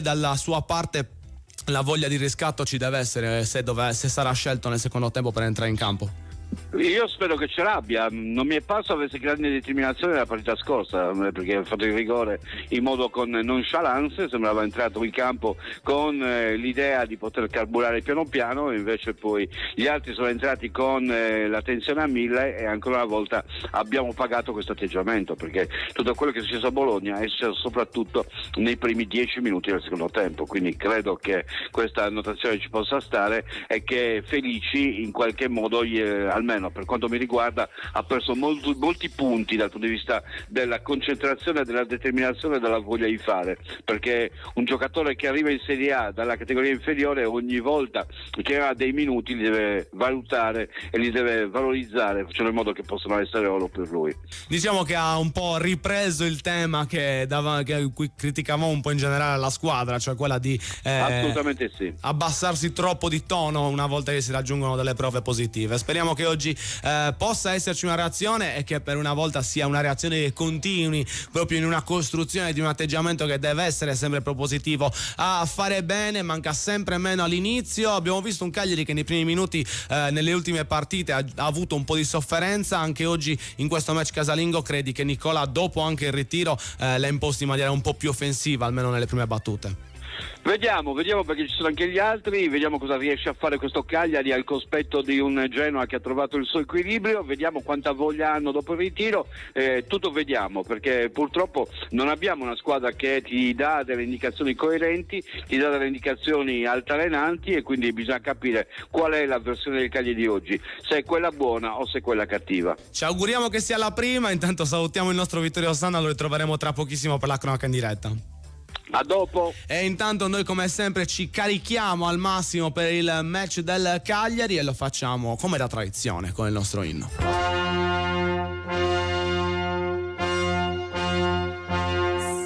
dalla sua parte la voglia di riscatto ci deve essere se sarà scelto nel secondo tempo per entrare in campo. Io spero che ce l'abbia, non mi è parso avesse grande determinazione nella partita scorsa, perché ha fatto il rigore in modo con nonchalance, sembrava entrato in campo con l'idea di poter carburare piano piano, invece poi gli altri sono entrati con la tensione a 1000 e ancora una volta abbiamo pagato questo atteggiamento, perché tutto quello che è successo a Bologna è successo soprattutto nei primi 10 minuti del secondo tempo, quindi credo che questa annotazione ci possa stare e che Felici in qualche modo almeno per quanto mi riguarda ha perso molti punti dal punto di vista della concentrazione, della determinazione e della voglia di fare, perché un giocatore che arriva in Serie A dalla categoria inferiore ogni volta che ha dei minuti li deve valutare e li deve valorizzare facendo in modo che possano essere oro per lui. Diciamo che ha un po' ripreso il tema che cui criticavamo un po' in generale la squadra, cioè quella di assolutamente sì, abbassarsi troppo di tono una volta che si raggiungono delle prove positive. Speriamo che oggi possa esserci una reazione e che per una volta sia una reazione che continui proprio in una costruzione di un atteggiamento che deve essere sempre propositivo a fare bene. Manca sempre meno all'inizio, abbiamo visto un Cagliari che nei primi minuti nelle ultime partite ha avuto un po' di sofferenza, anche oggi in questo match casalingo credi che Nicola dopo anche il ritiro l'ha imposto in maniera un po' più offensiva almeno nelle prime battute? Vediamo perché ci sono anche gli altri, vediamo cosa riesce a fare questo Cagliari al cospetto di un Genoa che ha trovato il suo equilibrio, vediamo quanta voglia hanno dopo il ritiro, tutto vediamo, perché purtroppo non abbiamo una squadra che ti dà delle indicazioni coerenti, ti dà delle indicazioni altalenanti e quindi bisogna capire qual è la versione del Cagliari di oggi, se è quella buona o se è quella cattiva. Ci auguriamo che sia la prima, intanto salutiamo il nostro Vittorio Sanna, lo ritroveremo tra pochissimo per la cronaca in diretta. A dopo. E intanto noi come sempre ci carichiamo al massimo per il match del Cagliari e lo facciamo come da tradizione con il nostro inno.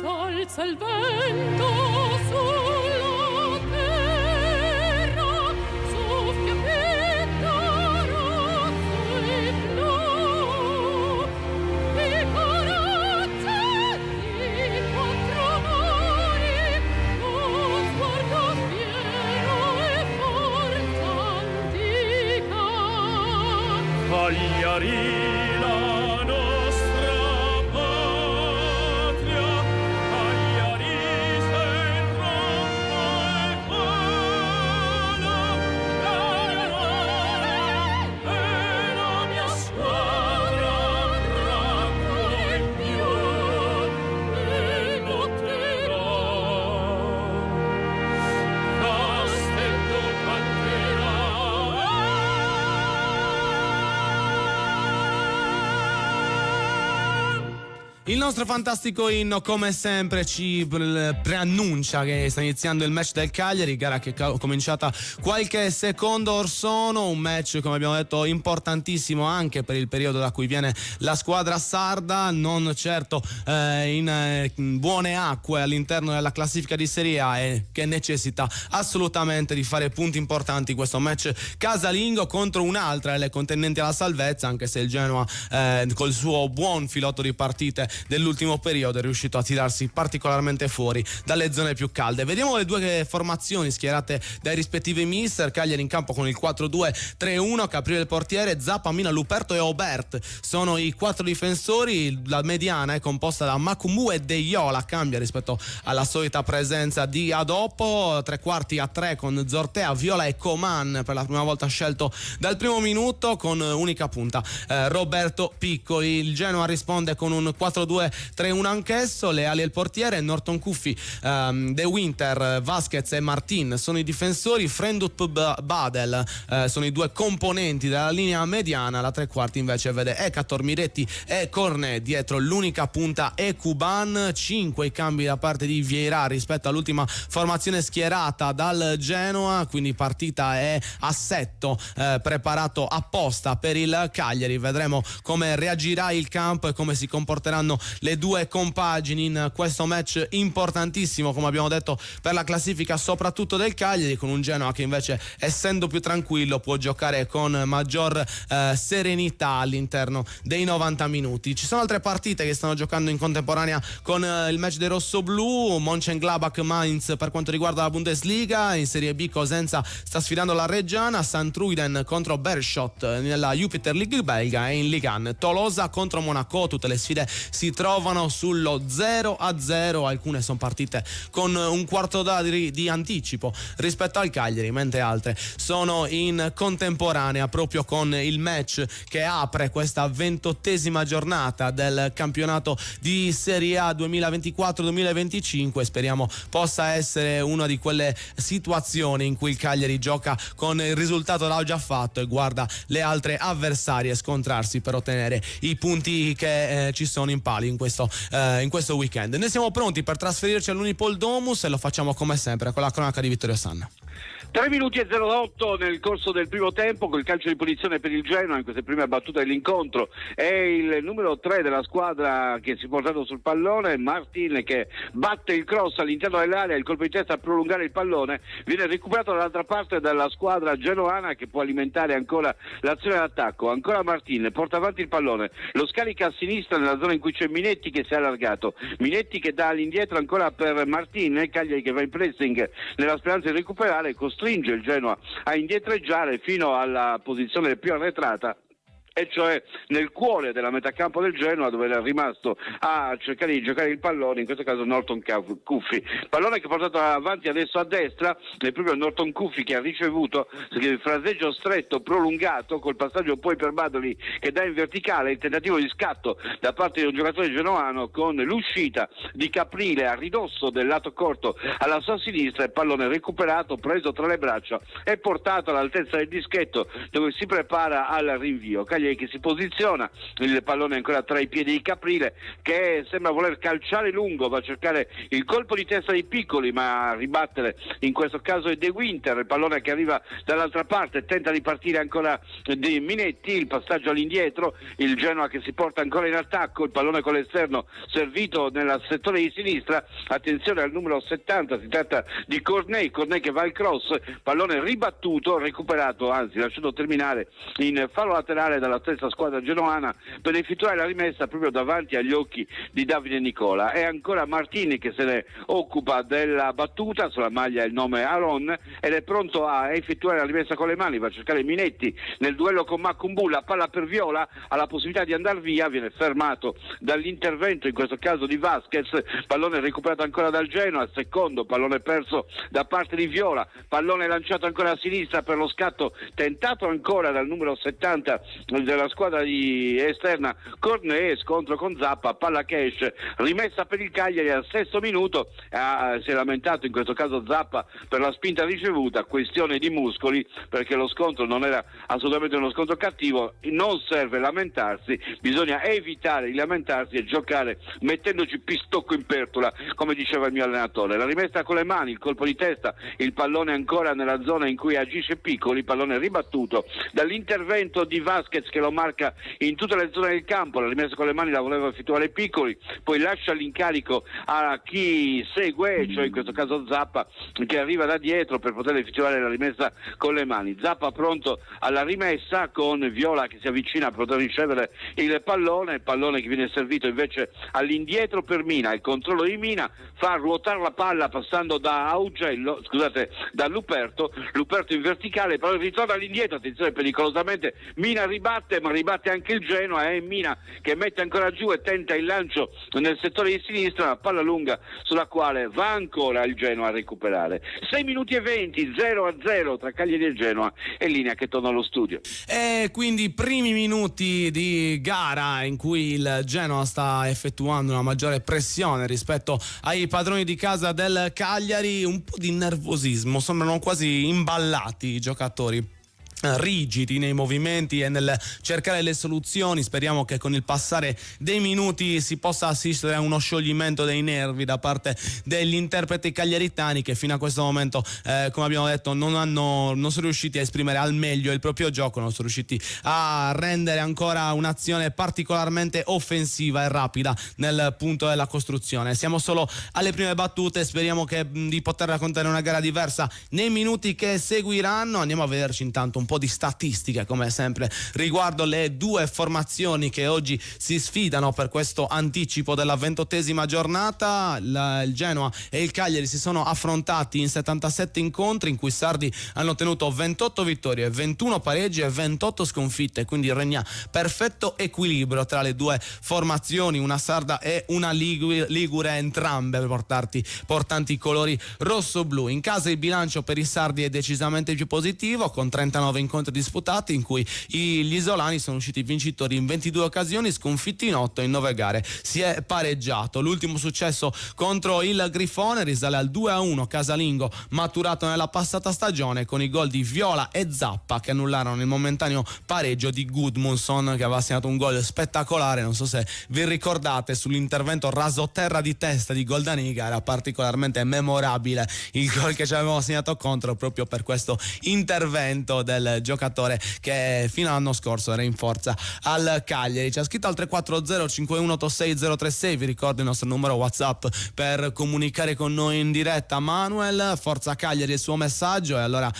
S'alza il vento sulla terra, soffia pietà rosso e blu, i corazzi di quattro mari, lo sguardo fiero e forza antica. Cagliari la nostra patria, Cagliari sei troppo e pala, e la mia squadra ancora in più e lotterà. Castello canterà. Il nostro fantastico inno come sempre ci preannuncia che sta iniziando il match del Cagliari, gara che è cominciata qualche secondo or sono, un match come abbiamo detto importantissimo anche per il periodo da cui viene la squadra sarda, non certo in buone acque all'interno della classifica di Serie A e che necessita assolutamente di fare punti importanti in questo match casalingo contro un'altra delle contendenti alla salvezza, anche se il Genoa col suo buon filotto di partite dell'ultimo periodo è riuscito a tirarsi particolarmente fuori dalle zone più calde. Vediamo le due formazioni schierate dai rispettivi mister. Cagliari in campo con il 4-2-3-1, Caprile il portiere, Zappa, Mina, Luperto e Aubert sono i quattro difensori. La mediana è composta da Makumu e De Iola, cambia rispetto alla solita presenza di Adopo, tre quarti a tre con Zortea, Viola e Coman per la prima volta scelto dal primo minuto con unica punta Roberto Piccoli. Il Genoa risponde con un 4-2-3-1 anch'esso, le ali e il portiere, Norton Cuffi, De Winter, Vasquez e Martin sono i difensori, Frendup Badel sono i due componenti della linea mediana, la tre quarti invece vede Ecator, Miretti e Cornet, dietro l'unica punta è Cuban. 5 i cambi da parte di Vieira rispetto all'ultima formazione schierata dal Genoa, quindi partita è assetto preparato apposta per il Cagliari. Vedremo come reagirà il campo e come si comporteranno le due compagini in questo match importantissimo, come abbiamo detto, per la classifica soprattutto del Cagliari, con un Genoa che invece, essendo più tranquillo, può giocare con maggior serenità all'interno dei 90 minuti. Ci sono altre partite che stanno giocando in contemporanea con il match dei rossoblù. Mönchengladbach-Mainz per quanto riguarda la Bundesliga. In Serie B Cosenza sta sfidando la Reggiana, Santruiden contro Beerschot nella Jupiter League belga, e in Ligue 1 Tolosa contro Monaco. Tutte le sfide si trovano sullo 0-0, alcune sono partite con un quarto d'ora di anticipo rispetto al Cagliari, mentre altre sono in contemporanea proprio con il match che apre questa 28esima giornata del campionato di Serie A 2024-2025. Speriamo possa essere una di quelle situazioni in cui il Cagliari gioca con il risultato l'ha già fatto e guarda le altre avversarie scontrarsi per ottenere i punti che ci sono in palio in questo weekend. Noi siamo pronti per trasferirci all'Unipol Domus e lo facciamo come sempre con la cronaca di Vittorio Sanna. 3 minuti e 08 nel corso del primo tempo, col calcio di punizione per il Genoa in queste prime battute dell'incontro. È il numero 3 della squadra che si è portato sul pallone, Martin, che batte il cross all'interno dell'area, il colpo di testa a prolungare il pallone, viene recuperato dall'altra parte dalla squadra genoana, che può alimentare ancora l'azione d'attacco. Ancora Martin porta avanti il pallone, lo scarica a sinistra nella zona in cui c'è Minetti che si è allargato, Minetti che dà all'indietro ancora per Martin, Cagliari che va in pressing nella speranza di recuperare, costringe il Genoa a indietreggiare fino alla posizione più arretrata, e cioè nel cuore della metacampo del Genoa, dove era rimasto a cercare di giocare il pallone, in questo caso Norton Cuffy. Pallone che è portato avanti adesso a destra, è proprio Norton Cuffy che ha ricevuto il fraseggio stretto prolungato col passaggio poi per Badoli che dà in verticale, il tentativo di scatto da parte di un giocatore genoano con l'uscita di Caprile a ridosso del lato corto alla sua sinistra, il pallone recuperato, preso tra le braccia e portato all'altezza del dischetto, dove si prepara al rinvio. Che si posiziona, il pallone ancora tra i piedi di Caprile, che sembra voler calciare lungo, va a cercare il colpo di testa di Piccoli, ma a ribattere in questo caso è De Winter, il pallone che arriva dall'altra parte, tenta di partire ancora di Minetti, il passaggio all'indietro, il Genoa che si porta ancora in attacco, il pallone con l'esterno servito nel settore di sinistra, attenzione al numero 70, si tratta di Cornet che va al cross, pallone ribattuto, recuperato, anzi lasciato terminare in fallo laterale dalla stessa squadra genoana per effettuare la rimessa proprio davanti agli occhi di Davide Nicola. È ancora Martini che se ne occupa della battuta, sulla maglia il nome Aron, ed è pronto a effettuare la rimessa con le mani, va a cercare Minetti nel duello con Macumbu, la palla per Viola, ha la possibilità di andare via, viene fermato dall'intervento in questo caso di Vasquez, pallone recuperato ancora dal Genoa, secondo pallone perso da parte di Viola, pallone lanciato ancora a sinistra per lo scatto tentato ancora dal numero 70 della squadra di esterna Cornet, scontro con Zappa, palla che esce, rimessa per il Cagliari al sesto minuto, si è lamentato in questo caso Zappa per la spinta ricevuta, questione di muscoli, perché lo scontro non era assolutamente uno scontro cattivo, non serve lamentarsi, bisogna evitare di lamentarsi e giocare mettendoci pistocco in pertola, come diceva il mio allenatore. La rimessa con le mani, il colpo di testa, il pallone ancora nella zona in cui agisce Piccoli, pallone ribattuto dall'intervento di Vasquez che lo marca in tutte le zone del campo, la rimessa con le mani la voleva effettuare Piccoli, poi lascia l'incarico a chi segue, cioè in questo caso Zappa che arriva da dietro per poter effettuare la rimessa con le mani. Zappa pronto alla rimessa con Viola che si avvicina per poter ricevere il pallone che viene servito invece all'indietro per Mina, il controllo di Mina fa ruotare la palla passando da Luperto in verticale, però ritorna all'indietro, attenzione pericolosamente, Mina ribatte, ma ribatte anche il Genoa, è Mina che mette ancora giù e tenta il lancio nel settore di sinistra, una palla lunga sulla quale va ancora il Genoa a recuperare. 6 minuti e 20, 0-0 tra Cagliari e Genoa, e linea che torna allo studio. E quindi primi minuti di gara in cui il Genoa sta effettuando una maggiore pressione rispetto ai padroni di casa del Cagliari, un po' di nervosismo, sembrano quasi imballati i giocatori rigidi nei movimenti e nel cercare le soluzioni. Speriamo che con il passare dei minuti si possa assistere a uno scioglimento dei nervi da parte degli interpreti cagliaritani, che fino a questo momento come abbiamo detto non sono riusciti a esprimere al meglio il proprio gioco, non sono riusciti a rendere ancora un'azione particolarmente offensiva e rapida nel punto della costruzione. Siamo solo alle prime battute, speriamo di poter raccontare una gara diversa nei minuti che seguiranno. Andiamo a vederci intanto un po' di statistiche come sempre riguardo le due formazioni che oggi si sfidano per questo anticipo della 28esima giornata. Il Genoa e il Cagliari si sono affrontati in 77 incontri, in cui i sardi hanno ottenuto 28 vittorie, 21 pareggi e 28 sconfitte, quindi regna perfetto equilibrio tra le due formazioni, una sarda e una ligure, entrambe portanti i colori rosso-blu. In casa il bilancio per i sardi è decisamente più positivo, con 39 incontri disputati, in cui gli isolani sono usciti vincitori in 22 occasioni, sconfitti in 8, in 9 gare si è pareggiato. L'ultimo successo contro il Grifone risale al 2-1 casalingo maturato nella passata stagione, con i gol di Viola e Zappa che annullarono il momentaneo pareggio di Gudmundsson, che aveva segnato un gol spettacolare. Non so se vi ricordate, sull'intervento rasoterra di testa di Goldaniga era particolarmente memorabile il gol che ci avevamo segnato contro, proprio per questo intervento del giocatore che fino all'anno scorso era in forza al Cagliari. Ci ha scritto al 340 5186 036, vi ricordo il nostro numero WhatsApp per comunicare con noi in diretta. Manuel, forza Cagliari, il suo messaggio, e allora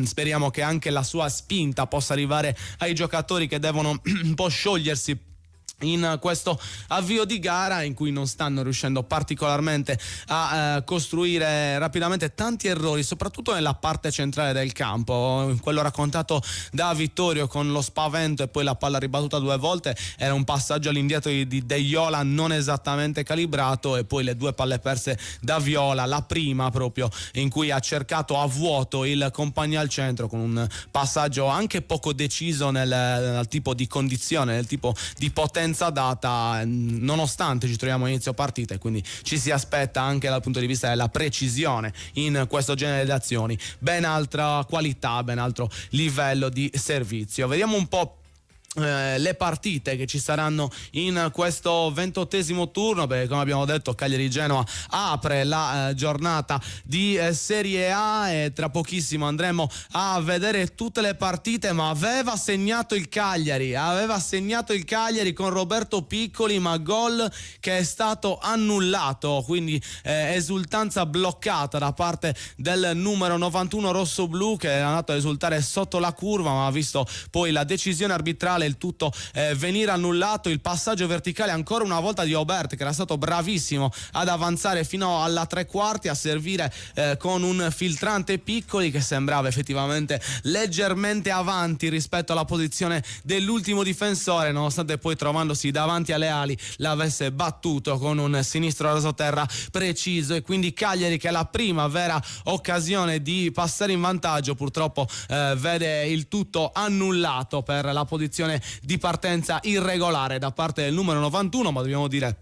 speriamo che anche la sua spinta possa arrivare ai giocatori che devono un po' sciogliersi in questo avvio di gara, in cui non stanno riuscendo particolarmente a costruire rapidamente, tanti errori soprattutto nella parte centrale del campo. Quello raccontato da Vittorio con lo spavento e poi la palla ribattuta 2 volte era un passaggio all'indietro di De Iola non esattamente calibrato, e poi le 2 palle perse da Viola, la prima proprio in cui ha cercato a vuoto il compagno al centro con un passaggio anche poco deciso nel tipo di condizione, nel tipo di potenza data, nonostante ci troviamo a inizio partita, e quindi ci si aspetta anche dal punto di vista della precisione in questo genere di azioni ben altra qualità, ben altro livello di servizio. Vediamo un po' le partite che ci saranno in questo 28esimo turno, perché come abbiamo detto Cagliari-Genoa apre la giornata di Serie A, e tra pochissimo andremo a vedere tutte le partite. Ma aveva segnato il Cagliari con Roberto Piccoli, ma gol che è stato annullato, quindi esultanza bloccata da parte del numero 91 rossoblu, che è andato a esultare sotto la curva, ma ha visto poi la decisione arbitrale, il tutto venire annullato. Il passaggio verticale ancora una volta di Aubert, che era stato bravissimo ad avanzare fino alla 3/4, a servire con un filtrante Piccoli, che sembrava effettivamente leggermente avanti rispetto alla posizione dell'ultimo difensore, nonostante poi trovandosi davanti alle ali l'avesse battuto con un sinistro rasoterra preciso. E quindi Cagliari, che è la prima vera occasione di passare in vantaggio, purtroppo vede il tutto annullato per la posizione di partenza irregolare da parte del numero 91, ma dobbiamo dire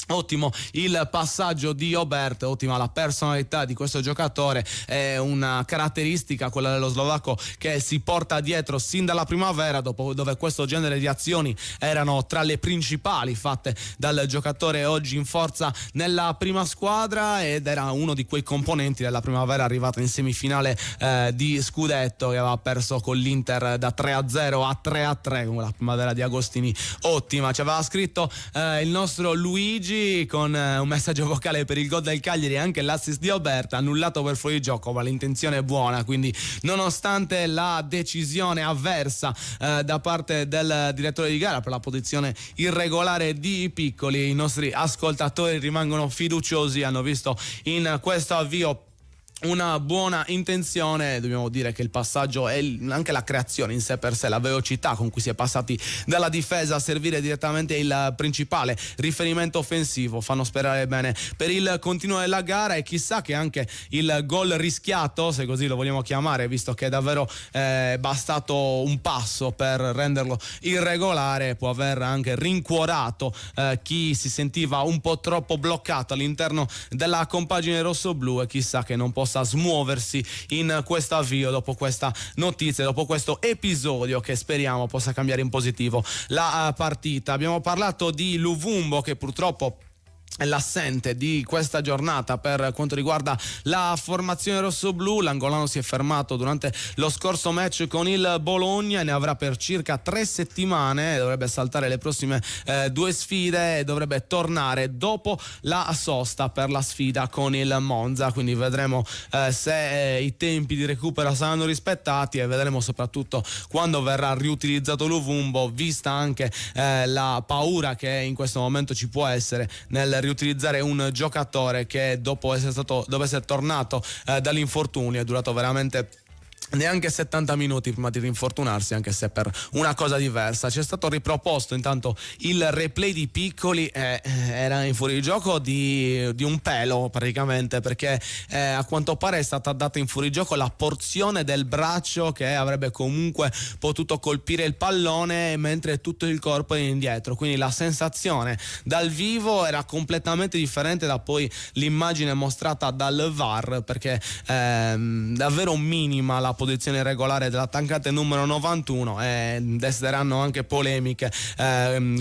ottimo il passaggio di Aubert, ottima la personalità di questo giocatore. È una caratteristica, quella dello slovacco, che si porta dietro sin dalla primavera, dove questo genere di azioni erano tra le principali fatte dal giocatore oggi in forza nella prima squadra, ed era uno di quei componenti della primavera arrivata in semifinale di scudetto, che aveva perso con l'Inter da 3-0 a 3-3 con la primavera di Agostini. Ottima, ci aveva scritto il nostro Luigi con un messaggio vocale per il gol del Cagliari e anche l'assist di Aubert, annullato per fuorigioco, ma l'intenzione è buona, quindi nonostante la decisione avversa da parte del direttore di gara per la posizione irregolare di Piccoli, i nostri ascoltatori rimangono fiduciosi, hanno visto in questo avvio una buona intenzione. Dobbiamo dire che il passaggio e anche la creazione in sé per sé, la velocità con cui si è passati dalla difesa a servire direttamente il principale riferimento offensivo fanno sperare bene per il continuo della gara, e chissà che anche il gol rischiato, se così lo vogliamo chiamare, visto che è davvero bastato un passo per renderlo irregolare, può aver anche rincuorato chi si sentiva un po' troppo bloccato all'interno della compagine rossoblu, e chissà che non possa possa smuoversi in questo avvio, dopo questa notizia, dopo questo episodio che speriamo possa cambiare in positivo la partita. Abbiamo parlato di Luvumbo, che purtroppo l'assente di questa giornata per quanto riguarda la formazione rossoblù. L'angolano si è fermato durante lo scorso match con il Bologna e ne avrà per circa 3 settimane, dovrebbe saltare le prossime 2 sfide e dovrebbe tornare dopo la sosta per la sfida con il Monza, quindi vedremo se i tempi di recupero saranno rispettati e vedremo soprattutto quando verrà riutilizzato Luvumbo, vista anche la paura che in questo momento ci può essere nel riutilizzare un giocatore che dopo essere tornato dall'infortunio è durato veramente neanche 70 minuti prima di rinfortunarsi, anche se per una cosa diversa. C'è stato riproposto intanto il replay di Piccoli, era in fuorigioco di un pelo praticamente, perché a quanto pare è stata data in fuorigioco la porzione del braccio che avrebbe comunque potuto colpire il pallone, mentre tutto il corpo è indietro, quindi la sensazione dal vivo era completamente differente da poi l'immagine mostrata dal VAR, perché davvero minima la posizione regolare dell'attaccante numero 91 e desteranno anche polemiche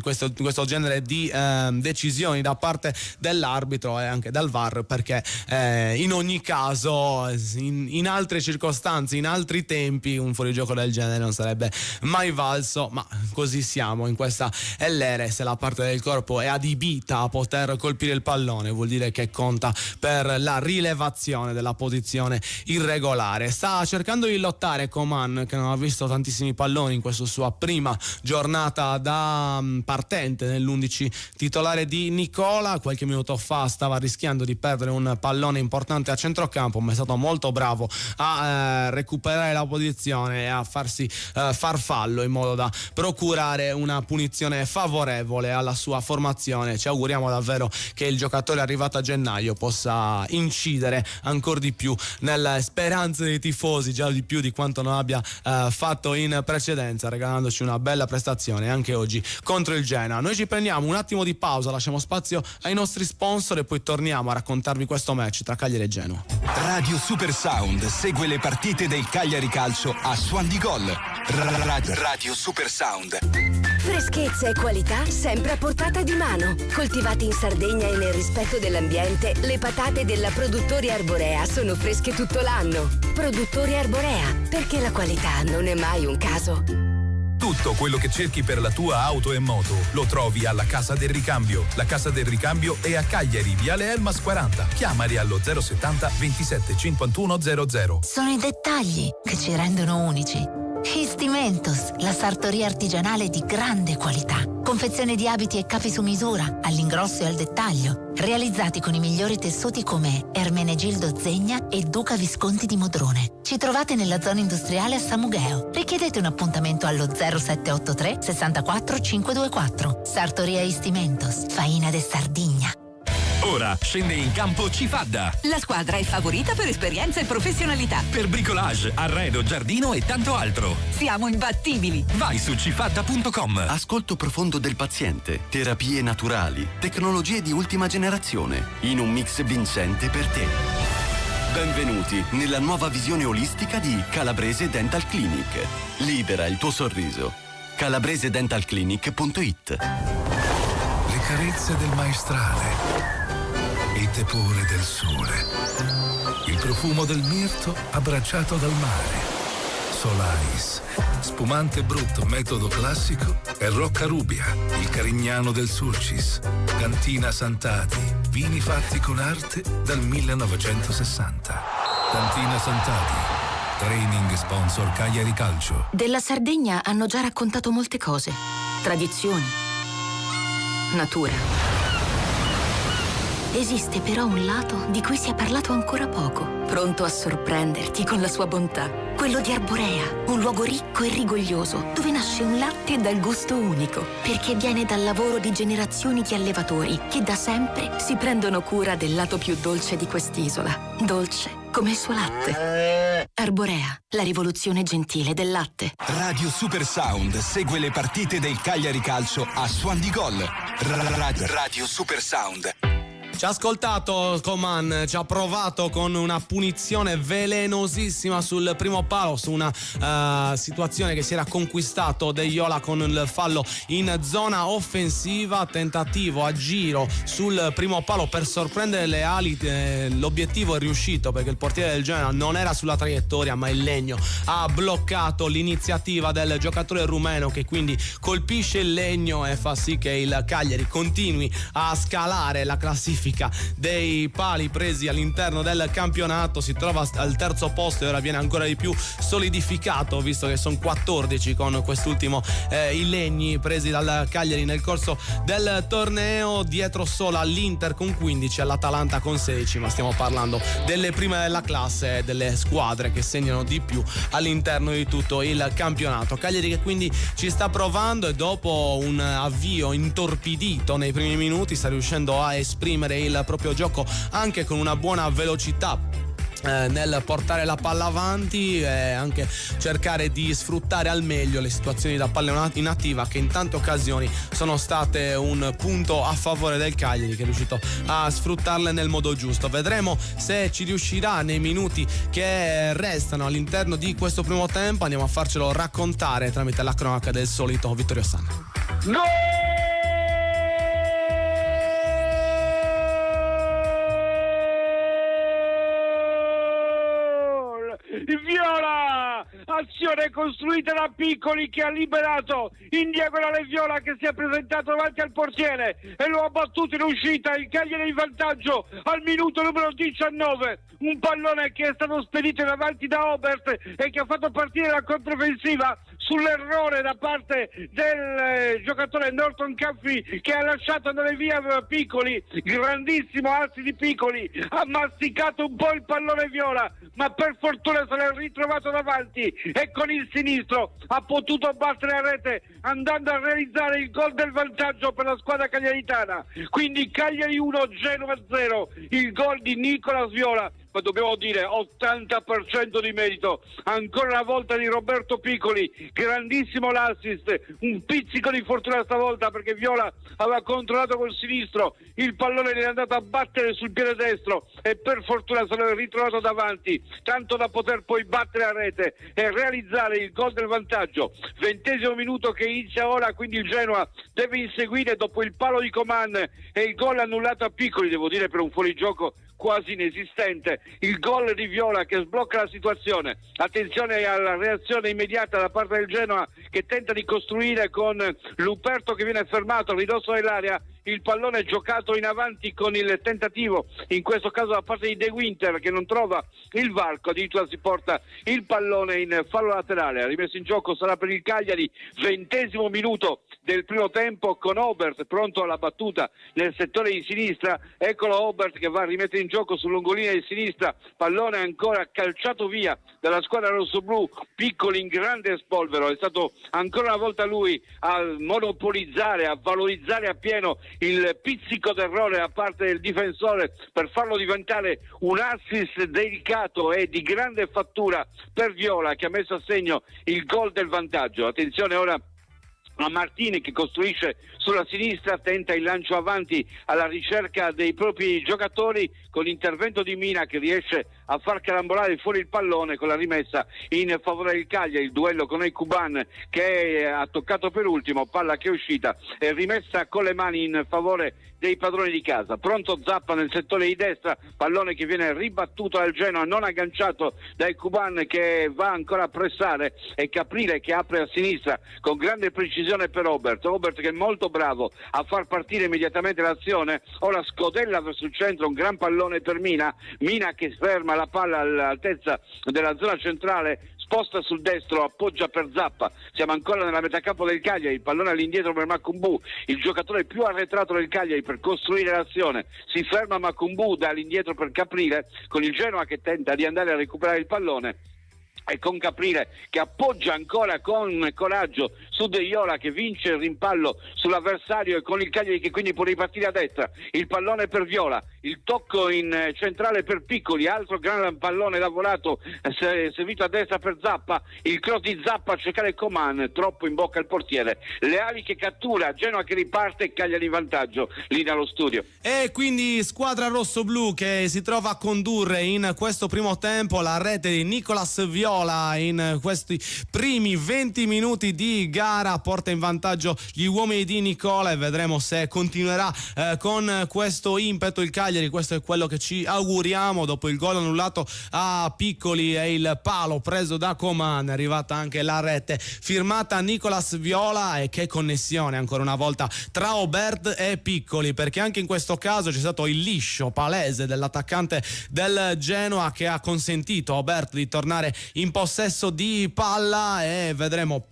questo genere di decisioni da parte dell'arbitro e anche dal VAR, perché in ogni caso in altre circostanze, in altri tempi, un fuorigioco del genere non sarebbe mai valso, ma così siamo in questa LR. Se la parte del corpo è adibita a poter colpire il pallone, vuol dire che conta per la rilevazione della posizione irregolare. Sta cercando di lottare Coman, che non ha visto tantissimi palloni in questa sua prima giornata da partente nell'11 titolare di Nicola. Qualche minuto fa stava rischiando di perdere un pallone importante a centrocampo, ma è stato molto bravo a recuperare la posizione e a farsi far fallo in modo da procurare una punizione favorevole alla sua formazione. Ci auguriamo davvero che il giocatore arrivato a gennaio possa incidere ancora di più nelle speranze dei tifosi, già di più di quanto non abbia fatto in precedenza, regalandoci una bella prestazione anche oggi contro il Genoa. Noi ci prendiamo un attimo di pausa, lasciamo spazio ai nostri sponsor e poi torniamo a raccontarvi questo match tra Cagliari e Genoa. Radio Super Sound segue le partite del Cagliari Calcio a Suon di Gol. Radio Super Sound. Freschezza e qualità sempre a portata di mano. Coltivate in Sardegna e nel rispetto dell'ambiente, le patate della Produttori Arborea sono fresche tutto l'anno. Produttori Arborea, perché la qualità non è mai un caso. Tutto quello che cerchi per la tua auto e moto lo trovi alla Casa del Ricambio. La Casa del Ricambio è a Cagliari, Viale Elmas 40. Chiamali allo 070 27 51 00. Sono i dettagli che ci rendono unici. Istimentos, la sartoria artigianale di grande qualità. Confezione di abiti e capi su misura, all'ingrosso e al dettaglio, realizzati con i migliori tessuti come Ermenegildo Zegna e Duca Visconti di Modrone. Ci trovate nella zona industriale a Samugheo. Richiedete un appuntamento allo 0783 64 524. Sartoria Istimentos, Faina de Sardigna. Ora scende in campo Cifadda. La squadra è favorita per esperienza e professionalità. Per bricolage, arredo, giardino e tanto altro. Siamo imbattibili. Vai su cifadda.com. Ascolto profondo del paziente, terapie naturali, tecnologie di ultima generazione, in un mix vincente per te. Benvenuti nella nuova visione olistica di Calabrese Dental Clinic. Libera il tuo sorriso. calabresedentalclinic.it. Le carezze del maestrale, il tepore del sole, il profumo del mirto abbracciato dal mare. Solaris, spumante brutto metodo classico e Rocca Rubia, il Carignano del Sulcis. Cantina Santati, vini fatti con arte dal 1960. Cantina Santati, training sponsor Cagliari Calcio. Della Sardegna hanno già raccontato molte cose. Tradizioni, natura. Esiste però un lato di cui si è parlato ancora poco, pronto a sorprenderti con la sua bontà. Quello di Arborea, un luogo ricco e rigoglioso, dove nasce un latte dal gusto unico, perché viene dal lavoro di generazioni di allevatori che da sempre si prendono cura del lato più dolce di quest'isola. Dolce come il suo latte. Arborea, la rivoluzione gentile del latte. Radio Super Sound segue le partite del Cagliari Calcio a Suon di Gol. Radio Super Sound. Ci ha ascoltato Coman, ci ha provato con una punizione velenosissima sul primo palo, su una situazione che si era conquistato De Iola con il fallo in zona offensiva, tentativo a giro sul primo palo per sorprendere le ali, l'obiettivo è riuscito perché il portiere del Genoa non era sulla traiettoria ma il legno ha bloccato l'iniziativa del giocatore rumeno, che quindi colpisce il legno e fa sì che il Cagliari continui a scalare la classifica dei pali presi all'interno del campionato, si trova al terzo posto e ora viene ancora di più solidificato visto che sono 14 con quest'ultimo i legni presi dal Cagliari nel corso del torneo, dietro solo all'Inter con 15, all'Atalanta con 16, ma stiamo parlando delle prime della classe, delle squadre che segnano di più all'interno di tutto il campionato. Cagliari che quindi ci sta provando e dopo un avvio intorpidito nei primi minuti sta riuscendo a esprimere il proprio gioco anche con una buona velocità nel portare la palla avanti e anche cercare di sfruttare al meglio le situazioni da palla inattiva che in tante occasioni sono state un punto a favore del Cagliari, che è riuscito a sfruttarle nel modo giusto. Vedremo se ci riuscirà nei minuti che restano all'interno di questo primo tempo, andiamo a farcelo raccontare tramite la cronaca del solito Vittorio Sanna. Viola! Azione costruita da Piccoli che ha liberato in diagonale Viola, che si è presentato davanti al portiere e lo ha battuto in uscita. Il Cagliari in vantaggio al minuto numero 19. Un pallone che è stato spedito in avanti da Obert e che ha fatto partire la controffensiva sull'errore da parte del giocatore Norton Caffrey, che ha lasciato andare via Piccoli. Grandissimo assi di Piccoli, ha masticato un po' il pallone Viola, ma per fortuna se l'è ritrovato davanti e con il sinistro ha potuto battere a rete, andando a realizzare il gol del vantaggio per la squadra cagliaritana. Quindi Cagliari 1, Genova 0, il gol di Nicolas Viola, ma dobbiamo dire 80% di merito ancora una volta di Roberto Piccoli. Grandissimo l'assist, un pizzico di fortuna stavolta perché Viola aveva controllato col sinistro, il pallone gli è andato a battere sul piede destro e per fortuna se l'è ritrovato davanti, tanto da poter poi battere a rete e realizzare il gol del vantaggio. 20° minuto che inizia ora, quindi il Genoa deve inseguire dopo il palo di Coman e il gol annullato a Piccoli, devo dire per un fuorigioco quasi inesistente. Il gol di Viola che sblocca la situazione. Attenzione alla reazione immediata da parte del Genoa, che tenta di costruire con Luperto che viene fermato a ridosso dell'area. Il pallone giocato in avanti con il tentativo, in questo caso da parte di De Winter, che non trova il varco, addirittura si porta il pallone in fallo laterale. Rimesso in gioco sarà per il Cagliari. 20° minuto del primo tempo con Obert pronto alla battuta nel settore di sinistra. Eccolo Obert che va a rimettere in gioco sul lungolina di sinistra, pallone ancora calciato via dalla squadra rossoblù. Piccoli in grande spolvero, è stato ancora una volta lui a monopolizzare, a valorizzare appieno il pizzico d'errore da parte del difensore per farlo diventare un assist delicato e di grande fattura per Viola, che ha messo a segno il gol del vantaggio. Attenzione ora a Martini che costruisce sulla sinistra, tenta il lancio avanti alla ricerca dei propri giocatori con l'intervento di Mina che riesce a far carambolare fuori il pallone con la rimessa in favore del Cagliari. Il duello con Ekuban che ha toccato per ultimo, palla che è uscita e rimessa con le mani in favore dei padroni di casa. Pronto Zappa nel settore di destra, pallone che viene ribattuto dal Genoa, non agganciato da Ekuban che va ancora a pressare, e Caprile che apre a sinistra con grande precisione per Obert che è molto bravo a far partire immediatamente l'azione. Ora scodella verso il centro, un gran pallone per Mina che ferma la palla all'altezza della zona centrale, sposta sul destro, appoggia per Zappa. Siamo ancora nella metà campo del Cagliari, il pallone all'indietro per Macumbu, il giocatore più arretrato del Cagliari per costruire l'azione. Si ferma Macumbu, dà all'indietro per Caprile, con il Genoa che tenta di andare a recuperare il pallone e con Caprile che appoggia ancora con coraggio su De Iola che vince il rimpallo sull'avversario, e con il Cagliari che quindi può ripartire a destra. Il pallone per Viola, il tocco in centrale per Piccoli, altro gran pallone lavorato, servito a destra per Zappa, il cross di Zappa a cercare Coman, troppo in bocca al portiere, Leali che cattura, Genoa che riparte e Cagliari in vantaggio, lì dallo studio. E quindi squadra rossoblu che si trova a condurre in questo primo tempo, la rete di Nicolas Viola in questi primi 20 minuti di gara porta in vantaggio gli uomini di Nicola e vedremo se continuerà con questo impeto il Cagliari. Questo è quello che ci auguriamo dopo il gol annullato a Piccoli e il palo preso da Coman. È arrivata anche la rete firmata Nicolas Viola e che connessione ancora una volta tra Aubert e Piccoli, perché anche in questo caso c'è stato il liscio palese dell'attaccante del Genoa che ha consentito a Aubert di tornare in possesso di palla e vedremo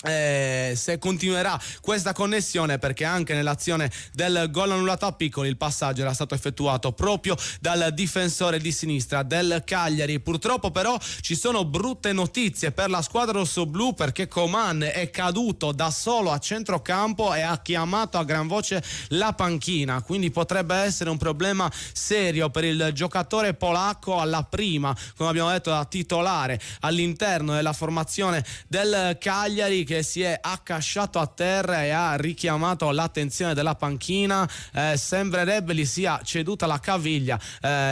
se continuerà questa connessione, perché anche nell'azione del gol annullato a Piccoli il passaggio era stato effettuato proprio dal difensore di sinistra del Cagliari. Purtroppo però ci sono brutte notizie per la squadra rossoblu, perché Coman è caduto da solo a centrocampo e ha chiamato a gran voce la panchina, quindi potrebbe essere un problema serio per il giocatore polacco alla prima, come abbiamo detto, da titolare all'interno della formazione del Cagliari, che si è accasciato a terra e ha richiamato l'attenzione della panchina. Sembrerebbe gli sia ceduta la caviglia,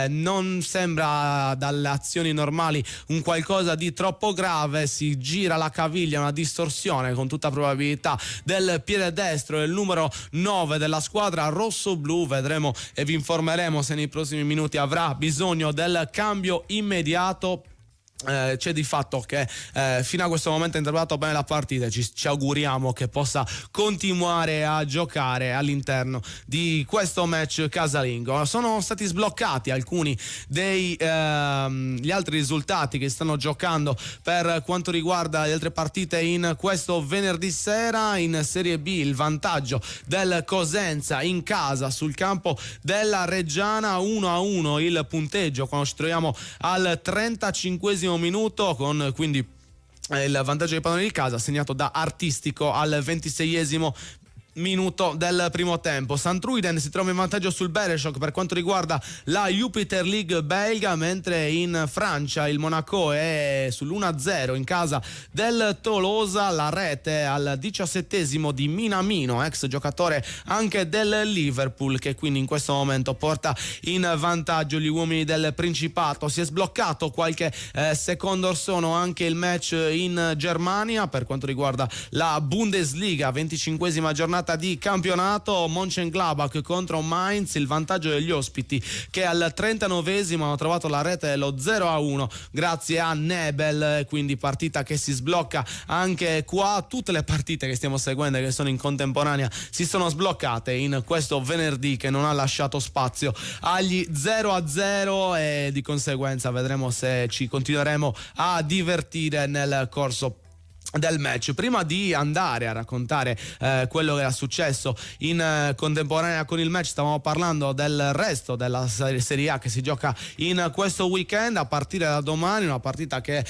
non sembra dalle azioni normali un qualcosa di troppo grave, si gira la caviglia, una distorsione con tutta probabilità del piede destro del numero 9 della squadra rossoblu. Vedremo e vi informeremo se nei prossimi minuti avrà bisogno del cambio immediato. C'è di fatto che fino a questo momento ha interpretato bene la partita e ci auguriamo che possa continuare a giocare all'interno di questo match casalingo. Sono stati sbloccati alcuni dei gli altri risultati che stanno giocando per quanto riguarda le altre partite in questo venerdì sera. In Serie B il vantaggio del Cosenza in casa sul campo della Reggiana, 1-1 il punteggio quando ci troviamo al 35esimo minuto, con quindi il vantaggio dei padroni di casa segnato da Artistico al 26esimo minuto del primo tempo. Santruiden si trova in vantaggio sul Bereshok per quanto riguarda la Jupiter League belga, mentre in Francia il Monaco è sull'1-0 in casa del Tolosa. La rete al 17esimo di Minamino, ex giocatore anche del Liverpool, che quindi in questo momento porta in vantaggio gli uomini del Principato. Si è sbloccato qualche secondo or sono anche il match in Germania per quanto riguarda la Bundesliga, 25esima giornata di campionato. Mönchengladbach contro Mainz, il vantaggio degli ospiti che al 39esimo hanno trovato la rete dello 0-1 grazie a Nebel, quindi partita che si sblocca anche qua. Tutte le partite che stiamo seguendo e che sono in contemporanea si sono sbloccate in questo venerdì che non ha lasciato spazio agli 0-0 e di conseguenza vedremo se ci continueremo a divertire nel corso del match. Prima di andare a raccontare quello che era successo in contemporanea con il match, stavamo parlando del resto della Serie A che si gioca in questo weekend a partire da domani, una partita che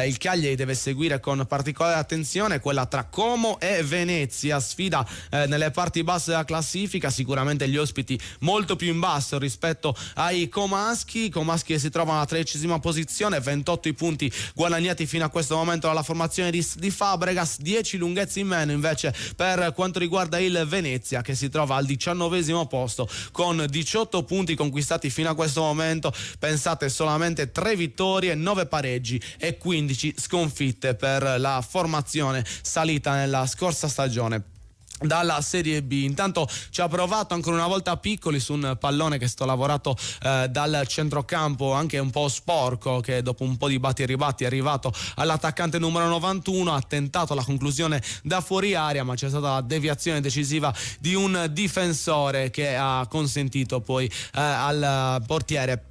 il Cagliari deve seguire con particolare attenzione, quella tra Como e Venezia, sfida nelle parti basse della classifica, sicuramente gli ospiti molto più in basso rispetto ai comaschi che si trovano alla 13ª posizione, 28 i punti guadagnati fino a questo momento dalla formazione di Fabregas, 10 lunghezze in meno invece per quanto riguarda il Venezia, che si trova al 19esimo posto con 18 punti conquistati fino a questo momento. Pensate, solamente 3 vittorie, 9 pareggi e 15 sconfitte per la formazione salita nella scorsa stagione dalla Serie B. Intanto ci ha provato ancora una volta Piccoli su un pallone che è stato lavorato dal centrocampo, anche un po' sporco, che dopo un po' di batti e ribatti è arrivato all'attaccante numero 91, ha tentato la conclusione da fuori area ma c'è stata la deviazione decisiva di un difensore che ha consentito poi al portiere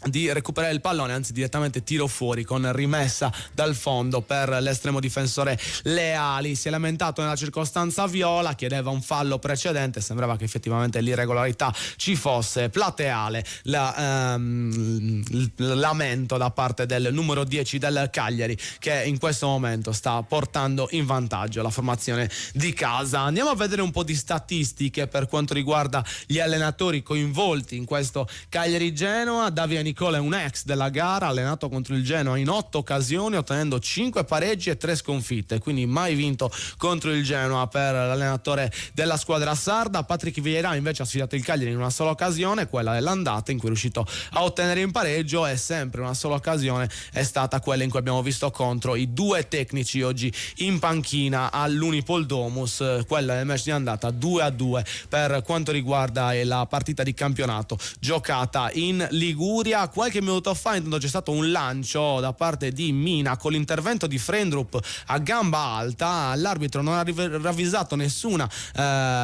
di recuperare il pallone, anzi direttamente tiro fuori con rimessa dal fondo per l'estremo difensore Leali. Si è lamentato nella circostanza viola, chiedeva un fallo precedente, sembrava che effettivamente l'irregolarità ci fosse. Plateale il lamento da parte del numero 10 del Cagliari, che in questo momento sta portando in vantaggio la formazione di casa. Andiamo a vedere un po' di statistiche per quanto riguarda gli allenatori coinvolti in questo Cagliari-Genoa. Davide Nicola è un ex della gara, allenato contro il Genoa in 8 occasioni, ottenendo 5 pareggi e 3 sconfitte, quindi mai vinto contro il Genoa per l'allenatore della squadra sarda. Patrick Vieira invece ha sfidato il Cagliari in una sola occasione, quella dell'andata, in cui è riuscito a ottenere in pareggio, e sempre una sola occasione è stata quella in cui abbiamo visto contro i due tecnici oggi in panchina all'Unipol Domus, quella del match di andata 2-2 per quanto riguarda la partita di campionato giocata in Liguria. Qualche minuto fa intanto c'è stato un lancio da parte di Mina con l'intervento di Frendrup a gamba alta. L'arbitro non ha ravvisato nessuna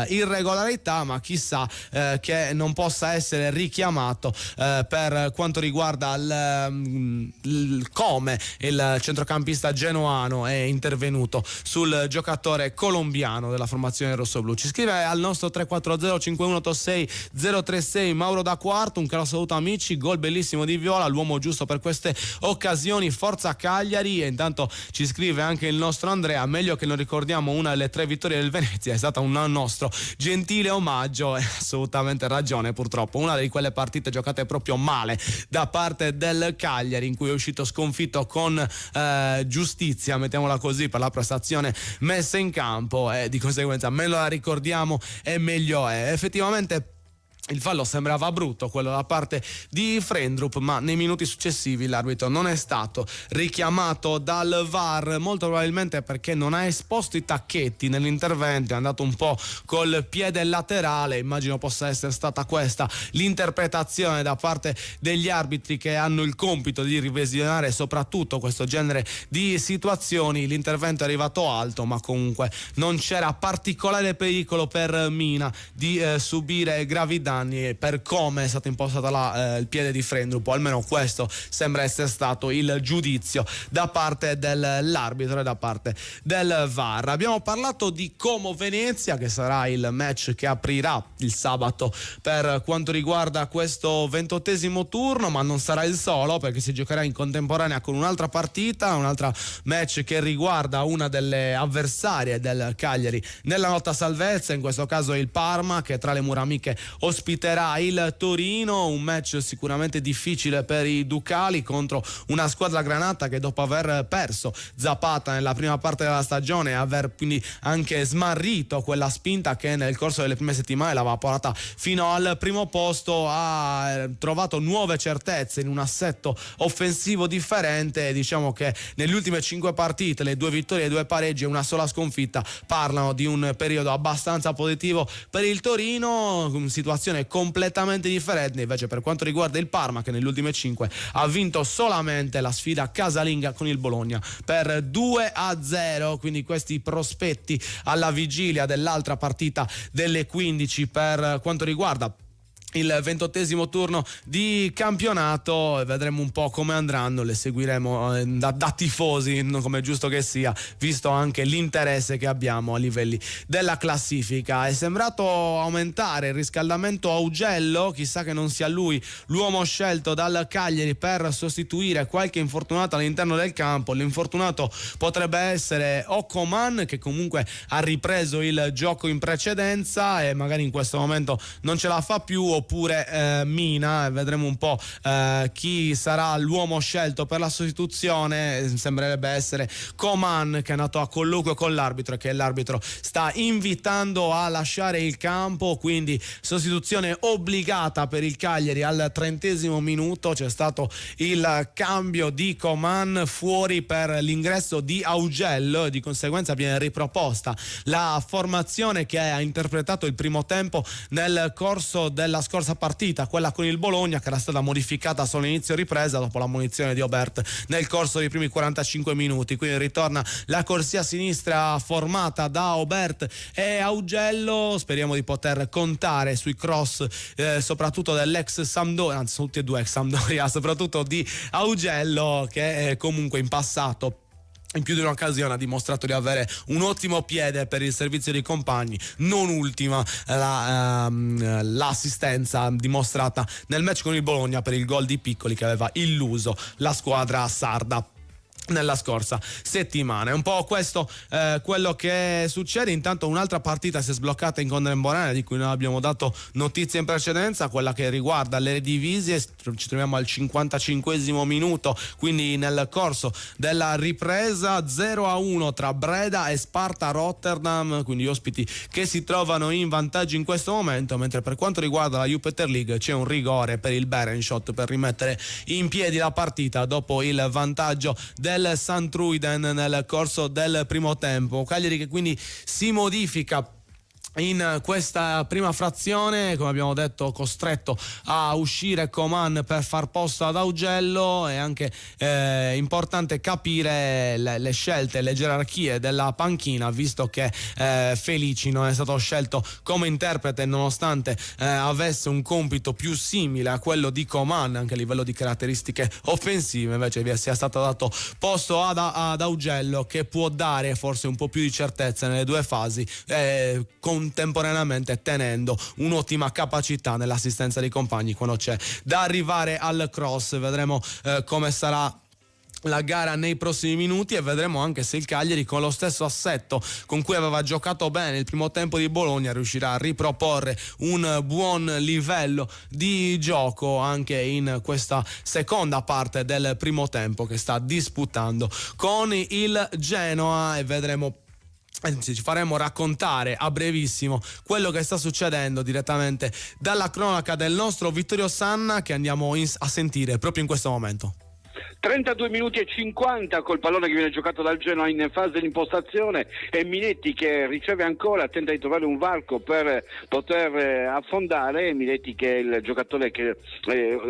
irregolarità, ma chissà che non possa essere richiamato per quanto riguarda come il centrocampista genoano è intervenuto sul giocatore colombiano della formazione rossoblù. Ci scrive al nostro 340 5186 036 Mauro da Quarto: un caro saluto amici, gol bellissimo di Viola, l'uomo giusto per queste occasioni, forza Cagliari. E intanto ci scrive anche il nostro Andrea: meglio che non ricordiamo una delle 3 vittorie del Venezia, è stata un nostro gentile omaggio. E assolutamente ragione, purtroppo una di quelle partite giocate proprio male da parte del Cagliari, in cui è uscito sconfitto con giustizia, mettiamola così, per la prestazione messa in campo, e di conseguenza meno la ricordiamo e meglio è. Effettivamente il fallo sembrava brutto, quello da parte di Frendrup, ma nei minuti successivi l'arbitro non è stato richiamato dal VAR, molto probabilmente perché non ha esposto i tacchetti nell'intervento, è andato un po' col piede laterale. Immagino possa essere stata questa l'interpretazione da parte degli arbitri, che hanno il compito di rivisionare soprattutto questo genere di situazioni. L'intervento è arrivato alto, ma comunque non c'era particolare pericolo per Mina di subire gravi danni per come è stato impostata il piede di Frendrup, o almeno questo sembra essere stato il giudizio da parte dell'arbitro e da parte del VAR. Abbiamo parlato di Como Venezia, che sarà il match che aprirà il sabato per quanto riguarda questo 28esimo turno, ma non sarà il solo, perché si giocherà in contemporanea con un'altra partita, un'altra match che riguarda una delle avversarie del Cagliari nella lotta salvezza, in questo caso il Parma, che tra le mura amiche ospiterà il Torino. Un match sicuramente difficile per i Ducali contro una squadra granata che, dopo aver perso Zapata nella prima parte della stagione e aver quindi anche smarrito quella spinta che nel corso delle prime settimane l'aveva portata fino al primo posto, ha trovato nuove certezze in un assetto offensivo differente. Diciamo che nelle ultime 5 partite, le 2 vittorie e 2 pareggi e una sola sconfitta parlano di un periodo abbastanza positivo per il Torino. Situazione completamente differente invece per quanto riguarda il Parma, che nelle ultime 5 ha vinto solamente la sfida casalinga con il Bologna per 2-0. Quindi questi prospetti alla vigilia dell'altra partita delle 15 per quanto riguarda il 28esimo turno di campionato. Vedremo un po' come andranno, le seguiremo da tifosi, come giusto che sia, visto anche l'interesse che abbiamo a livelli della classifica. È sembrato aumentare il riscaldamento Augello, chissà che non sia lui l'uomo scelto dal Cagliari per sostituire qualche infortunato all'interno del campo. L'infortunato potrebbe essere Okoman, che comunque ha ripreso il gioco in precedenza e magari in questo momento non ce la fa più, oppure Mina. Vedremo un po' chi sarà l'uomo scelto per la sostituzione. Sembrerebbe essere Coman, che è andato a colloquio con l'arbitro e che l'arbitro sta invitando a lasciare il campo, quindi sostituzione obbligata per il Cagliari. Al 30° minuto c'è stato il cambio di Coman fuori per l'ingresso di Augello e di conseguenza viene riproposta la formazione che ha interpretato il primo tempo nel corso della scorsa partita, quella con il Bologna, che era stata modificata solo inizio ripresa dopo l'ammonizione di Aubert nel corso dei primi 45 minuti. Quindi ritorna la corsia sinistra formata da Aubert e Augello. Speriamo di poter contare sui cross soprattutto dell'ex Sampdoria, anzi tutti e due ex Sampdoria, soprattutto di Augello, che comunque in passato in più di un'occasione ha dimostrato di avere un ottimo piede per il servizio dei compagni, non ultima l'assistenza dimostrata nel match con il Bologna per il gol di Piccoli che aveva illuso la squadra sarda nella scorsa settimana. È un po' questo quello che succede. Intanto un'altra partita si è sbloccata in contemporanea, di cui noi abbiamo dato notizie in precedenza, quella che riguarda le Eredivisie. Ci troviamo al 55esimo minuto, quindi nel corso della ripresa. 0-1 tra Breda e Sparta Rotterdam, quindi ospiti che si trovano in vantaggio in questo momento, mentre per quanto riguarda la Jupiler League c'è un rigore per il Berenschot per rimettere in piedi la partita dopo il vantaggio del Santruiden nel corso del primo tempo. Cagliari che quindi si modifica in questa prima frazione, come abbiamo detto, costretto a uscire Coman per far posto ad Augello. È anche importante capire le scelte, le gerarchie della panchina, visto che Felici non è stato scelto come interprete nonostante avesse un compito più simile a quello di Coman anche a livello di caratteristiche offensive. Invece sia stato dato posto ad Augello, che può dare forse un po' più di certezza nelle due fasi, contemporaneamente tenendo un'ottima capacità nell'assistenza dei compagni quando c'è da arrivare al cross. Vedremo come sarà la gara nei prossimi minuti e vedremo anche se il Cagliari, con lo stesso assetto con cui aveva giocato bene il primo tempo di Bologna, riuscirà a riproporre un buon livello di gioco anche in questa seconda parte del primo tempo che sta disputando con il Genoa. E vedremo, anzi ci faremo raccontare a brevissimo quello che sta succedendo direttamente dalla cronaca del nostro Vittorio Sanna, che andiamo a sentire proprio in questo momento. 32 minuti e 50 col pallone che viene giocato dal Genoa in fase di impostazione, e Minetti che riceve ancora, tenta di trovare un varco per poter affondare. Minetti che è il giocatore che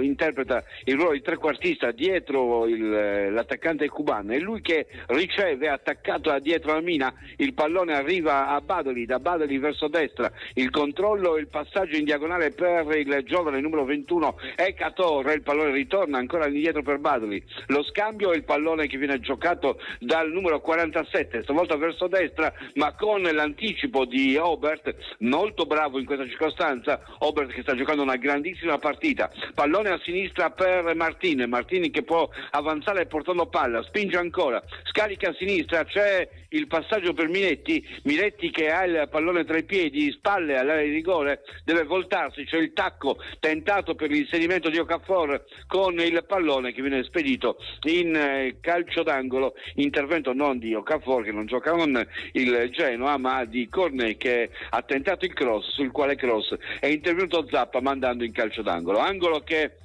interpreta il ruolo di trequartista dietro l'attaccante cubano, è lui che riceve, attaccato da dietro la mina, il pallone arriva a Badoli, da Badoli verso destra, il controllo e il passaggio in diagonale per il giovane numero 21 Ekatorre, il pallone ritorna ancora indietro per Badoli, lo scambio e il pallone che viene giocato dal numero 47, stavolta verso destra, ma con l'anticipo di Aubert, molto bravo in questa circostanza. Aubert che sta giocando una grandissima partita. Pallone a sinistra per Martini che può avanzare portando palla, spinge ancora, scarica a sinistra, c'è il passaggio per Minetti che ha il pallone tra i piedi, spalle all'area di rigore, deve voltarsi, c'è il tacco tentato per l'inserimento di Okafor con il pallone che viene spedito in calcio d'angolo, intervento non di Okafor che non gioca con il Genoa, ma di Cornet che ha tentato il cross, sul quale cross è intervenuto Zappa mandando in calcio d'angolo, angolo che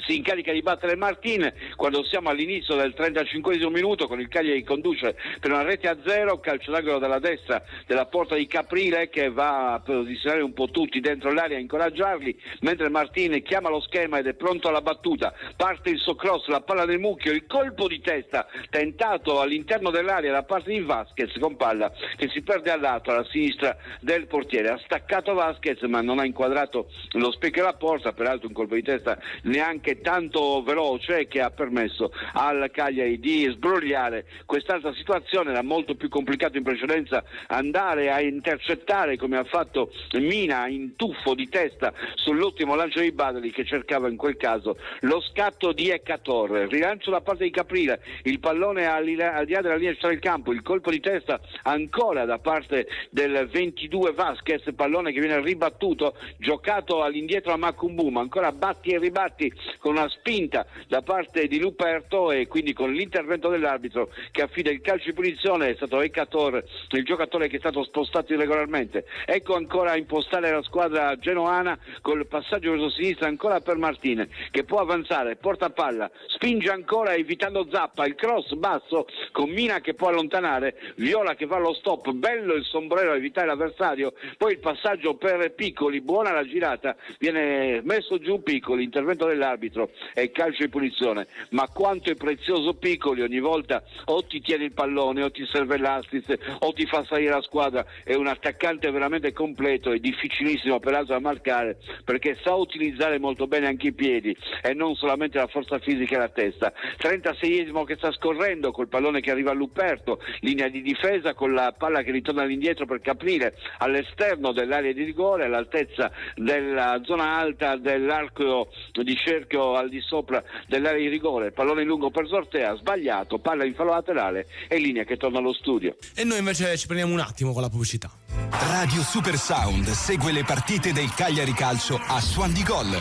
si incarica di battere Martin quando siamo all'inizio del 35esimo minuto, con il Cagliari che conduce per una rete a 0, calcio d'angolo dalla destra della porta di Caprile che va a posizionare un po' tutti dentro l'area, a incoraggiarli, mentre Martin chiama lo schema ed è pronto alla battuta, parte il suo cross, la palla nel mucchio, il colpo di testa tentato all'interno dell'area da parte di Vasquez con palla che si perde al lato alla sinistra del portiere, ha staccato Vasquez ma non ha inquadrato lo specchio della porta, peraltro un colpo di testa neanche tanto veloce che ha permesso al Cagliari di sbrogliare quest'altra situazione. Era molto più complicato in precedenza andare a intercettare, come ha fatto Mina in tuffo di testa sull'ultimo lancio di Badali, che cercava in quel caso lo scatto di Ekatorre. Rilancio da parte di Caprile, il pallone al di là della linea del campo, il colpo di testa ancora da parte del 22 Vasquez, pallone che viene ribattuto, giocato all'indietro a Makumbuma, ancora batti e ribatti con una spinta da parte di Luperto e quindi con l'intervento dell'arbitro che affida il calcio di punizione. È stato Ekator il giocatore che è stato spostato irregolarmente. Ecco ancora a impostare la squadra genoana col passaggio verso sinistra ancora per Martin, che può avanzare, porta palla, spinge ancora evitando Zappa, il cross basso con Mina che può allontanare, Viola che fa lo stop, bello il sombrero a evitare l'avversario, poi il passaggio per Piccoli, buona la girata, viene messo giù Piccoli, intervento dell'arbitro e calcio di punizione. Ma quanto è prezioso Piccoli, ogni volta o ti tiene il pallone o ti serve l'assist o ti fa salire la squadra, è un attaccante veramente completo e difficilissimo peraltro da marcare, perché sa utilizzare molto bene anche i piedi e non solamente la forza fisica e la testa. 36esimo che sta scorrendo col pallone che arriva a Luperto, linea di difesa con la palla che ritorna all'indietro per Caprile all'esterno dell'area di rigore, all'altezza della zona alta dell'arco di cerchio al di sopra dell'area di rigore, pallone lungo per Zortea, sbagliato, palla in fallo laterale e linea che torna allo studio. E noi invece ci prendiamo un attimo con la pubblicità. Radio Super Sound segue le partite del Cagliari Calcio a Suon di Gol.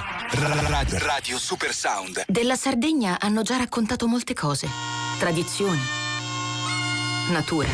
Radio Super Sound. Della Sardegna hanno già raccontato molte cose. Tradizioni. Natura.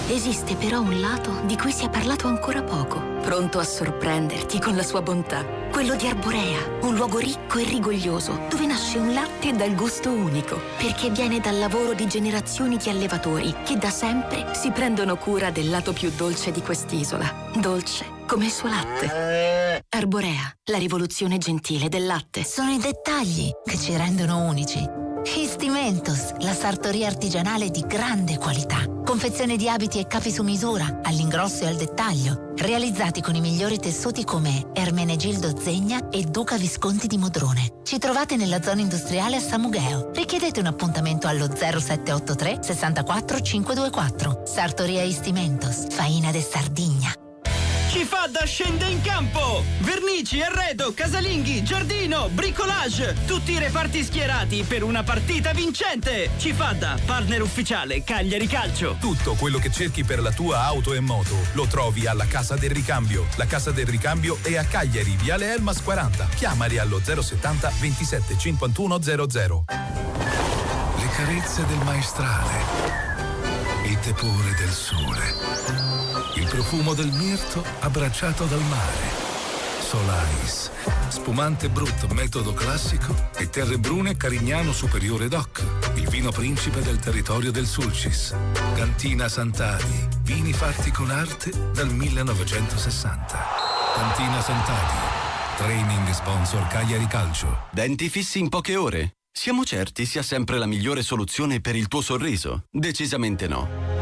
Esiste però un lato di cui si è parlato ancora poco, pronto a sorprenderti con la sua bontà. Quello di Arborea, un luogo ricco e rigoglioso, dove nasce un latte dal gusto unico, perché viene dal lavoro di generazioni di allevatori che da sempre si prendono cura del lato più dolce di quest'isola. Dolce come il suo latte. Arborea, la rivoluzione gentile del latte. Sono i dettagli che ci rendono unici. Histimentos, la sartoria artigianale di grande qualità. Confezione di abiti e capi su misura, all'ingrosso e al dettaglio, realizzati con i migliori tessuti come Ermenegildo Zegna e Duca Visconti di Modrone. Ci trovate nella zona industriale a Samugheo. Richiedete un appuntamento allo 0783 64 524. Sartoria Histimentos, faina de Sardigna. Cifadda scende in campo! Vernici, arredo, casalinghi, giardino, bricolage! Tutti i reparti schierati per una partita vincente! Cifadda, partner ufficiale Cagliari Calcio. Tutto quello che cerchi per la tua auto e moto lo trovi alla Casa del Ricambio. La Casa del Ricambio è a Cagliari, Viale Elmas 40. Chiamali allo 070 27 51 00. Le carezze del maestrale, il tepore del sole, il profumo del mirto abbracciato dal mare. Solais, spumante Brut metodo classico e Terre Brune Carignano Superiore DOC, il vino principe del territorio del Sulcis. Cantina Sant'Adi, vini fatti con arte dal 1960. Cantina Sant'Adi, training sponsor Cagliari Calcio. Denti fissi in poche ore? Siamo certi sia sempre la migliore soluzione per il tuo sorriso? Decisamente no.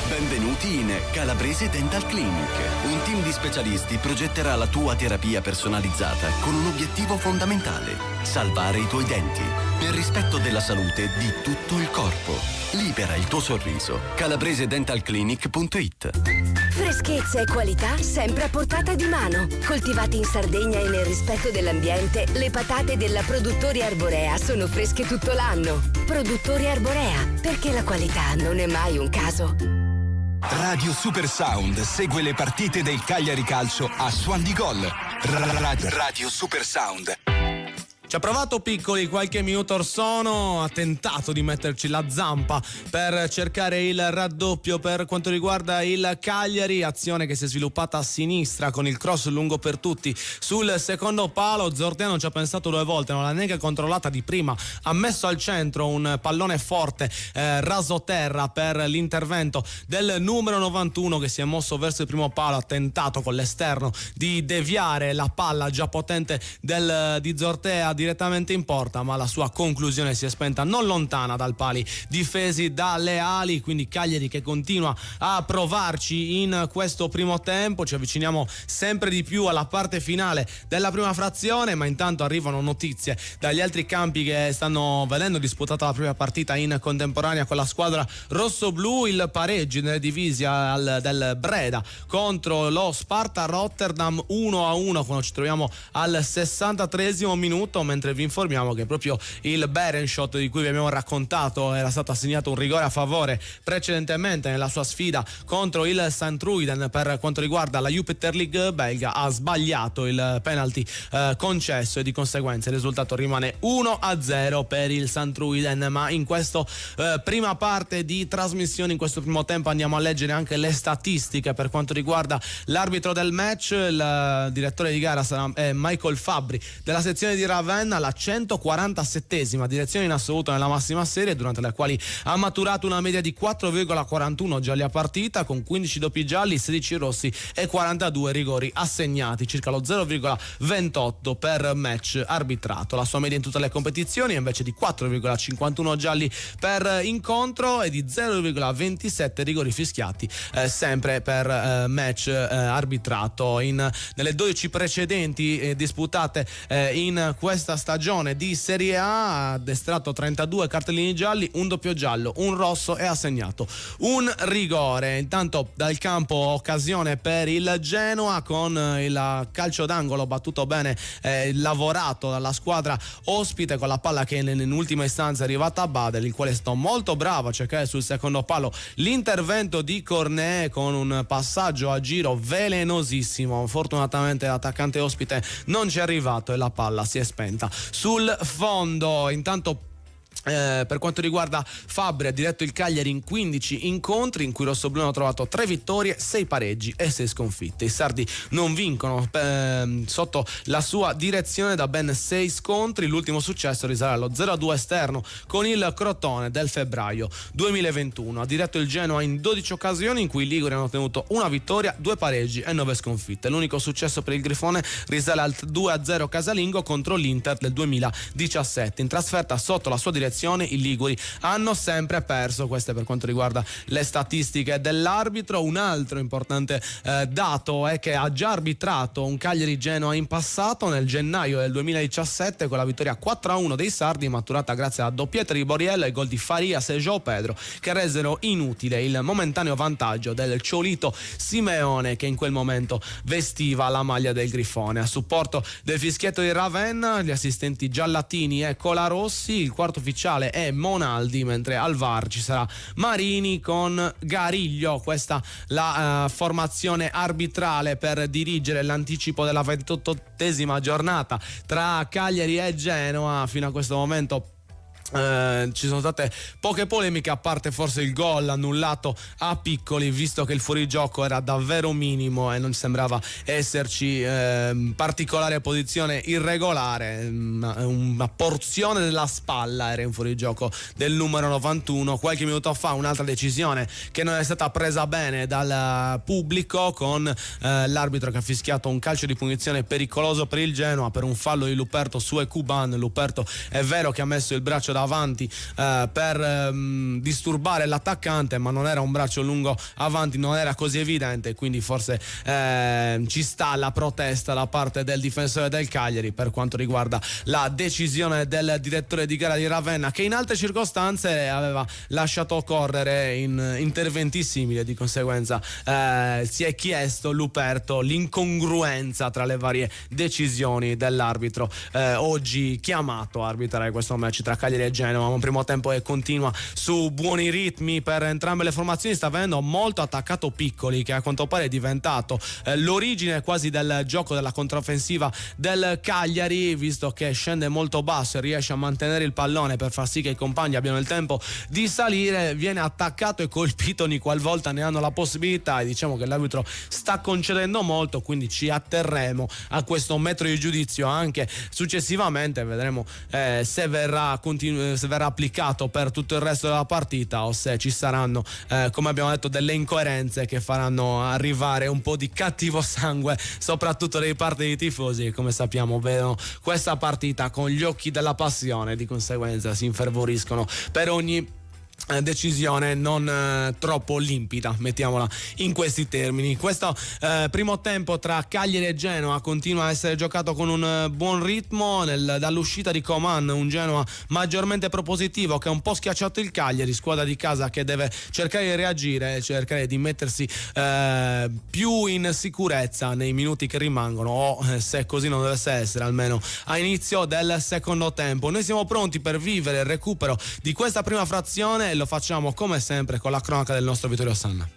Benvenuti in Calabrese Dental Clinic. Un team di specialisti progetterà la tua terapia personalizzata con un obiettivo fondamentale: salvare i tuoi denti, nel rispetto della salute di tutto il corpo. Libera il tuo sorriso. calabresedentalclinic.it. Freschezza e qualità sempre a portata di mano. Coltivate in Sardegna e nel rispetto dell'ambiente, le patate della Produttori Arborea sono fresche tutto l'anno. Produttori Arborea, perché la qualità non è mai un caso. Radio Super Sound segue le partite del Cagliari Calcio a Suon di Gol. Radio Super Sound. Ci ha provato Piccoli qualche minuto or sono, ha tentato di metterci la zampa per cercare il raddoppio per quanto riguarda il Cagliari, azione che si è sviluppata a sinistra con il cross lungo per tutti sul secondo palo. Zortea non ci ha pensato due volte, non l'ha neanche controllata di prima, ha messo al centro un pallone forte rasoterra per l'intervento del numero 91 che si è mosso verso il primo palo, ha tentato con l'esterno di deviare la palla già potente di Zortea direttamente in porta, ma la sua conclusione si è spenta non lontana dal pali difesi dalle ali. Quindi Cagliari che continua a provarci in questo primo tempo. Ci avviciniamo sempre di più alla parte finale della prima frazione, ma intanto arrivano notizie dagli altri campi che stanno vedendo disputata la prima partita in contemporanea con la squadra rossoblu. Il pareggio nelle divisi del Breda contro lo Sparta Rotterdam 1-1 quando ci troviamo al 63esimo minuto, mentre vi informiamo che proprio il Berenschot di cui vi abbiamo raccontato era stato assegnato un rigore a favore precedentemente nella sua sfida contro il St. Truiden per quanto riguarda la Jupiter League belga, ha sbagliato il penalty concesso e di conseguenza il risultato rimane 1-0 per il St. Truiden. Ma in questa prima parte di trasmissione, in questo primo tempo, andiamo a leggere anche le statistiche per quanto riguarda l'arbitro del match. Il direttore di gara sarà Michael Fabbri della sezione di Ravenna, la 147esima direzione in assoluto nella massima serie, durante la quale ha maturato una media di 4,41 gialli a partita, con 15 doppi gialli, 16 rossi e 42 rigori assegnati, circa lo 0,28 per match arbitrato. La sua media in tutte le competizioni è invece di 4,51 gialli per incontro e di 0,27 rigori fischiati sempre per match arbitrato. Nelle 12 precedenti disputate in questa stagione di Serie A ha estratto 32 cartellini gialli, un doppio giallo, un rosso e ha segnato un rigore. Intanto dal campo occasione per il Genoa con il calcio d'angolo battuto bene, lavorato dalla squadra ospite, con la palla che in ultima istanza è arrivata a Badel, il quale è stato molto bravo a cercare sul secondo palo l'intervento di Cornet con un passaggio a giro velenosissimo. Fortunatamente l'attaccante ospite non ci è arrivato e la palla si è spenta sul fondo. Intanto per quanto riguarda Fabbri, ha diretto il Cagliari in 15 incontri in cui i rossoblù hanno trovato 3 vittorie, 6 pareggi e 6 sconfitte. I sardi non vincono sotto la sua direzione da ben 6 scontri. L'ultimo successo risale allo 0-2 esterno con il Crotone del febbraio 2021. Ha diretto il Genoa in 12 occasioni in cui i liguri hanno ottenuto una vittoria, 2 pareggi e 9 sconfitte. L'unico successo per il Grifone risale al 2-0 casalingo contro l'Inter del 2017. In trasferta sotto la sua direzione i liguri hanno sempre perso. Queste per quanto riguarda le statistiche dell'arbitro. Un altro importante dato è che ha già arbitrato un Cagliari-Genoa in passato, nel gennaio del 2017, con la vittoria 4-1 dei sardi, maturata grazie alla doppietta di Borriello e gol di Farias e João Pedro, che resero inutile il momentaneo vantaggio del Ciolito Simeone, che in quel momento vestiva la maglia del Grifone. A supporto del fischietto di Ravenna gli assistenti giallatini e Colarossi, il quarto ufficiale è Monaldi, mentre al VAR ci sarà Marini con Gariglio. Questa la formazione arbitrale per dirigere l'anticipo della 28esima giornata tra Cagliari e Genoa. Fino a questo momento ci sono state poche polemiche, a parte forse il gol annullato a Piccoli, visto che il fuorigioco era davvero minimo e non sembrava esserci particolare posizione irregolare. Una porzione della spalla era in fuorigioco del numero 91. Qualche minuto fa un'altra decisione che non è stata presa bene dal pubblico, con l'arbitro che ha fischiato un calcio di punizione pericoloso per il Genoa per un fallo di Luperto su Ekuban. Luperto è vero che ha messo il braccio davanti per disturbare l'attaccante, ma non era un braccio lungo avanti, non era così evidente, quindi forse ci sta la protesta da parte del difensore del Cagliari per quanto riguarda la decisione del direttore di gara di Ravenna, che in altre circostanze aveva lasciato correre in interventi simili. Di conseguenza si è chiesto Luperto l'incongruenza tra le varie decisioni dell'arbitro oggi chiamato a arbitrare questo match tra Cagliari e Genova. Un primo tempo che continua su buoni ritmi per entrambe le formazioni. Sta avendo molto attaccato Piccoli, che a quanto pare è diventato l'origine quasi del gioco della controffensiva del Cagliari, visto che scende molto basso e riesce a mantenere il pallone per far sì che i compagni abbiano il tempo di salire. Viene attaccato e colpito ogni qualvolta ne hanno la possibilità, e diciamo che l'arbitro sta concedendo molto, quindi ci atterremo a questo metro di giudizio anche successivamente. Vedremo se verrà applicato per tutto il resto della partita o se ci saranno come abbiamo detto delle incoerenze che faranno arrivare un po' di cattivo sangue soprattutto dei parte dei tifosi, che come sappiamo vedono questa partita con gli occhi della passione, di conseguenza si infervoriscono per ogni decisione non troppo limpida, mettiamola in questi termini. Questo primo tempo tra Cagliari e Genoa continua a essere giocato con un buon ritmo dall'uscita di Coman, un Genoa maggiormente propositivo che ha un po' schiacciato il Cagliari, squadra di casa che deve cercare di reagire, cercare di mettersi più in sicurezza nei minuti che rimangono, o se così non dovesse essere, almeno a inizio del secondo tempo. Noi siamo pronti per vivere il recupero di questa prima frazione e lo facciamo come sempre con la cronaca del nostro Vittorio Sanna.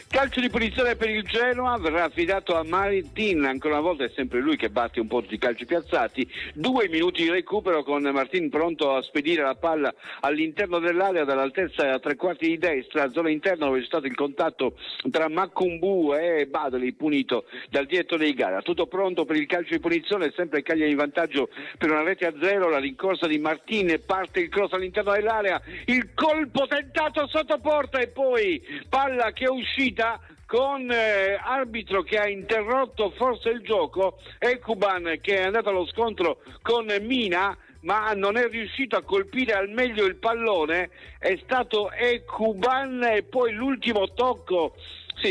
Calcio di punizione per il Genoa, verrà affidato a Martin, ancora una volta è sempre lui che batte un po' di calci piazzati. 2 minuti di recupero con Martin pronto a spedire la palla all'interno dell'area dall'altezza a 3/4 di destra, zona interna dove c'è stato il contatto tra Makumbu e Badali, punito dal direttore di gara. Tutto pronto per il calcio di punizione, sempre Cagliari in vantaggio per una rete a 0, la rincorsa di Martin, parte il cross all'interno dell'area, il colpo tentato sotto porta e poi palla che è uscita con arbitro che ha interrotto forse il gioco, Ekuban che è andato allo scontro con Mina ma non è riuscito a colpire al meglio il pallone, è stato Ekuban e poi l'ultimo tocco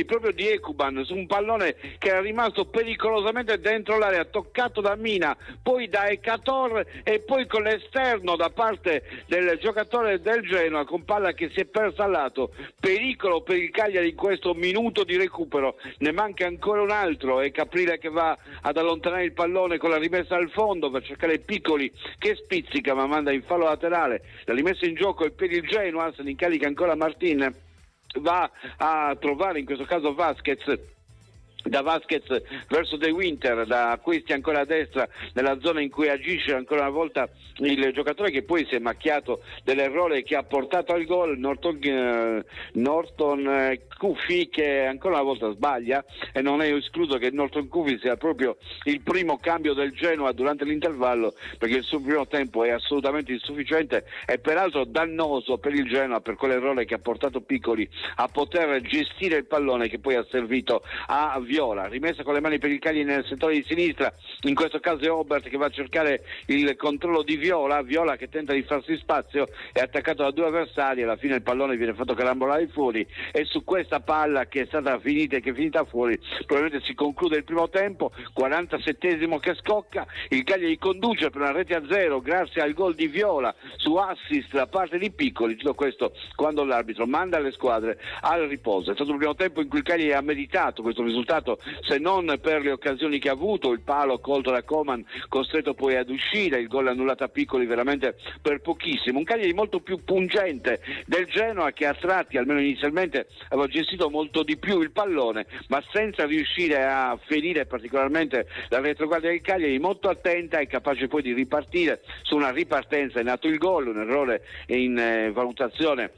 proprio di Ekuban su un pallone che era rimasto pericolosamente dentro l'area, toccato da Mina, poi da Ekator e poi con l'esterno da parte del giocatore del Genoa, con palla che si è persa al lato. Pericolo per il Cagliari in questo minuto di recupero, ne manca ancora un altro, è Caprile che va ad allontanare il pallone con la rimessa al fondo per cercare Piccoli che spizzica ma manda in fallo laterale. La rimessa in gioco è per il Genoa, se ne incarica ancora Martin, va a trovare in questo caso Vasquez, da Vasquez verso De Winter, da questi ancora a destra nella zona in cui agisce ancora una volta il giocatore che poi si è macchiato dell'errore che ha portato al gol, Norton Cuffy, che ancora una volta sbaglia, e non è escluso che Norton Cuffy sia proprio il primo cambio del Genoa durante l'intervallo, perché il suo primo tempo è assolutamente insufficiente e peraltro dannoso per il Genoa per quell'errore che ha portato Piccoli a poter gestire il pallone che poi ha servito a Viola. Rimessa con le mani per il Cagliari nel settore di sinistra, in questo caso è Obert che va a cercare il controllo di Viola che tenta di farsi spazio, è attaccato da 2 avversari, alla fine il pallone viene fatto carambolare fuori e su questa palla che è stata finita e che è finita fuori probabilmente si conclude il primo tempo. 47esimo che scocca, il Cagliari conduce per una rete a 0 grazie al gol di Viola su assist da parte di Piccoli. Tutto questo quando l'arbitro manda le squadre al riposo. È stato un primo tempo in cui il Cagliari ha meritato questo risultato, se non per le occasioni che ha avuto, il palo colto da Coman costretto poi ad uscire, il gol annullato a Piccoli veramente per pochissimo. Un Cagliari molto più pungente del Genoa che a tratti, almeno inizialmente, aveva gestito molto di più il pallone ma senza riuscire a ferire particolarmente la retroguardia del Cagliari, molto attenta e capace poi di ripartire. Su una ripartenza è nato il gol, un errore in valutazione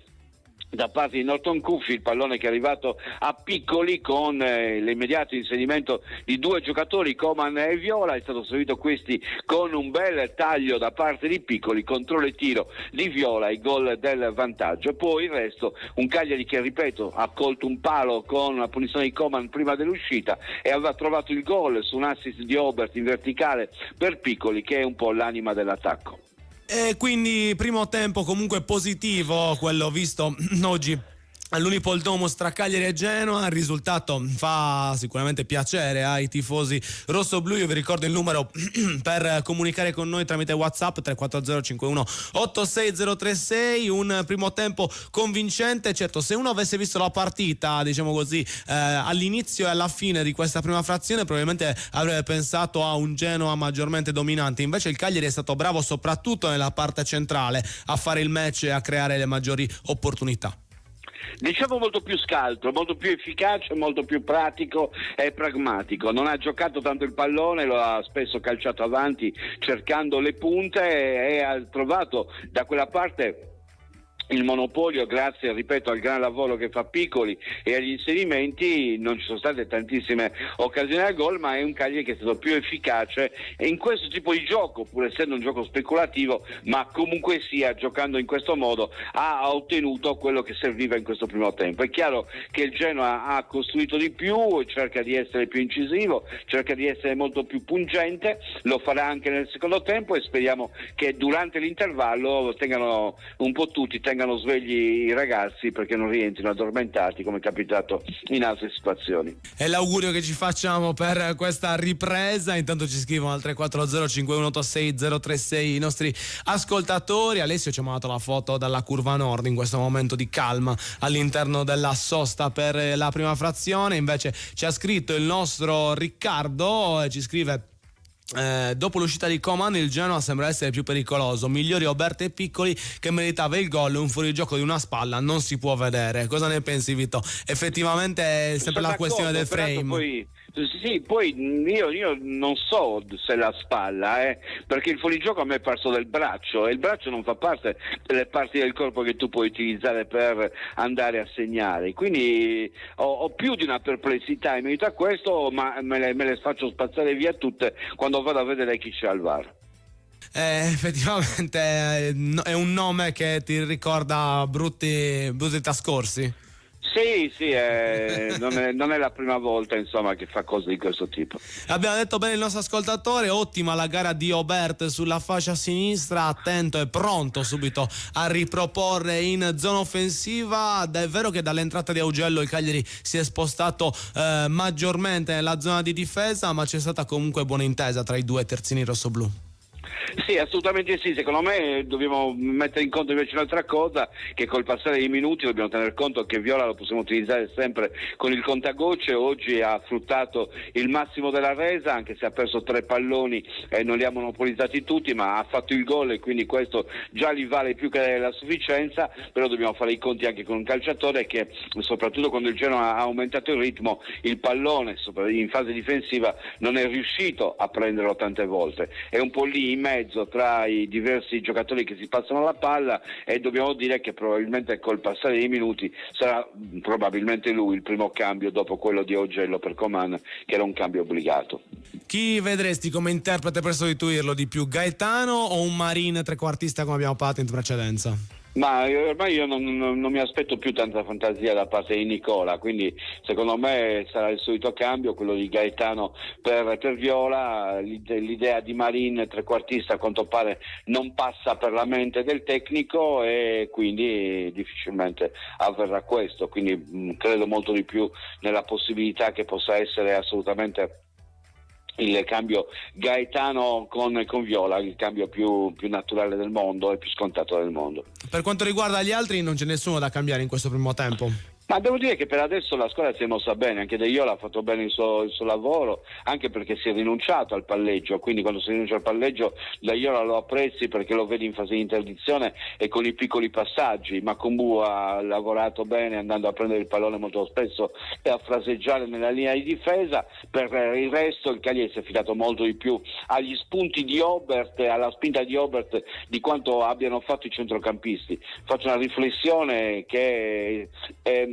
da parte di Norton Cuffy, il pallone che è arrivato a Piccoli con l'immediato inserimento di 2 giocatori, Coman e Viola. È stato servito questi con un bel taglio da parte di Piccoli, controllo e tiro di Viola, il gol del vantaggio. E poi il resto, un Cagliari che, ripeto, ha colto un palo con una punizione di Coman prima dell'uscita e aveva trovato il gol su un assist di Obert in verticale per Piccoli, che è un po' l'anima dell'attacco. E quindi primo tempo comunque positivo quello visto oggi all'Unipol Domus tra Cagliari e Genoa. Il risultato fa sicuramente piacere ai tifosi rossoblu. Io vi ricordo il numero per comunicare con noi tramite WhatsApp 340 51 86036. Un primo tempo convincente. Certo, se uno avesse visto la partita, diciamo così, all'inizio e alla fine di questa prima frazione, probabilmente avrebbe pensato a un Genoa maggiormente dominante. Invece il Cagliari è stato bravo soprattutto nella parte centrale a fare il match e a creare le maggiori opportunità. Diciamo molto più scaltro, molto più efficace, molto più pratico e pragmatico. Non ha giocato tanto il pallone, lo ha spesso calciato avanti cercando le punte e ha trovato da quella parte il monopolio grazie, ripeto, al gran lavoro che fa Piccoli e agli inserimenti. Non ci sono state tantissime occasioni al gol, ma è un Cagliari che è stato più efficace e in questo tipo di gioco, pur essendo un gioco speculativo, ma comunque sia giocando in questo modo ha ottenuto quello che serviva in questo primo tempo. È chiaro che il Genoa ha costruito di più, cerca di essere più incisivo, cerca di essere molto più pungente, lo farà anche nel secondo tempo e speriamo che durante l'intervallo tengano un po' tutti tengano svegli i ragazzi perché non rientrino addormentati come è capitato in altre situazioni. È l'augurio che ci facciamo per questa ripresa. Intanto ci scrivono al 340-5186-036 i nostri ascoltatori. Alessio ci ha mandato la foto dalla curva nord in questo momento di calma all'interno della sosta per la prima frazione. Invece ci ha scritto il nostro Riccardo e ci scrive: dopo l'uscita di Coman il Genoa sembra essere più pericoloso, migliori Oberto e Piccoli che meritava il gol, un fuorigioco di una spalla non si può vedere. Cosa ne pensi, Vito? Effettivamente è sempre la questione del frame. Poi io non so se la spalla, perché il fuorigioco a me è parso del braccio e il braccio non fa parte delle parti del corpo che tu puoi utilizzare per andare a segnare, quindi ho più di una perplessità in merito a questo, ma me le faccio spazzare via tutte quando vado a vedere chi c'è al VAR. Effettivamente è un nome che ti ricorda brutti trascorsi. Sì, non è la prima volta insomma che fa cose di questo tipo. Abbiamo detto bene il nostro ascoltatore, ottima la gara di Aubert sulla fascia sinistra, attento e pronto subito a riproporre in zona offensiva. È vero che dall'entrata di Augello il Cagliari si è spostato maggiormente nella zona di difesa, ma c'è stata comunque buona intesa tra i due terzini rossoblù. Sì, assolutamente sì, secondo me dobbiamo mettere in conto invece un'altra cosa, che col passare dei minuti dobbiamo tener conto che Viola lo possiamo utilizzare sempre con il contagocce. Oggi ha fruttato il massimo della resa, anche se ha perso 3 palloni e non li ha monopolizzati tutti, ma ha fatto il gol e quindi questo già gli vale più che la sufficienza. Però dobbiamo fare i conti anche con un calciatore che, soprattutto quando il Genoa ha aumentato il ritmo, il pallone in fase difensiva non è riuscito a prenderlo tante volte, è un po' lì in mezzo tra i diversi giocatori che si passano la palla, e dobbiamo dire che probabilmente col passare dei minuti sarà probabilmente lui il primo cambio dopo quello di Augello per Coman, che era un cambio obbligato. Chi vedresti come interprete per sostituirlo di più, Gaetano o un Marin trequartista come abbiamo parlato in precedenza? Ma ormai io non mi aspetto più tanta fantasia da parte di Nicola, quindi secondo me sarà il solito cambio, quello di Gaetano per Viola. L'idea di Marin trequartista a quanto pare non passa per la mente del tecnico e quindi difficilmente avverrà questo, quindi credo molto di più nella possibilità che possa essere assolutamente il cambio Gaetano con Viola, il cambio più naturale del mondo e più scontato del mondo. Per quanto riguarda gli altri non c'è nessuno da cambiare in questo primo tempo? Ma devo dire che per adesso la squadra si è mossa bene, anche De Iola ha fatto bene il suo lavoro, anche perché si è rinunciato al palleggio, quindi quando si rinuncia al palleggio De Iola lo apprezzi perché lo vedi in fase di interdizione e con i piccoli passaggi. Macombu ha lavorato bene andando a prendere il pallone molto spesso e a fraseggiare nella linea di difesa. Per il resto il Cagliari si è affidato molto di più agli spunti di Aubert e alla spinta di Aubert di quanto abbiano fatto i centrocampisti. Faccio una riflessione che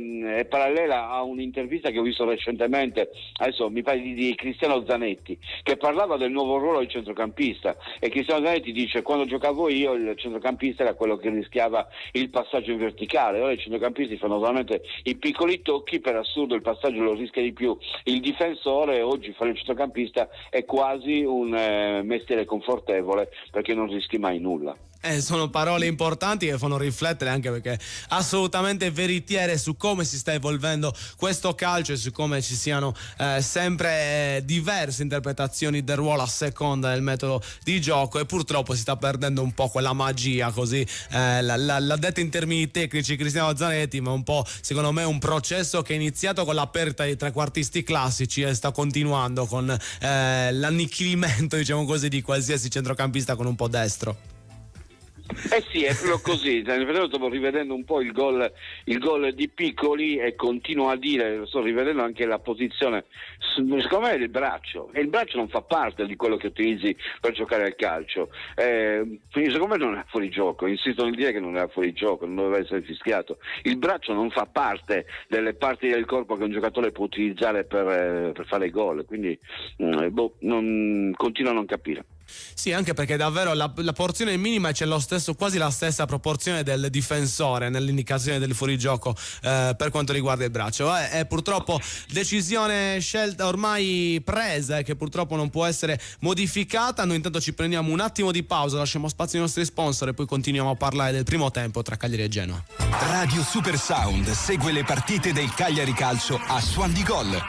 è parallela a un'intervista che ho visto recentemente, adesso mi pare di Cristiano Zanetti, che parlava del nuovo ruolo del centrocampista, e Cristiano Zanetti dice: quando giocavo io il centrocampista era quello che rischiava il passaggio in verticale, ora i centrocampisti fanno solamente i piccoli tocchi, per assurdo il passaggio lo rischia di più il difensore. Oggi fare il centrocampista è quasi un mestiere confortevole perché non rischi mai nulla. Sono parole importanti che fanno riflettere, anche perché assolutamente veritiere su come si sta evolvendo questo calcio e su come ci siano sempre diverse interpretazioni del ruolo a seconda del metodo di gioco, e purtroppo si sta perdendo un po' quella magia, così l'ha detto in termini tecnici Cristiano Zanetti, ma un po' secondo me un processo che è iniziato con la perdita dei trequartisti classici e sta continuando con l'annichilimento, diciamo così, di qualsiasi centrocampista con un po' destro. Sì, è proprio così. Stavo rivedendo un po' il gol di Piccoli e continuo a dire, sto rivedendo anche la posizione, secondo me, del braccio, e il braccio non fa parte di quello che utilizzi per giocare al calcio. Quindi secondo me non è fuori gioco, insisto nel dire che non era fuori gioco, non doveva essere fischiato. Il braccio non fa parte delle parti del corpo che un giocatore può utilizzare per fare gol, quindi continuo a non capire. Sì, anche perché davvero la porzione minima c'è quasi la stessa proporzione del difensore nell'indicazione del fuorigioco per quanto riguarda il braccio. È purtroppo decisione scelta ormai presa che purtroppo non può essere modificata. Noi intanto ci prendiamo un attimo di pausa, lasciamo spazio ai nostri sponsor e poi continuiamo a parlare del primo tempo tra Cagliari e Genoa. Radio Super Sound segue le partite del Cagliari Calcio a Suon di Gol.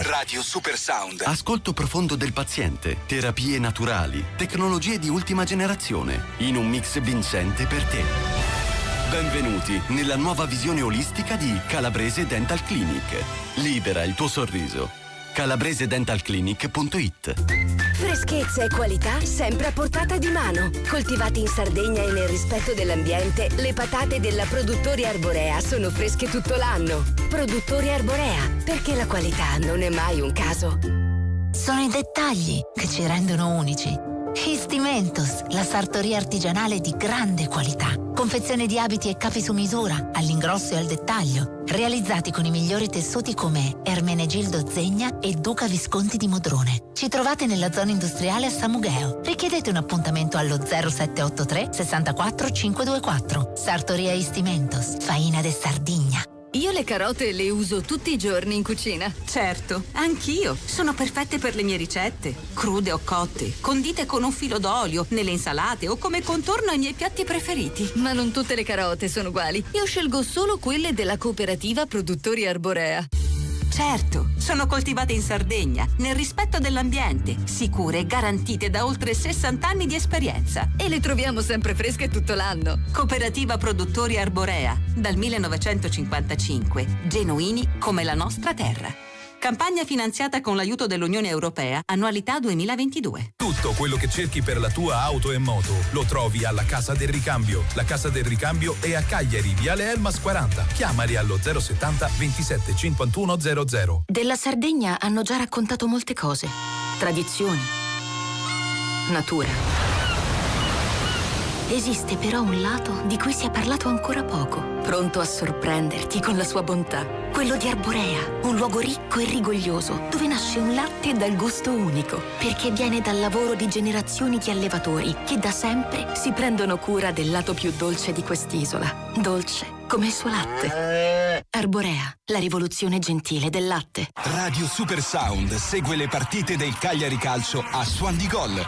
Radio Super Sound. Ascolto profondo del paziente, terapie naturali, tecnologie di ultima generazione, in un mix vincente per te. Benvenuti nella nuova visione olistica di Calabrese Dental Clinic. Libera il tuo sorriso. calabresedentalclinic.it. Freschezza e qualità sempre a portata di mano. Coltivate in Sardegna e nel rispetto dell'ambiente, le patate della Produttori Arborea sono fresche tutto l'anno. Produttori Arborea, perché la qualità non è mai un caso. Sono i dettagli che ci rendono unici. Histimentos, la sartoria artigianale di grande qualità. Confezione di abiti e capi su misura, all'ingrosso e al dettaglio, realizzati con i migliori tessuti come Ermenegildo Zegna e Duca Visconti di Modrone. Ci trovate nella zona industriale a Samugheo. Richiedete un appuntamento allo 0783 64 524. Sartoria Histimentos, Faina de Sardigna. Io le carote le uso tutti i giorni in cucina. Certo, anch'io. Sono perfette per le mie ricette. Crude o cotte, condite con un filo d'olio, nelle insalate o come contorno ai miei piatti preferiti. Ma non tutte le carote sono uguali. Io scelgo solo quelle della cooperativa Produttori Arborea. Certo, sono coltivate in Sardegna, nel rispetto dell'ambiente, sicure e garantite da oltre 60 anni di esperienza. E le troviamo sempre fresche tutto l'anno. Cooperativa Produttori Arborea, dal 1955, genuini come la nostra terra. Campagna finanziata con l'aiuto dell'Unione Europea, annualità 2022. Tutto quello che cerchi per la tua auto e moto lo trovi alla Casa del Ricambio. La Casa del Ricambio è a Cagliari, Viale Elmas 40. Chiamali allo 070 27 51 00. Della Sardegna hanno già raccontato molte cose. Tradizioni. Natura. Esiste però un lato di cui si è parlato ancora poco, pronto a sorprenderti con la sua bontà. Quello di Arborea, un luogo ricco e rigoglioso, dove nasce un latte dal gusto unico, perché viene dal lavoro di generazioni di allevatori che da sempre si prendono cura del lato più dolce di quest'isola. Dolce come il suo latte. Arborea, la rivoluzione gentile del latte. Radio Super Sound segue le partite del Cagliari Calcio a Suon di Gol.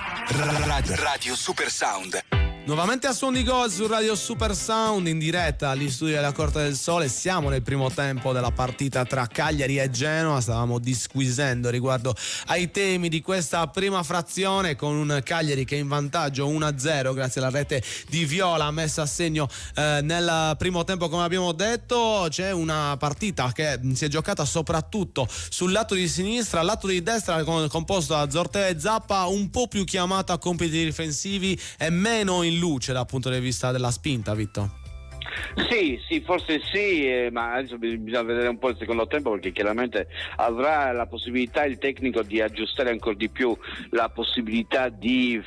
Radio Super Sound. Nuovamente a Suon di Gol su Radio Super Sound in diretta agli studi della Corte del Sole. Siamo nel primo tempo della partita tra Cagliari e Genoa. Stavamo disquisendo riguardo ai temi di questa prima frazione, con un Cagliari che è in vantaggio 1-0 grazie alla rete di Viola messa a segno nel primo tempo, come abbiamo detto. C'è una partita che si è giocata soprattutto sul lato di sinistra, al lato di destra composto da Zortea e Zappa, un po' più chiamata a compiti difensivi e meno in luce dal punto di vista della spinta, Vitto. Sì, forse sì, ma adesso bisogna vedere un po' il secondo tempo, perché chiaramente avrà la possibilità il tecnico di aggiustare ancora di più la possibilità di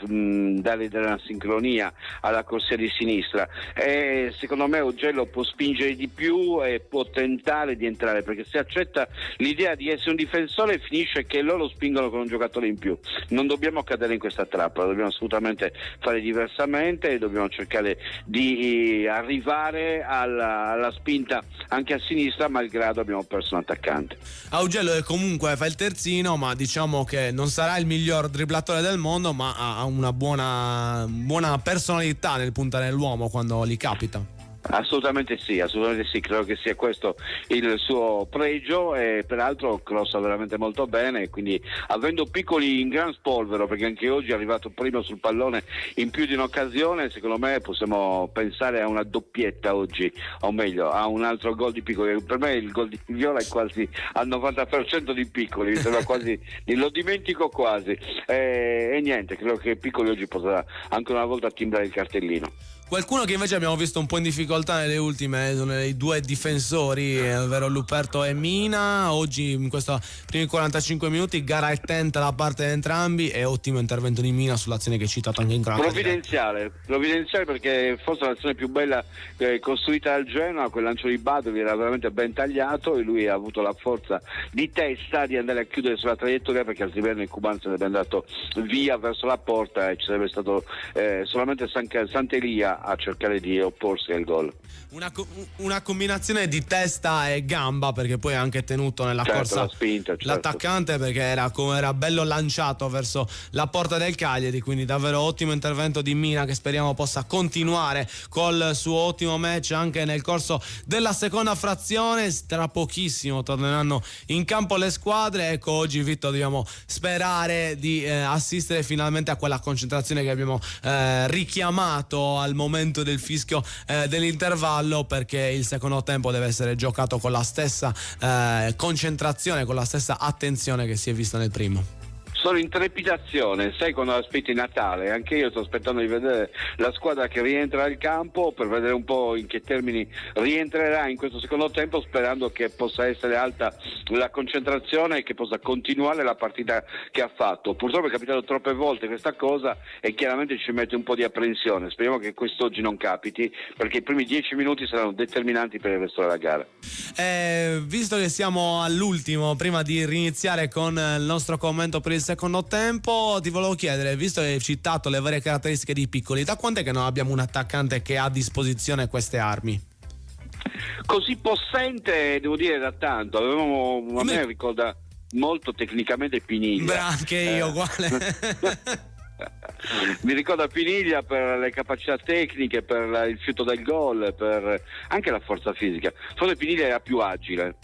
dare della sincronia alla corsia di sinistra, e secondo me Augello può spingere di più e può tentare di entrare, perché se accetta l'idea di essere un difensore finisce che loro spingono con un giocatore in più. Non dobbiamo cadere in questa trappola, dobbiamo assolutamente fare diversamente, dobbiamo cercare di arrivare alla spinta anche a sinistra, malgrado abbiamo perso un attaccante. Augello che comunque fa il terzino, ma diciamo che non sarà il miglior dribblatore del mondo, ma ha una buona personalità nel puntare nell'uomo quando gli capita. Assolutamente sì, credo che sia questo il suo pregio, e peraltro crossa veramente molto bene, quindi avendo Piccoli in gran spolvero, perché anche oggi è arrivato primo sul pallone in più di un'occasione, secondo me possiamo pensare a una doppietta oggi, o meglio a un altro gol di Piccoli. Per me il gol di Viola è quasi al 90% di Piccoli, mi sembra quasi, lo dimentico quasi, e niente, credo che Piccoli oggi potrà ancora una volta timbrare il cartellino. Qualcuno che invece abbiamo visto un po' in difficoltà nelle ultime sono i due difensori, ovvero Luperto e Mina. Oggi in questi primi 45 minuti gara attenta da parte di entrambi e ottimo intervento di Mina sull'azione che hai citato anche in cronaca. Provvidenziale perché forse l'azione più bella costruita dal Genoa, quel lancio di Badovi era veramente ben tagliato e lui ha avuto la forza di testa di andare a chiudere sulla traiettoria, perché altrimenti il Cuban se ne sarebbe andato via verso la porta e ci sarebbe stato solamente Santelia a cercare di opporsi al gol. Una combinazione di testa e gamba, perché poi ha anche tenuto nella corsa la spinta, l'attaccante, perché era bello lanciato verso la porta del Cagliari, quindi davvero ottimo intervento di Mina, che speriamo possa continuare col suo ottimo match anche nel corso della seconda frazione. Tra pochissimo torneranno in campo le squadre. Ecco, oggi Vitto dobbiamo sperare di assistere finalmente a quella concentrazione che abbiamo richiamato al momento del fischio dell'intervallo, perché il secondo tempo deve essere giocato con la stessa concentrazione, con la stessa attenzione che si è vista nel primo. Sono in trepidazione, sai quando aspetti Natale, anche io sto aspettando di vedere la squadra che rientra al campo per vedere un po' in che termini rientrerà in questo secondo tempo, sperando che possa essere alta la concentrazione e che possa continuare la partita che ha fatto. Purtroppo è capitato troppe volte questa cosa e chiaramente ci mette un po' di apprensione. Speriamo che quest'oggi non capiti, perché i primi 10 minuti saranno determinanti per il resto della gara. Visto che siamo all'ultimo, prima di riniziare con il nostro commento per il secondo tempo, ti volevo chiedere, visto che hai citato le varie caratteristiche di Piccoli, da quant'è che non abbiamo un attaccante che ha a disposizione queste armi? Così possente, devo dire, da tanto. A me ricorda molto tecnicamente Piniglia. Anche io, uguale. Mi ricorda Piniglia per le capacità tecniche, per il fiuto del gol, per anche la forza fisica. Forse Piniglia era più agile,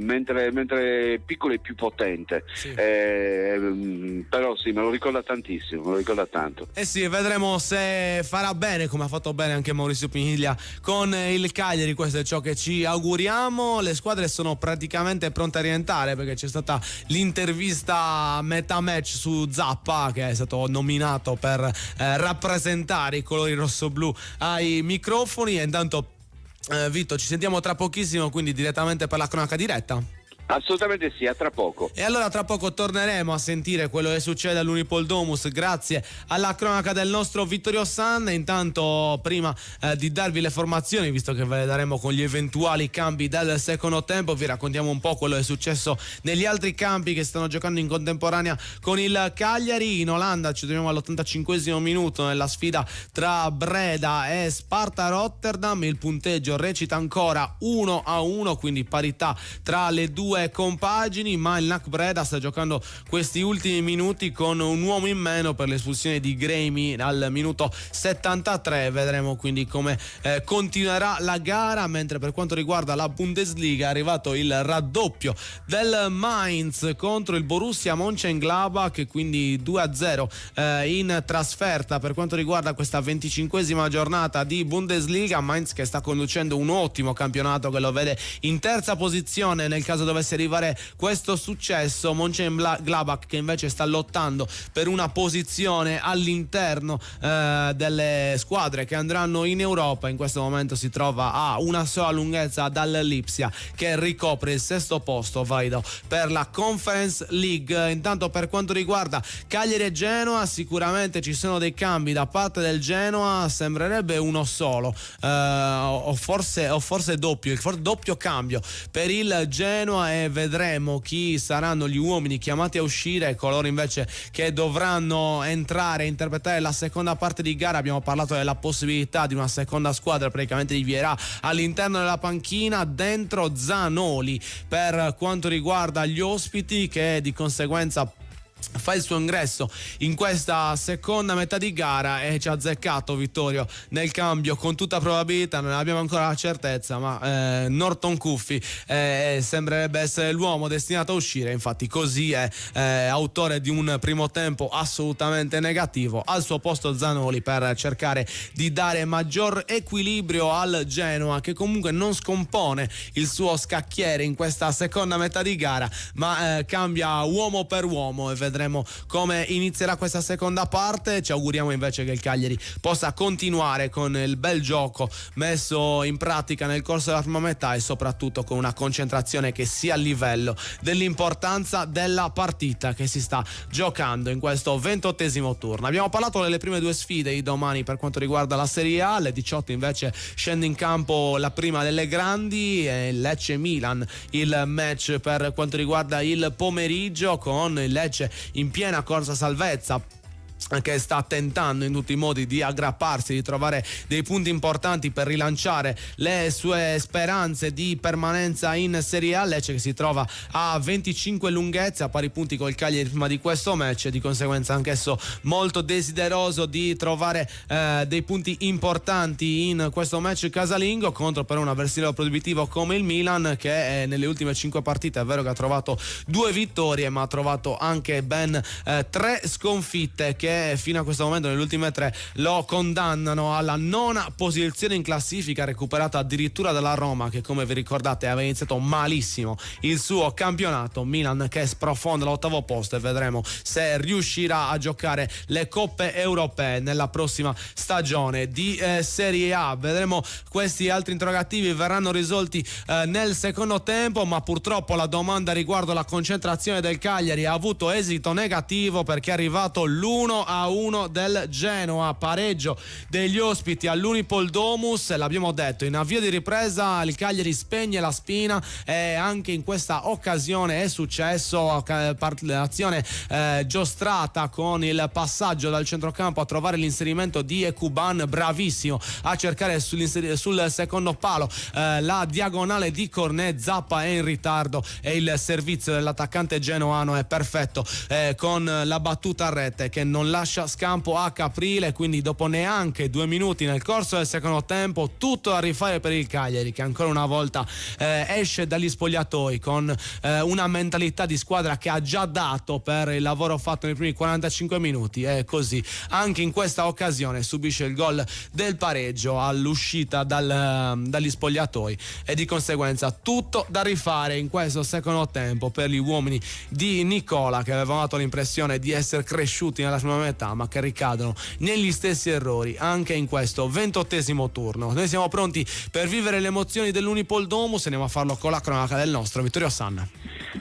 mentre Piccolo è più potente, sì. Però sì, me lo ricorda tantissimo, me lo ricorda tanto. Sì, vedremo se farà bene, come ha fatto bene anche Maurizio Piniglia con il Cagliari. Questo è ciò che ci auguriamo. Le squadre sono praticamente pronte a rientrare, perché c'è stata l'intervista a metà match su Zappa, che è stato nominato per rappresentare i colori rossoblù ai microfoni. E intanto Vitto, ci sentiamo tra pochissimo, quindi direttamente per la cronaca diretta. Assolutamente sì, a tra poco. E allora tra poco torneremo a sentire quello che succede all'Unipol Domus grazie alla cronaca del nostro Vittorio San. Intanto, prima di darvi le formazioni, visto che ve le daremo con gli eventuali cambi del secondo tempo, vi raccontiamo un po' quello che è successo negli altri campi che stanno giocando in contemporanea con il Cagliari. In Olanda ci troviamo all'85esimo minuto nella sfida tra Breda e Sparta Rotterdam. Il punteggio recita ancora 1-1, quindi parità tra le due compagini, ma il NAC Breda sta giocando questi ultimi minuti con un uomo in meno per l'espulsione di Gremi al minuto 73. Vedremo quindi come continuerà la gara, mentre per quanto riguarda la Bundesliga è arrivato il raddoppio del Mainz contro il Borussia Mönchengladbach, quindi 2-0 in trasferta per quanto riguarda questa 25esima giornata di Bundesliga. Mainz che sta conducendo un ottimo campionato che lo vede in terza posizione nel caso dovesse arrivare questo successo. Mönchengladbach che invece sta lottando per una posizione all'interno delle squadre che andranno in Europa. In questo momento si trova a una sola lunghezza dal Lipsia, che ricopre il sesto posto valido per la Conference League. Intanto per quanto riguarda Cagliari e Genoa, sicuramente ci sono dei cambi da parte del Genoa, sembrerebbe uno solo o forse doppio cambio per il Genoa, e vedremo chi saranno gli uomini chiamati a uscire e coloro invece che dovranno entrare a interpretare la seconda parte di gara. Abbiamo parlato della possibilità di una seconda squadra praticamente di Vierà all'interno della panchina, dentro Zanoli per quanto riguarda gli ospiti, che di conseguenza fa il suo ingresso in questa seconda metà di gara e ci ha azzeccato Vittorio nel cambio con tutta probabilità. Non abbiamo ancora la certezza, ma Norton Cuffi sembrerebbe essere l'uomo destinato a uscire. Infatti così è, autore di un primo tempo assolutamente negativo. Al suo posto Zanoli per cercare di dare maggior equilibrio al Genoa, che comunque non scompone il suo scacchiere in questa seconda metà di gara, ma cambia uomo per uomo, e vedremo come inizierà questa seconda parte. Ci auguriamo invece che il Cagliari possa continuare con il bel gioco messo in pratica nel corso della prima metà e soprattutto con una concentrazione che sia a livello dell'importanza della partita che si sta giocando in questo 28esimo turno. Abbiamo parlato delle prime due sfide di domani per quanto riguarda la Serie A, alle 18 invece scende in campo la prima delle grandi, Lecce-Milan, il match per quanto riguarda il pomeriggio, con il Lecce in piena corsa salvezza, che sta tentando in tutti i modi di aggrapparsi, di trovare dei punti importanti per rilanciare le sue speranze di permanenza in Serie A. Lecce che si trova a 25 lunghezze, a pari punti col Cagliari prima di questo match, e di conseguenza anch'esso molto desideroso di trovare dei punti importanti in questo match casalingo, contro però un avversario proibitivo come il Milan, che nelle ultime 5 partite è vero che ha trovato 2 vittorie, ma ha trovato anche ben 3 sconfitte, che fino a questo momento nelle ultime 3 lo condannano alla 9ª posizione in classifica, recuperata addirittura dalla Roma, che come vi ricordate aveva iniziato malissimo il suo campionato. Milan che sprofonda all'8º posto, e vedremo se riuscirà a giocare le coppe europee nella prossima stagione di Serie A. Vedremo, questi altri interrogativi verranno risolti nel secondo tempo, ma purtroppo la domanda riguardo la concentrazione del Cagliari ha avuto esito negativo, perché è arrivato l'1-1 del Genoa, pareggio degli ospiti all'Unipol Domus. L'abbiamo detto, in avvio di ripresa il Cagliari spegne la spina, e anche in questa occasione è successo, l'azione giostrata con il passaggio dal centrocampo a trovare l'inserimento di Ekuban, bravissimo a cercare sul secondo palo la diagonale di Cornet. Zappa è in ritardo e il servizio dell'attaccante genoano è perfetto, con la battuta a rete che non lascia scampo a Caprile. Quindi dopo neanche 2 minuti nel corso del secondo tempo, tutto da rifare per il Cagliari, che ancora una volta esce dagli spogliatoi con una mentalità di squadra che ha già dato per il lavoro fatto nei primi 45 minuti, e così anche in questa occasione subisce il gol del pareggio all'uscita dagli spogliatoi, e di conseguenza tutto da rifare in questo secondo tempo per gli uomini di Nicola, che avevano dato l'impressione di essere cresciuti nella prima metà, ma che ricadono negli stessi errori anche in questo 28esimo turno. Noi siamo pronti per vivere le emozioni dell'Unipol Domus, andiamo a farlo con la cronaca del nostro Vittorio Sanna.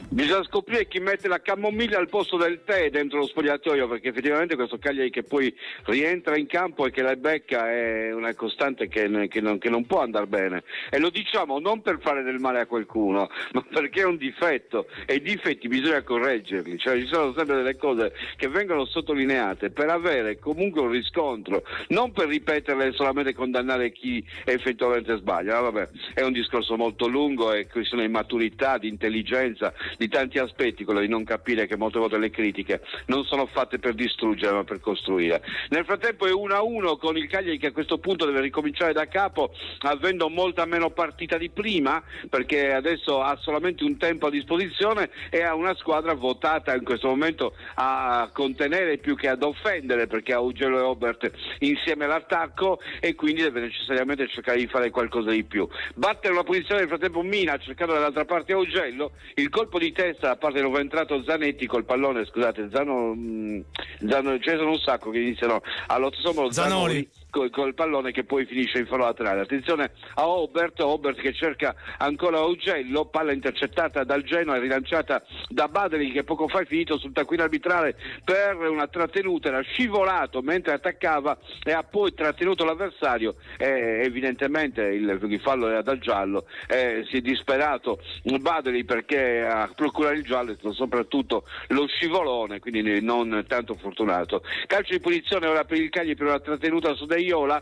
Bisogna scoprire chi mette la camomilla al posto del tè dentro lo spogliatoio, perché effettivamente questo Cagliari che poi rientra in campo e che la becca è una costante che non può andare bene, e lo diciamo non per fare del male a qualcuno, ma perché è un difetto, e i difetti bisogna correggerli. Cioè ci sono sempre delle cose che vengono sottolineate per avere comunque un riscontro, non per ripeterle e solamente condannare chi effettivamente sbaglia. Ma vabbè, è un discorso molto lungo, è questione di maturità, di intelligenza, di tanti aspetti, quello di non capire che molte volte le critiche non sono fatte per distruggere ma per costruire. Nel frattempo è 1-1 con il Cagliari che a questo punto deve ricominciare da capo, avendo molta meno partita di prima, perché adesso ha solamente un tempo a disposizione e ha una squadra votata in questo momento a contenere più che ad offendere, perché ha Augello e Obert insieme all'attacco, e quindi deve necessariamente cercare di fare qualcosa di più. Battere una posizione nel frattempo Mina, cercando dall'altra parte Augello, il colpo di testa da parte dove è entrato Zanetti col pallone, scusate, Zano, ce ne sono un sacco che iniziano allo stesso Zanoli col pallone che poi finisce in fallo laterale. Attenzione a Obert che cerca ancora Augello, palla intercettata dal Genoa e rilanciata da Badeli, che poco fa è finito sul taccuino arbitrale per una trattenuta, era scivolato mentre attaccava e ha poi trattenuto l'avversario, e evidentemente il fallo era dal giallo, si è disperato Badeli perché a procurare il giallo è stato soprattutto lo scivolone, quindi non tanto fortunato. Calcio di punizione ora per il Cagliari per una trattenuta su De Iola.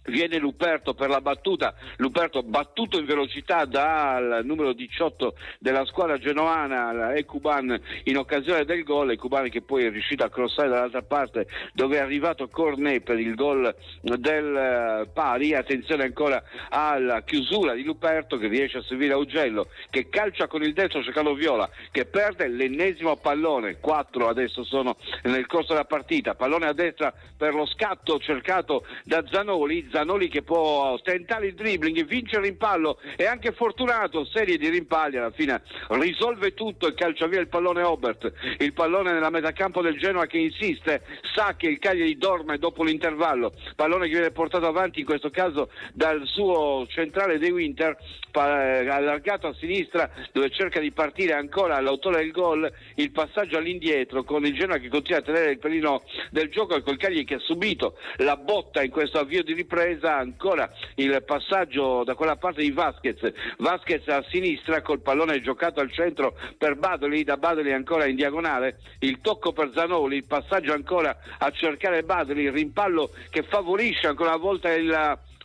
Viene Luperto per la battuta, Luperto battuto in velocità dal numero 18 della squadra genoana, Ekuban, in occasione del gol. Ekuban che poi è riuscito a crossare dall'altra parte dove è arrivato Cornet per il gol del pari. Attenzione ancora alla chiusura di Luperto che riesce a servire Augello, che calcia con il destro cercando Viola, che perde l'ennesimo pallone. 4 adesso sono nel corso della partita, pallone a destra per lo scatto cercato da Zanoli Zanoli che può tentare il dribbling, vince il rimpallo, è anche fortunato, serie di rimpalli, alla fine risolve tutto e calcia via il pallone Obert, il pallone nella metacampo del Genoa che insiste, sa che il Cagliari dorme dopo l'intervallo, pallone che viene portato avanti in questo caso dal suo centrale De Winter, allargato a sinistra dove cerca di partire ancora l'autore del gol, il passaggio all'indietro con il Genoa che continua a tenere il pelino del gioco e col Cagliari che ha subito la botta in questo avvio di ripresa, ancora il passaggio da quella parte di Vasquez a sinistra col pallone giocato al centro per Badoli, da Badoli ancora in diagonale, il tocco per Zanoli, il passaggio ancora a cercare Badoli, il rimpallo che favorisce ancora una volta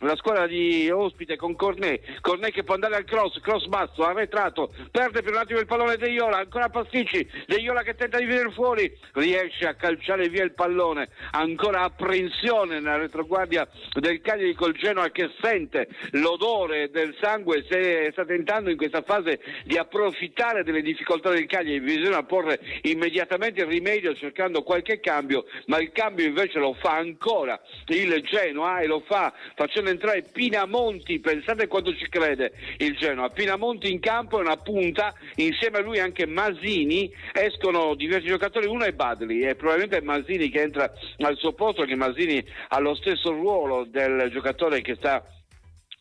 la squadra di ospite con Cornet che può andare al cross basso, arretrato, perde per un attimo il pallone De Iola, ancora Pasticci, De Iola che tenta di venire fuori, riesce a calciare via il pallone, ancora apprensione nella retroguardia del Cagliari col Genoa che sente l'odore del sangue, se sta tentando in questa fase di approfittare delle difficoltà del Cagliari, bisogna porre immediatamente il rimedio cercando qualche cambio, ma il cambio invece lo fa ancora il Genoa e lo fa facendo entrare Pinamonti, pensate quanto ci crede il Genoa, Pinamonti in campo, è una punta, insieme a lui anche Masini, escono diversi giocatori, uno è Badli, è probabilmente Masini che entra al suo posto, che Masini ha lo stesso ruolo del giocatore che sta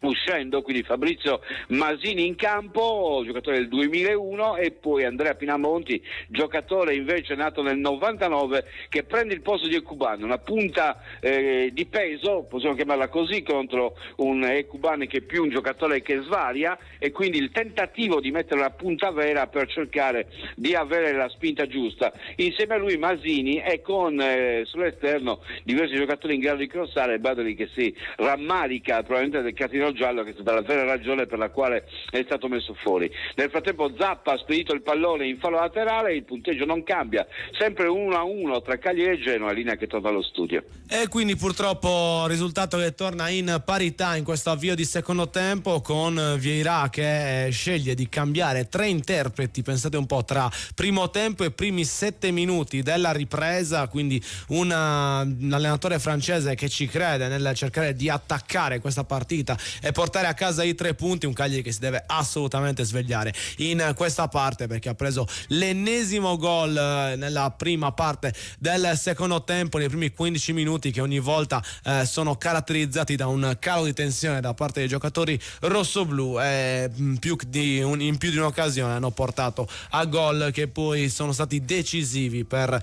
uscendo, quindi Fabrizio Masini in campo, giocatore del 2001, e poi Andrea Pinamonti, giocatore invece nato nel 99, che prende il posto di Ekuban, una punta di peso, possiamo chiamarla così, contro un Ekuban che è più un giocatore che svaria, e quindi il tentativo di mettere una punta vera per cercare di avere la spinta giusta. Insieme a lui Masini e con sull'esterno diversi giocatori in grado di crossare, Badali che si rammarica probabilmente del cartellino giallo, che è stata la vera ragione per la quale è stato messo fuori. Nel frattempo Zappa ha spedito il pallone in fallo laterale, il punteggio non cambia, sempre 1-1 tra Cagliari e Genoa, linea che torna allo studio. E quindi purtroppo risultato che torna in parità in questo avvio di secondo tempo, con Vieira che sceglie di cambiare 3 interpreti, pensate un po', tra primo tempo e primi 7 minuti della ripresa, quindi un allenatore francese che ci crede nel cercare di attaccare questa partita e portare a casa i 3 punti, un Cagliari che si deve assolutamente svegliare in questa parte, perché ha preso l'ennesimo gol nella prima parte del secondo tempo, nei primi 15 minuti, che ogni volta sono caratterizzati da un calo di tensione da parte dei giocatori rossoblù, e in più di un'occasione hanno portato a gol che poi sono stati decisivi per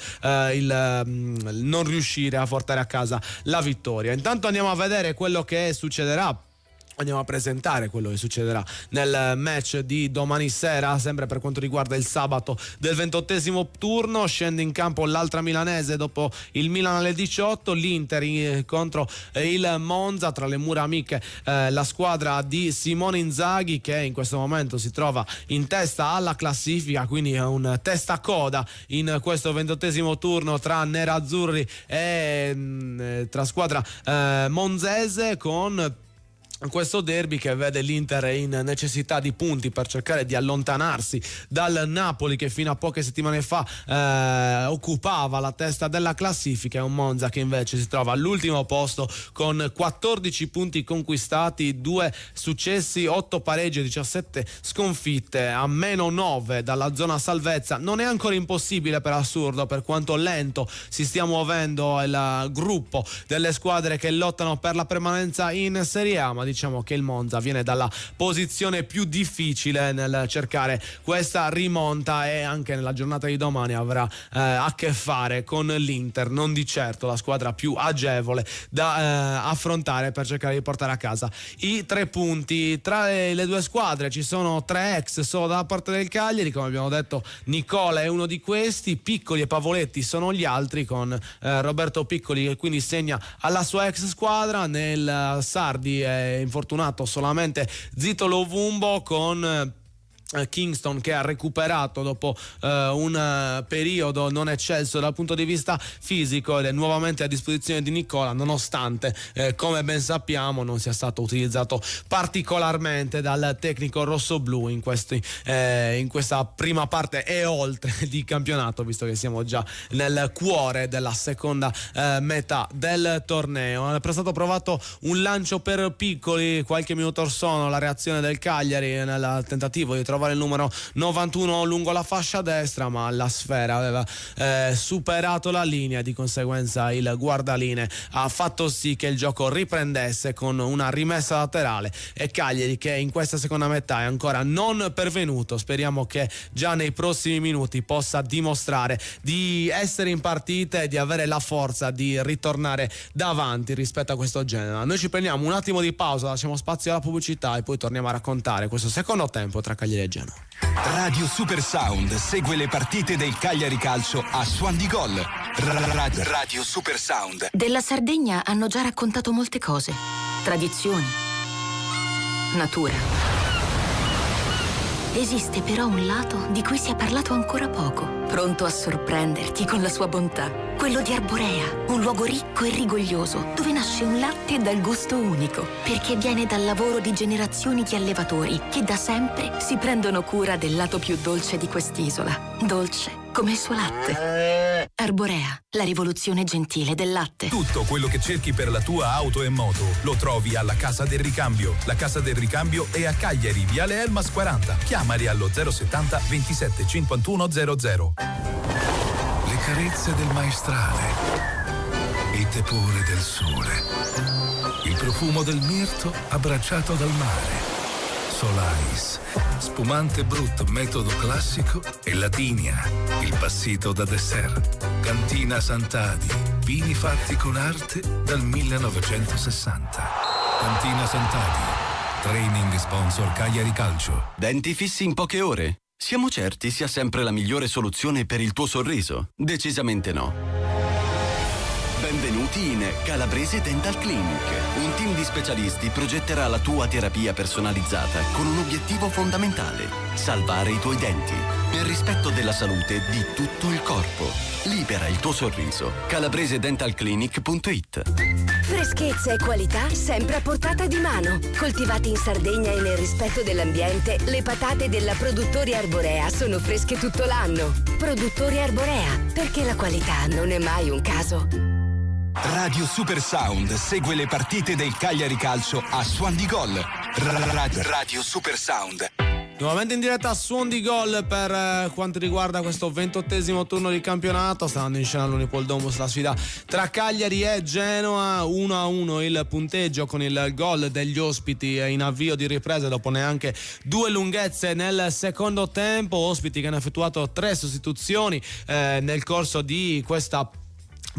il non riuscire a portare a casa la vittoria. Intanto andiamo a vedere quello che succederà. Andiamo a presentare quello che succederà nel match di domani sera, sempre per quanto riguarda il sabato del 28esimo turno. Scende in campo l'altra milanese dopo il Milan alle 18, l'Inter contro il Monza, tra le mura amiche la squadra di Simone Inzaghi, che in questo momento si trova in testa alla classifica, quindi è un testacoda in questo 28esimo turno tra nerazzurri e tra squadra monzese, con questo derby che vede l'Inter in necessità di punti per cercare di allontanarsi dal Napoli, che fino a poche settimane fa occupava la testa della classifica, e un Monza che invece si trova all'ultimo posto con 14 punti conquistati, 2 successi, 8 pareggi e 17 sconfitte, a meno 9 dalla zona salvezza. Non è ancora impossibile, per assurdo, per quanto lento si stia muovendo il gruppo delle squadre che lottano per la permanenza in Serie A, ma diciamo che il Monza viene dalla posizione più difficile nel cercare questa rimonta, e anche nella giornata di domani avrà a che fare con l'Inter, non di certo la squadra più agevole da affrontare per cercare di portare a casa i 3 punti. Tra le due squadre ci sono 3 ex solo dalla parte del Cagliari, come abbiamo detto Nicola è uno di questi, Piccoli e Pavoletti sono gli altri, con Roberto Piccoli che quindi segna alla sua ex squadra. Nel Sardi è infortunato solamente Zito Lovumbo, con Kingston, che ha recuperato dopo un periodo non eccelso dal punto di vista fisico ed è nuovamente a disposizione di Nicola, nonostante come ben sappiamo non sia stato utilizzato particolarmente dal tecnico rossoblu in questa prima parte e oltre di campionato, visto che siamo già nel cuore della seconda metà del torneo. È stato provato un lancio per piccoli qualche minuto or sono, la reazione del Cagliari nel tentativo di trovare il numero 91 lungo la fascia destra, ma la sfera aveva superato la linea, di conseguenza il guardaline ha fatto sì che il gioco riprendesse con una rimessa laterale e Cagliari che in questa seconda metà è ancora non pervenuto. Speriamo che già nei prossimi minuti possa dimostrare di essere in partita e di avere la forza di ritornare davanti rispetto a questo Genoa. Noi ci prendiamo un attimo di pausa, lasciamo spazio alla pubblicità e poi torniamo a raccontare questo secondo tempo tra Cagliari e Genoa. Radio Super Sound segue le partite del Cagliari Calcio a Suon di Gol. Radio Super Sound. Della Sardegna hanno già raccontato molte cose. Tradizioni. Natura. Esiste però un lato di cui si è parlato ancora poco, pronto a sorprenderti con la sua bontà. Quello di Arborea, un luogo ricco e rigoglioso, dove nasce un latte dal gusto unico, perché viene dal lavoro di generazioni di allevatori che da sempre si prendono cura del lato più dolce di quest'isola. Dolce come il suo latte. Arborea, la rivoluzione gentile del latte. Tutto quello che cerchi per la tua auto e moto lo trovi alla Casa del Ricambio. La Casa del Ricambio è a Cagliari, Viale Elmas 40. Chiamali allo 070 27 51 00. Le carezze del maestrale, il tepore del sole, il profumo del mirto abbracciato dal mare. Solais, spumante brut metodo classico e Latinia, il passito da dessert. Cantina Sant'Adi, vini fatti con arte dal 1960. Cantina Sant'Adi, training sponsor Cagliari Calcio. Denti fissi in poche ore? Siamo certi sia sempre la migliore soluzione per il tuo sorriso? Decisamente no. Benvenuti in Calabrese Dental Clinic. Un team di specialisti progetterà la tua terapia personalizzata con un obiettivo fondamentale: salvare i tuoi denti, nel rispetto della salute di tutto il corpo. Libera il tuo sorriso. CalabreseDentalClinic.it. Freschezza e qualità sempre a portata di mano. Coltivate in Sardegna e nel rispetto dell'ambiente, le patate della Produttori Arborea sono fresche tutto l'anno. Produttori Arborea, perché la qualità non è mai un caso. Radio Super Sound segue le partite del Cagliari Calcio a Suon di Gol. Radio Super Sound. Nuovamente in diretta a Suon di Gol per quanto riguarda questo 28esimo turno di campionato. Sta andando in scena all'Unipol Domus la sfida tra Cagliari e Genoa. 1-1 il punteggio con il gol degli ospiti in avvio di ripresa dopo neanche due lunghezze nel secondo tempo. Ospiti che hanno effettuato 3 sostituzioni nel corso di questa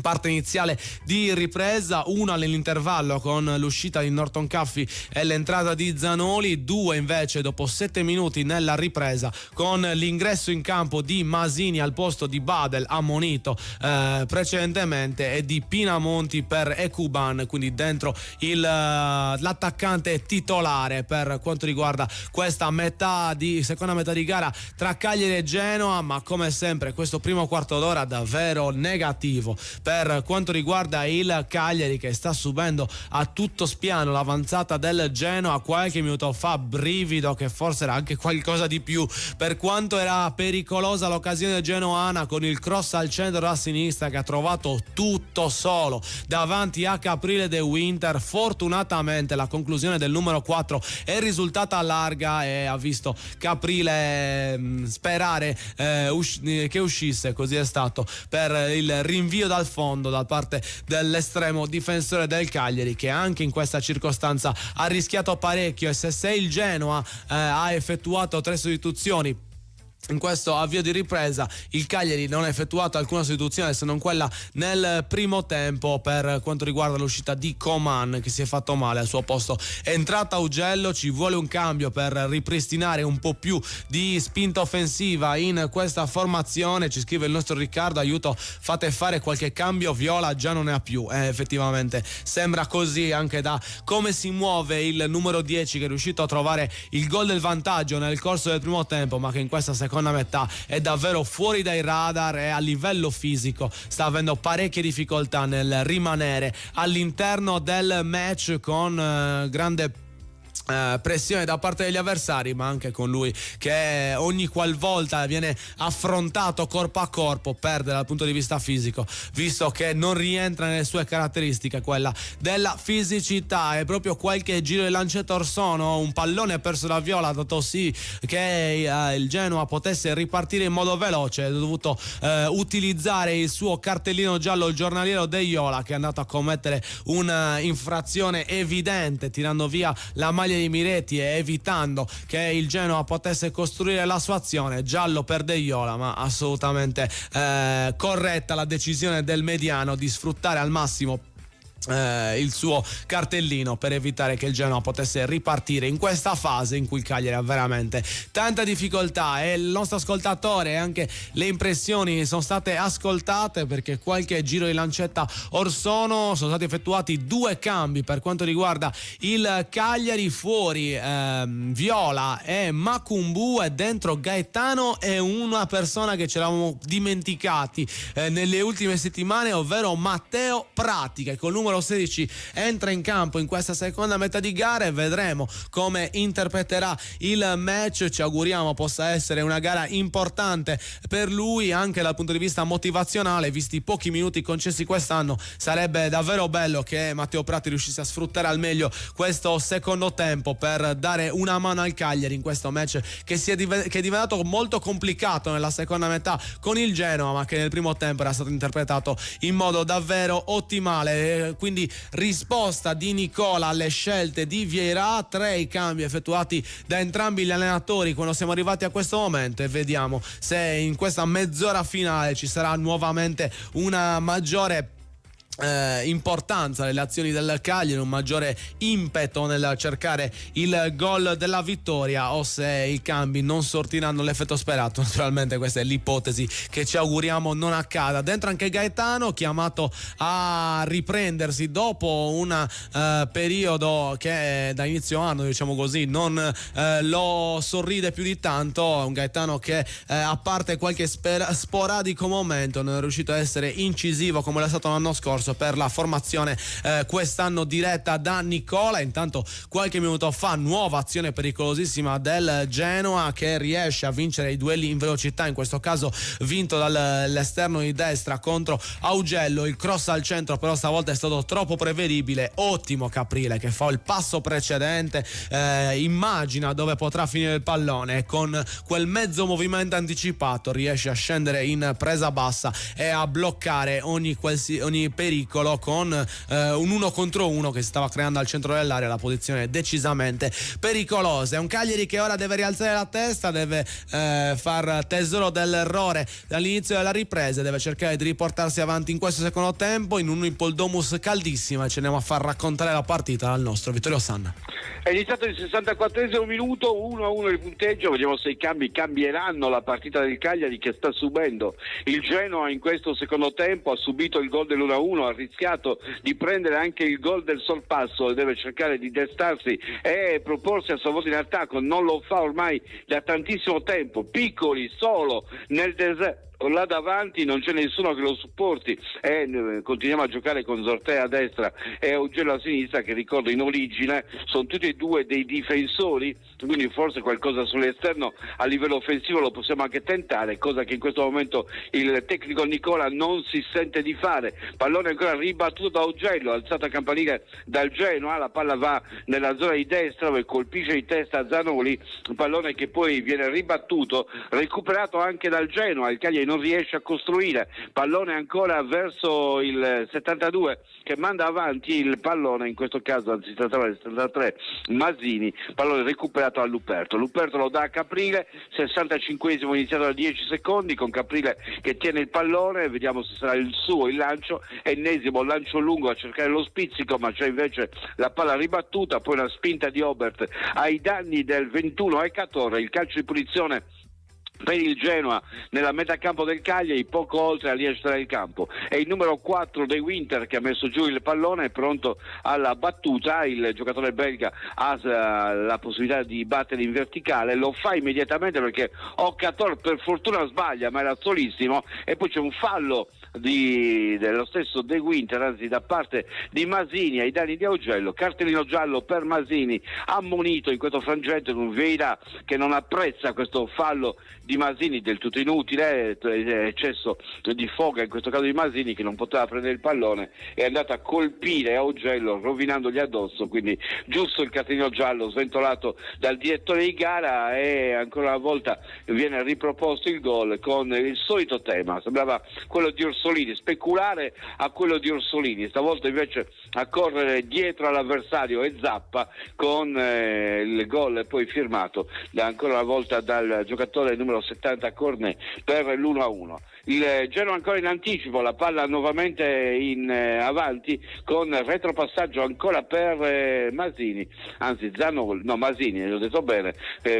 parte iniziale di ripresa, una nell'intervallo con l'uscita di Norton Caffi e l'entrata di Zanoli, 2 invece dopo 7 minuti nella ripresa con l'ingresso in campo di Masini al posto di Badel, ammonito precedentemente, e di Pinamonti per Ekuban, quindi dentro l'attaccante titolare per quanto riguarda questa seconda metà di gara tra Cagliari e Genoa. Ma come sempre questo primo quarto d'ora davvero negativo per quanto riguarda il Cagliari, che sta subendo a tutto spiano l'avanzata del Genoa. Qualche minuto fa brivido che forse era anche qualcosa di più per quanto era pericolosa l'occasione genoana con il cross al centro a sinistra che ha trovato tutto solo davanti a Caprile De Winter. Fortunatamente la conclusione del numero 4 è risultata larga e ha visto Caprile sperare che uscisse. Così è stato per il rinvio dal fondo da parte dell'estremo difensore del Cagliari, che anche in questa circostanza ha rischiato parecchio. E se il Genoa ha effettuato 3 sostituzioni in questo avvio di ripresa il Cagliari non ha effettuato alcuna sostituzione se non quella nel primo tempo per quanto riguarda l'uscita di Coman, che si è fatto male. Al suo posto è entrata Augello. Ci vuole un cambio per ripristinare un po' più di spinta offensiva in questa formazione, ci scrive il nostro Riccardo. Aiuto, fate fare qualche cambio, Viola già non ne ha più. Effettivamente sembra così anche da come si muove il numero 10, che è riuscito a trovare il gol del vantaggio nel corso del primo tempo, ma che in questa seconda metà è davvero fuori dai radar e a livello fisico sta avendo parecchie difficoltà nel rimanere all'interno del match, con grande pressione da parte degli avversari, ma anche con lui che ogni qualvolta viene affrontato corpo a corpo perde dal punto di vista fisico, visto che non rientra nelle sue caratteristiche quella della fisicità. E proprio qualche giro di lancetta Orsono, un pallone perso da Viola, ha dato sì che il Genoa potesse ripartire in modo veloce. Ha dovuto utilizzare il suo cartellino giallo, il giornaliero De Iola, che è andato a commettere un'infrazione evidente tirando via la maglia di Miretti e evitando che il Genoa potesse costruire la sua azione. Giallo per De Iola, ma assolutamente corretta la decisione del mediano di sfruttare al massimo il suo cartellino per evitare che il Genoa potesse ripartire in questa fase in cui il Cagliari ha veramente tanta difficoltà. E il nostro ascoltatore, anche le impressioni sono state ascoltate, perché qualche giro di lancetta Orsono, sono stati effettuati 2 cambi per quanto riguarda il Cagliari. Fuori Viola e Macumbu, e dentro Gaetano e una persona che ci eravamo dimenticati nelle ultime settimane, ovvero Matteo Prati, che col numero 16 entra in campo in questa seconda metà di gara, e vedremo come interpreterà il match. Ci auguriamo possa essere una gara importante per lui anche dal punto di vista motivazionale, visti i pochi minuti concessi quest'anno. Sarebbe davvero bello che Matteo Prati riuscisse a sfruttare al meglio questo secondo tempo per dare una mano al Cagliari in questo match che è diventato molto complicato nella seconda metà con il Genoa, ma che nel primo tempo era stato interpretato in modo davvero ottimale. Quindi risposta di Nicola alle scelte di Vieira, 3 i cambi effettuati da entrambi gli allenatori quando siamo arrivati a questo momento, e vediamo se in questa mezz'ora finale ci sarà nuovamente una maggiore importanza nelle azioni del Cagliari, un maggiore impeto nel cercare il gol della vittoria, o se i cambi non sortiranno l'effetto sperato. Naturalmente questa è l'ipotesi che ci auguriamo non accada. Dentro anche Gaetano, chiamato a riprendersi dopo un periodo che da inizio anno, diciamo così, non lo sorride più di tanto. Un Gaetano che a parte qualche sporadico momento non è riuscito a essere incisivo come l'è stato l'anno scorso per la formazione quest'anno diretta da Nicola. Intanto qualche minuto fa nuova azione pericolosissima del Genoa, che riesce a vincere i duelli in velocità, in questo caso vinto dall'esterno di destra contro Augello. Il cross al centro però stavolta è stato troppo prevedibile. Ottimo Caprile, che fa il passo precedente, immagina dove potrà finire il pallone, e con quel mezzo movimento anticipato riesce a scendere in presa bassa e a bloccare ogni pericolo con un 1 contro 1 che si stava creando al centro dell'area. La posizione è decisamente pericolosa. È un Cagliari che ora deve rialzare la testa, deve far tesoro dell'errore dall'inizio della ripresa, deve cercare di riportarsi avanti in questo secondo tempo in un Ipoldomus caldissima, e ci andiamo a far raccontare la partita dal nostro Vittorio Sanna. È iniziato il 64esimo minuto, 1-1 il punteggio. Vediamo se i cambi cambieranno la partita del Cagliari, che sta subendo il Genoa in questo secondo tempo. Ha subito il gol dell'1-1, ha rischiato di prendere anche il gol del sorpasso e deve cercare di destarsi e proporsi a sua volta in attacco. Non lo fa ormai da tantissimo tempo. Piccoli, solo nel deserto. Là davanti non c'è nessuno che lo supporti, e continuiamo a giocare con Zortea a destra e Augello a sinistra, che ricordo in origine sono tutti e due dei difensori, quindi forse qualcosa sull'esterno a livello offensivo lo possiamo anche tentare, cosa che in questo momento il tecnico Nicola non si sente di fare. Pallone ancora ribattuto da Augello, alzato a campanile dal Genoa, la palla va nella zona di destra dove colpisce di testa Zanoli, un pallone che poi viene ribattuto, recuperato anche dal Genoa. Il Cagliari non riesce a costruire, pallone ancora verso il 72 che manda avanti il pallone, in questo caso anzi 73 Masini, pallone recuperato a Luperto lo dà a Caprile, 65esimo iniziato da 10 secondi con Caprile che tiene il pallone, vediamo se sarà il suo il lancio, ennesimo lancio lungo a cercare lo spizzico, ma c'è invece la palla ribattuta, poi una spinta di Obert ai danni del 21 Ecatore, il calcio di punizione per il Genoa nella metà campo del Cagliari, poco oltre la linea centrale del campo. È il numero 4 De Winter che ha messo giù il pallone, è pronto alla battuta, il giocatore belga ha la possibilità di battere in verticale, lo fa immediatamente perché Ocator per fortuna sbaglia, ma era solissimo, e poi c'è un fallo dello stesso De Winter, anzi da parte di Masini ai danni di Augello, cartellino giallo per Masini, ammonito in questo frangente con Vieira che non apprezza questo fallo di Masini del tutto inutile, eccesso di foga in questo caso di Masini che non poteva prendere il pallone, è andato a colpire Augello rovinandogli addosso, quindi giusto il cartellino giallo sventolato dal direttore di gara, e ancora una volta viene riproposto il gol con il solito tema, sembrava quello di Orsolini, speculare a quello di Orsolini, stavolta invece a correre dietro all'avversario e Zappa con il gol poi firmato ancora una volta dal giocatore numero 70 Cornet per l'1-1. Il Genoa ancora in anticipo, la palla nuovamente in avanti con retropassaggio ancora per Masini, anzi Masini, l'ho detto bene,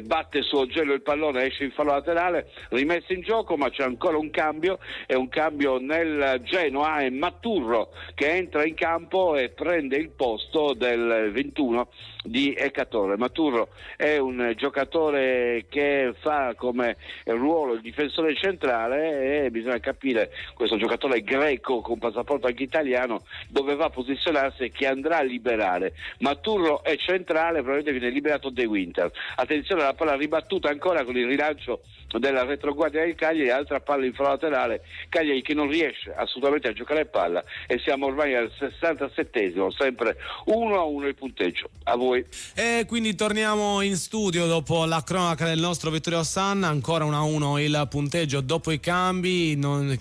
batte su Augello il pallone, esce in fallo laterale, rimesso in gioco, ma c'è ancora un cambio, è un cambio nel Genoa, è Maturro che entra in campo e prende il posto del 21 di Ecatore. Maturro è un giocatore che fa come ruolo il difensore centrale e bisogna capire, questo giocatore greco con passaporto anche italiano, dove va a posizionarsi e chi andrà a liberare. Maturro è centrale, probabilmente viene liberato De Winter. Attenzione alla palla ribattuta ancora con il rilancio della retroguardia del Cagliari, altra palla in fallo laterale, Cagliari che non riesce assolutamente a giocare palla, e siamo ormai al 67esimo, sempre 1-1 il punteggio. A voi. E quindi torniamo in studio dopo la cronaca del nostro Vittorio Sanna, ancora 1-1 il punteggio dopo i cambi, non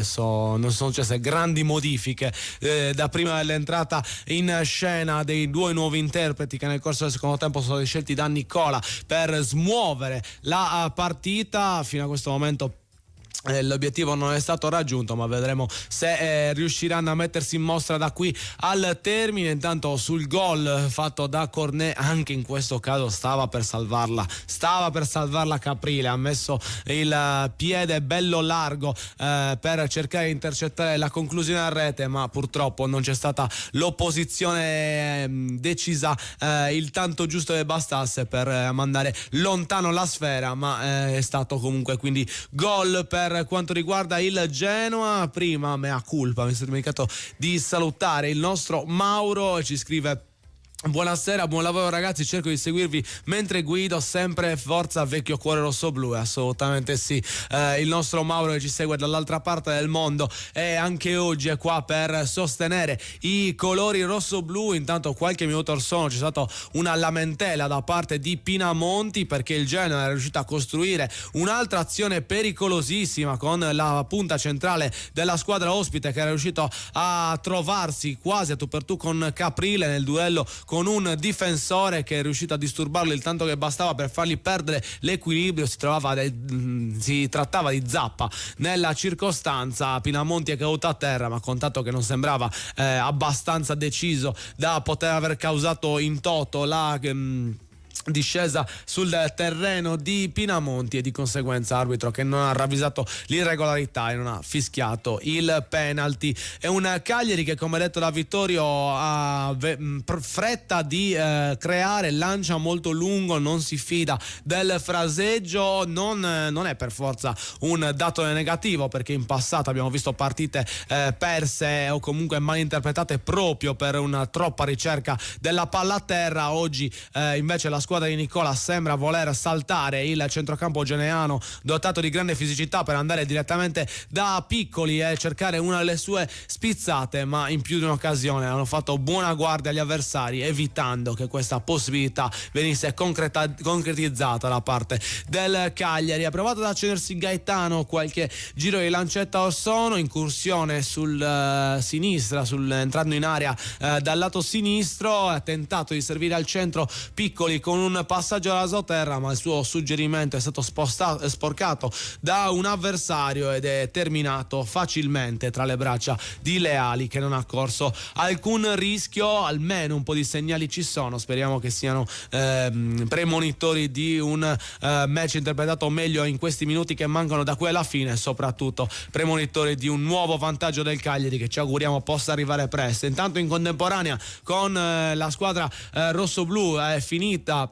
sono successe grandi modifiche da prima dell'entrata in scena dei due nuovi interpreti che nel corso del secondo tempo sono stati scelti da Nicola per smuovere la partita. Fino a questo momento l'obiettivo non è stato raggiunto, ma vedremo se riusciranno a mettersi in mostra da qui al termine. Intanto sul gol fatto da Cornet, anche in questo caso stava per salvarla Caprile, ha messo il piede bello largo per cercare di intercettare la conclusione a rete, ma purtroppo non c'è stata l'opposizione decisa, il tanto giusto che bastasse per mandare lontano la sfera, ma è stato comunque quindi gol per quanto riguarda il Genoa. Prima mea culpa, mi sono dimenticato di salutare il nostro Mauro, ci scrive: buonasera, buon lavoro ragazzi, cerco di seguirvi mentre guido, sempre forza vecchio cuore rosso-blu. Assolutamente sì, il nostro Mauro che ci segue dall'altra parte del mondo e anche oggi è qua per sostenere i colori rosso-blu. Intanto qualche minuto or sono c'è stata una lamentela da parte di Pinamonti perché il Genoa è riuscito a costruire un'altra azione pericolosissima con la punta centrale della squadra ospite che era riuscito a trovarsi quasi a tu per tu con Caprile nel duello con un difensore che è riuscito a disturbarlo il tanto che bastava per fargli perdere l'equilibrio. Si trattava di Zappa nella circostanza. Pinamonti è caduto a terra, ma contato che non sembrava abbastanza deciso da poter aver causato in toto la discesa sul terreno di Pinamonti, e di conseguenza arbitro che non ha ravvisato l'irregolarità e non ha fischiato il penalty. È un Cagliari che, come detto da Vittorio, ha fretta di creare, lancia molto lungo, non si fida del fraseggio. Non è per forza un dato negativo, perché in passato abbiamo visto partite perse o comunque mal interpretate proprio per una troppa ricerca della palla a terra. Oggi invece la squadra di Nicola sembra voler saltare il centrocampo geneano, dotato di grande fisicità, per andare direttamente da Piccoli e cercare una delle sue spizzate, ma in più di un'occasione hanno fatto buona guardia agli avversari, evitando che questa possibilità venisse concretizzata da parte del Cagliari. Ha provato ad accendersi Gaetano, qualche giro di lancetta Orsono, incursione sul sinistra, entrando in area dal lato sinistro, ha tentato di servire al centro Piccoli con un passaggio alla sotterra, ma il suo suggerimento è stato sporcato da un avversario ed è terminato facilmente tra le braccia di Leali, che non ha corso alcun rischio. Almeno un po' di segnali ci sono, speriamo che siano premonitori di un match interpretato meglio in questi minuti che mancano da qui alla fine, e soprattutto premonitori di un nuovo vantaggio del Cagliari che ci auguriamo possa arrivare presto. Intanto in contemporanea con la squadra rossoblù è finita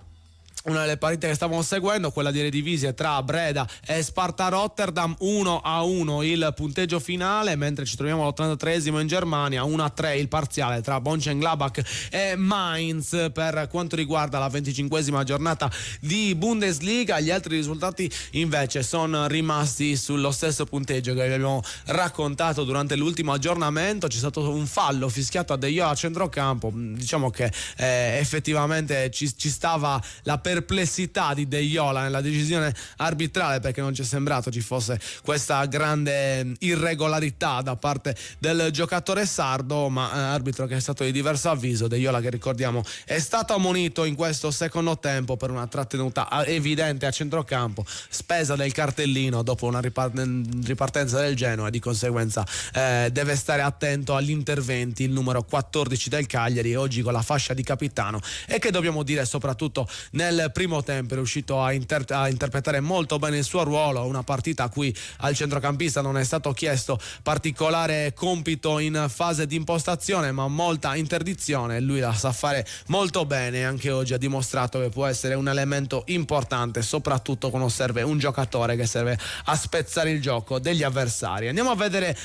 una delle partite che stavamo seguendo, quella di Eredivisie tra Breda e Sparta Rotterdam. 1-1 il punteggio finale, mentre ci troviamo all'83esimo in Germania. 1-3 il parziale tra Mönchengladbach e Mainz per quanto riguarda la 25esima giornata di Bundesliga. Gli altri risultati invece sono rimasti sullo stesso punteggio che vi abbiamo raccontato durante l'ultimo aggiornamento. C'è stato un fallo fischiato a De Jong a centrocampo, diciamo che effettivamente ci stava la perplessità di Deiola nella decisione arbitrale, perché non ci è sembrato ci fosse questa grande irregolarità da parte del giocatore sardo, ma arbitro che è stato di diverso avviso. Deiola, che ricordiamo è stato ammonito in questo secondo tempo per una trattenuta evidente a centrocampo, spesa del cartellino dopo una ripartenza del Genoa, e di conseguenza deve stare attento agli interventi il numero 14 del Cagliari, oggi con la fascia di capitano, e che dobbiamo dire soprattutto nel primo tempo è riuscito a interpretare molto bene il suo ruolo. Una partita a cui al centrocampista non è stato chiesto particolare compito in fase di impostazione, ma molta interdizione. Lui la sa fare molto bene e anche oggi ha dimostrato che può essere un elemento importante, soprattutto quando serve un giocatore che serve a spezzare il gioco degli avversari. Andiamo a vedere,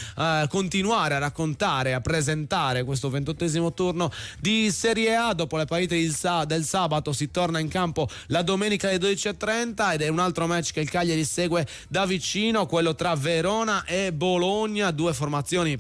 continuare a raccontare, a presentare questo 28esimo turno di Serie A. Dopo le partite del sabato si torna in campo la domenica alle 12:30 ed è un altro match che il Cagliari segue da vicino, quello tra Verona e Bologna, due formazioni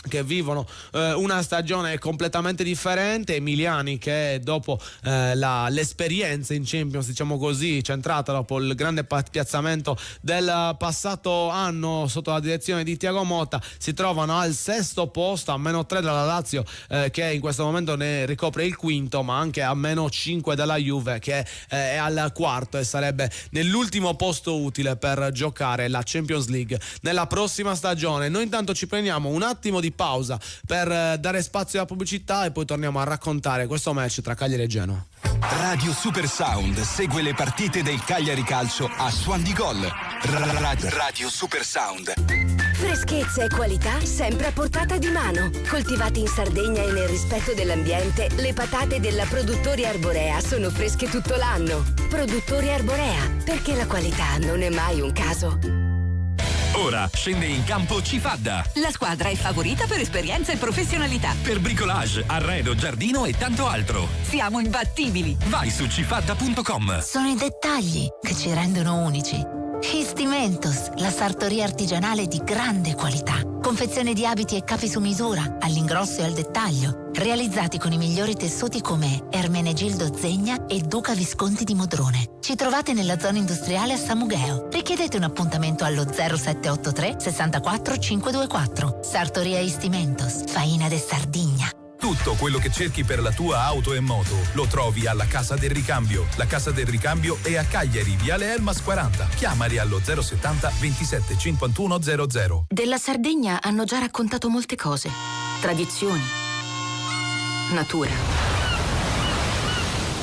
che vivono una stagione completamente differente. Emiliani, che dopo l'esperienza in Champions, diciamo così, centrata dopo il grande piazzamento del passato anno sotto la direzione di Thiago Motta, si trovano al sesto posto, a -3 dalla Lazio che in questo momento ne ricopre il quinto, ma anche a -5 dalla Juve che è al quarto e sarebbe nell'ultimo posto utile per giocare la Champions League nella prossima stagione. Noi intanto ci prendiamo un attimo di pausa per dare spazio alla pubblicità e poi torniamo a raccontare questo match tra Cagliari e Genoa. Radio Super Sound segue le partite del Cagliari Calcio a Suon di Gol. Radio Super Sound. Freschezza e qualità sempre a portata di mano. Coltivati in Sardegna e nel rispetto dell'ambiente, le patate della Produttori Arborea sono fresche tutto l'anno. Produttori Arborea, perché la qualità non è mai un caso. Ora scende in campo Cifadda. La squadra è favorita per esperienza e professionalità. Per bricolage, arredo, giardino e tanto altro. Siamo imbattibili. Vai su cifadda.com. Sono i dettagli che ci rendono unici. Histimentos, la sartoria artigianale di grande qualità. Confezione di abiti e capi su misura, all'ingrosso e al dettaglio. Realizzati con i migliori tessuti come Ermenegildo Zegna e Duca Visconti di Modrone. Ci trovate nella zona industriale a Samugheo. Richiedete un appuntamento allo 0783 64 524. Sartoria Histimentos, Faina de Sardigna. Tutto quello che cerchi per la tua auto e moto lo trovi alla Casa del Ricambio. La Casa del Ricambio è a Cagliari, Viale Elmas 40. Chiamali allo 070 27 51 00. Della Sardegna hanno già raccontato molte cose. Tradizioni. Natura.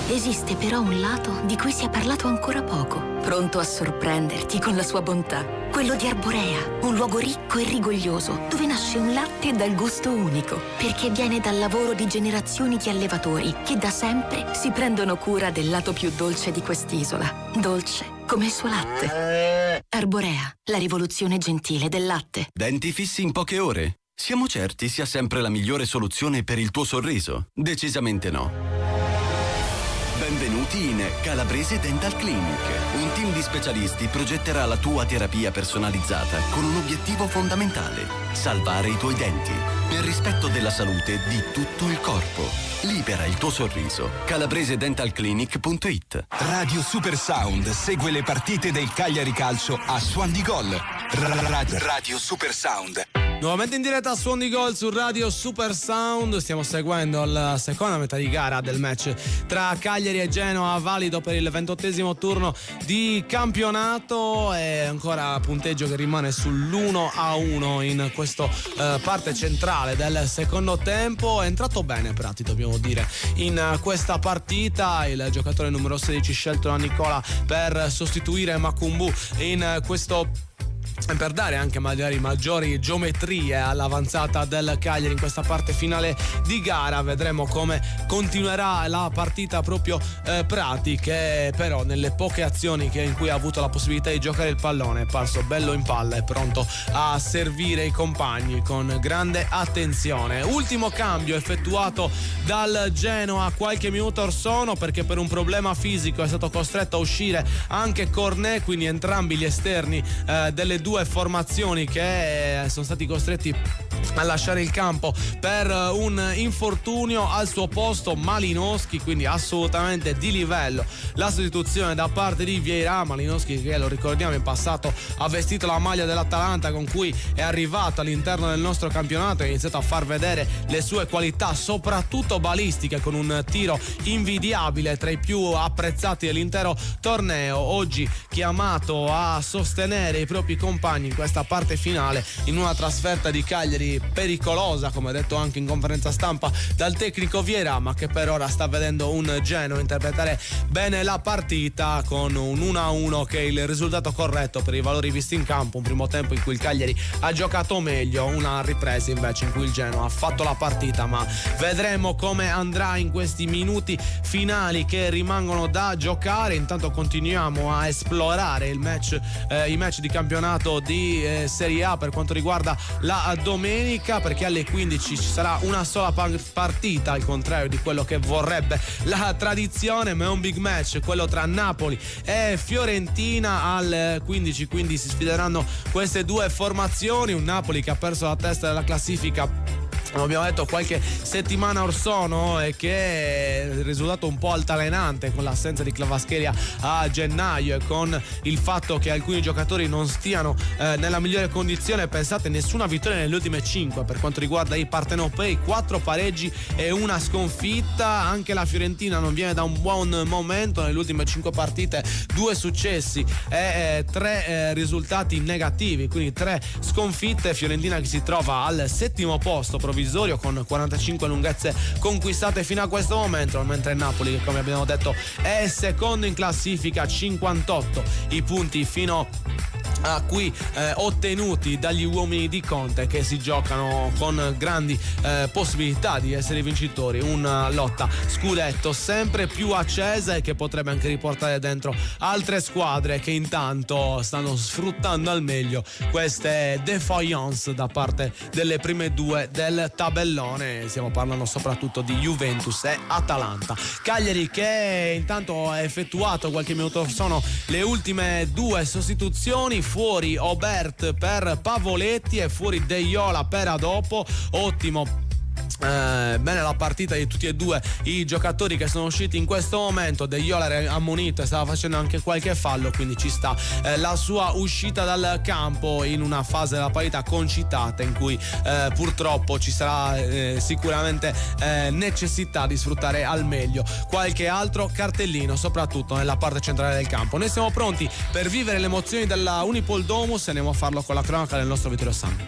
Esiste però un lato di cui si è parlato ancora poco, pronto a sorprenderti con la sua bontà. Quello di Arborea, un luogo ricco e rigoglioso, dove nasce un latte dal gusto unico, perché viene dal lavoro di generazioni di allevatori che da sempre si prendono cura del lato più dolce di quest'isola. Dolce come il suo latte. Arborea, la rivoluzione gentile del latte. Denti fissi in poche ore? Siamo certi sia sempre la migliore soluzione per il tuo sorriso? Decisamente no. Benvenuti in Calabrese Dental Clinic. Un team di specialisti progetterà la tua terapia personalizzata con un obiettivo fondamentale: salvare i tuoi denti, nel rispetto della salute di tutto il corpo. Libera il tuo sorriso. CalabreseDentalClinic.it. Radio Super Sound segue le partite del Cagliari Calcio a Suon di Gol. Radio Super Sound. Nuovamente in diretta a Suon di Gol su Radio Super Sound. Stiamo seguendo la seconda metà di gara del match tra Cagliari e Genoa, valido per il 28esimo turno di campionato, e ancora punteggio che rimane sull'1-1 in questa parte centrale del secondo tempo. È entrato bene Prati, dobbiamo dire, in questa partita, il giocatore numero 16 scelto da Nicola per sostituire Makumbu in questo, per dare anche magari maggiori geometrie all'avanzata del Cagliari in questa parte finale di gara. Vedremo come continuerà la partita proprio Prati, che però nelle poche azioni in cui ha avuto la possibilità di giocare il pallone è parso bello in palla e pronto a servire i compagni con grande attenzione. Ultimo cambio effettuato dal Genoa qualche minuto or sono, perché per un problema fisico è stato costretto a uscire anche Cornet, quindi entrambi gli esterni delle due formazioni che sono stati costretti a lasciare il campo per un infortunio. Al suo posto Malinowski, quindi assolutamente di livello la sostituzione da parte di Vieira. Malinowski, che lo ricordiamo in passato ha vestito la maglia dell'Atalanta, con cui è arrivato all'interno del nostro campionato e ha iniziato a far vedere le sue qualità soprattutto balistiche, con un tiro invidiabile, tra i più apprezzati dell'intero torneo. Oggi chiamato a sostenere i propri compagni in questa parte finale in una trasferta di Cagliari pericolosa, come detto anche in conferenza stampa dal tecnico Vieira, ma che per ora sta vedendo un Genoa interpretare bene la partita con un 1-1 che è il risultato corretto per i valori visti in campo. Un primo tempo in cui il Cagliari ha giocato meglio, una ripresa invece in cui il Genoa ha fatto la partita, ma vedremo come andrà in questi minuti finali che rimangono da giocare. Intanto continuiamo a esplorare i match di campionato di Serie A per quanto riguarda la domenica, perché alle 15 ci sarà una sola partita, al contrario di quello che vorrebbe la tradizione, ma è un big match, quello tra Napoli e Fiorentina alle 15, quindi si sfideranno queste due formazioni. Un Napoli che ha perso la testa della classifica, come abbiamo detto, qualche settimana or sono, e che è risultato un po' altalenante con l'assenza di Kvaratskhelia a gennaio e con il fatto che alcuni giocatori non stiano nella migliore condizione. Pensate, nessuna vittoria nelle ultime 5 per quanto riguarda i partenopei, 4 pareggi e una sconfitta. Anche la Fiorentina non viene da un buon momento, nelle ultime 5 partite 2 successi e 3 risultati negativi, quindi 3 sconfitte. Fiorentina che si trova al 7° posto provvisorio con 45 lunghezze conquistate fino a questo momento, mentre Napoli, che come abbiamo detto è secondo in classifica, 58 i punti fino a qui ottenuti dagli uomini di Conte, che si giocano con grandi possibilità di essere vincitori. Una lotta scudetto sempre più accesa e che potrebbe anche riportare dentro altre squadre che intanto stanno sfruttando al meglio queste défaillance da parte delle prime due del tabellone. Stiamo parlando soprattutto di Juventus e Atalanta. Cagliari che intanto ha effettuato qualche minuto or sono le ultime 2 sostituzioni: fuori Obert per Pavoletti e fuori De Iola per Adopo. Ottimo. Bene la partita di tutti e due i giocatori che sono usciti in questo momento. De Iola era ammonito e stava facendo anche qualche fallo, quindi ci sta la sua uscita dal campo in una fase della partita concitata in cui purtroppo ci sarà sicuramente necessità di sfruttare al meglio qualche altro cartellino, soprattutto nella parte centrale del campo. Noi siamo pronti per vivere le emozioni della Unipol Domus e andiamo a farlo con la cronaca del nostro Vittorio Sanni.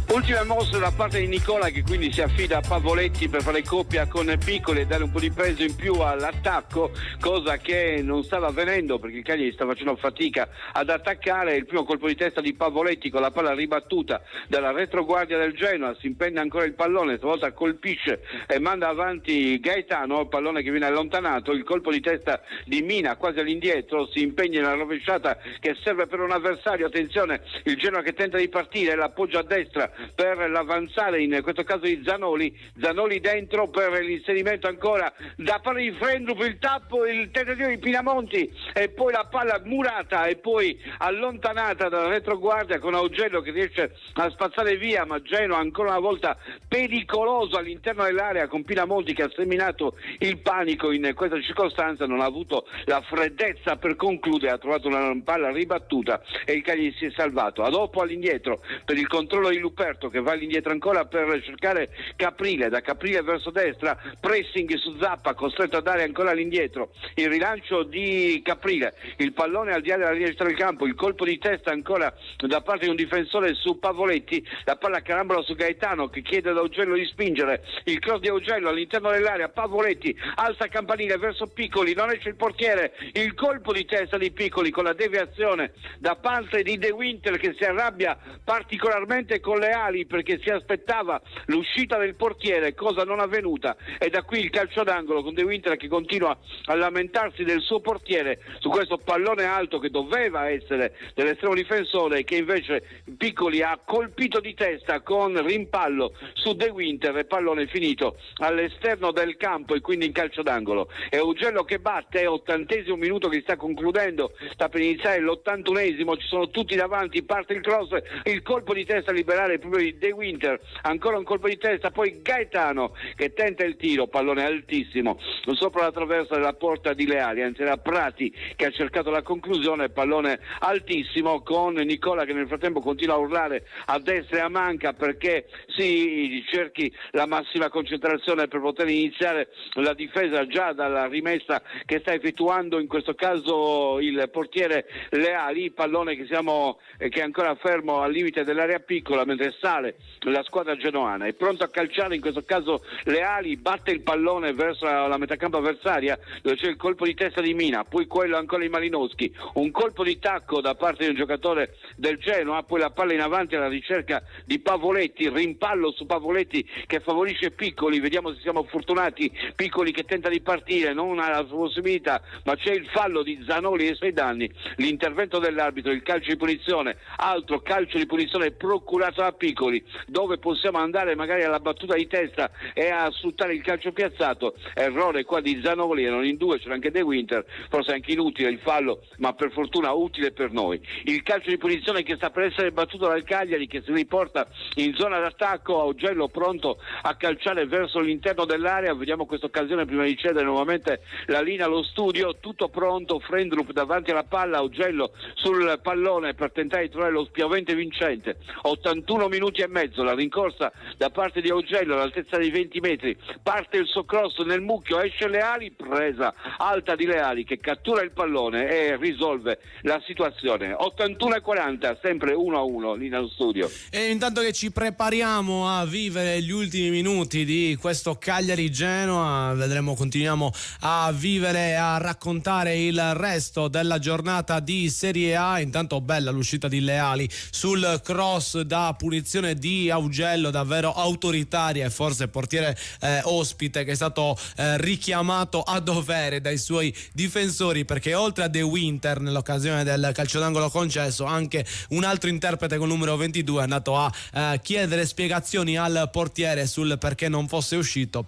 Ultima mossa da parte di Nicola, che quindi si affida a Pavoletti per fare coppia con Piccoli e dare un po' di peso in più all'attacco, cosa che non stava avvenendo perché il Cagliari sta facendo fatica ad attaccare. Il primo colpo di testa di Pavoletti con la palla ribattuta dalla retroguardia del Genoa, si impegna ancora il pallone, stavolta colpisce e manda avanti Gaetano, il pallone che viene allontanato. Il colpo di testa di Mina quasi all'indietro, si impegna nella rovesciata che serve per un avversario. Attenzione, il Genoa che tenta di partire, l'appoggio a destra per l'avanzare, in questo caso di Zanoli dentro per l'inserimento ancora da parte di Frendrup, il tappo, il tentativo di Pinamonti e poi la palla murata e poi allontanata dalla retroguardia con Augello che riesce a spazzare via, ma Genoa ancora una volta pericoloso all'interno dell'area con Pinamonti che ha seminato il panico in questa circostanza, non ha avuto la freddezza per concludere, ha trovato una palla ribattuta e il Cagliari si è salvato. A dopo all'indietro per il controllo di Luperto che va all'indietro ancora per cercare Caprile, da Caprile verso destra, pressing su Zappa costretto a dare ancora all'indietro, il rilancio di Caprile, il pallone al di là della linea di del campo, il colpo di testa ancora da parte di un difensore su Pavoletti, la palla carambola su Gaetano che chiede ad Augello di spingere, il cross di Augello all'interno dell'area, Pavoletti alza campanile verso Piccoli, non esce il portiere, il colpo di testa di Piccoli con la deviazione da parte di De Winter che si arrabbia particolarmente con le ali perché si aspettava l'uscita del portiere, cosa non avvenuta, e da qui il calcio d'angolo con De Winter che continua a lamentarsi del suo portiere su questo pallone alto che doveva essere dell'estremo difensore e che invece Piccoli ha colpito di testa con rimpallo su De Winter e pallone finito all'esterno del campo e quindi in calcio d'angolo. È Augello che batte, 80° minuto che sta concludendo, sta per iniziare l'81°, ci sono tutti davanti, parte il cross, il colpo di testa liberale proprio di De Winter, ancora un colpo di testa, poi Gaetano che tenta il tiro, pallone altissimo sopra la traversa della porta di Leali, anzi era Prati che ha cercato la conclusione, pallone altissimo con Nicola che nel frattempo continua a urlare a destra e a manca perché si cerchi la massima concentrazione per poter iniziare la difesa già dalla rimessa che sta effettuando in questo caso il portiere Leali, pallone che è ancora fermo al limite dell'area piccola mentre sale la squadra genoana, è pronto a calciare in questo caso Leali, batte il pallone verso la metacampo avversaria dove c'è il colpo di testa di Mina, poi quello ancora di Malinowski, un colpo di tacco da parte di un giocatore del Genoa, poi la palla in avanti alla ricerca di Pavoletti, rimpallo su Pavoletti che favorisce Piccoli, vediamo se siamo fortunati, Piccoli che tenta di partire, non ha la possibilità, ma c'è il fallo di Zanoli ai suoi danni, l'intervento dell'arbitro, il calcio di punizione, altro calcio di punizione procurato da Piccoli, dove possiamo andare magari alla battuta di testa e a sfruttare il calcio piazzato, errore qua di Zanoli, erano in due, c'era anche De Winter, forse anche inutile il fallo, ma per fortuna utile per noi. Il calcio di punizione che sta per essere battuto dal Cagliari che si riporta in zona d'attacco, Augello pronto a calciare verso l'interno dell'area, vediamo questa occasione prima di cedere nuovamente la linea allo studio, tutto pronto, Frendrup davanti alla palla, Augello sul pallone per tentare di trovare lo spiovente vincente, 81 minuti e mezzo, la rincorsa da parte di Augello all'altezza dei 20 metri, parte il suo cross nel mucchio, esce Leali, presa alta di Leali che cattura il pallone e risolve la situazione. 81-40, sempre 1-1 lì nello studio. E intanto che ci prepariamo a vivere gli ultimi minuti di questo Cagliari-Genoa, continuiamo a vivere e a raccontare il resto della giornata di Serie A. Intanto bella l'uscita di Leali sul cross da punizione di Augello, davvero autoritaria, e forse portiere ospite che è stato richiamato a dovere dai suoi difensori, perché oltre a De Winter nell'occasione del calcio d'angolo concesso, anche un altro interprete con numero 22 è andato a chiedere spiegazioni al portiere sul perché non fosse uscito,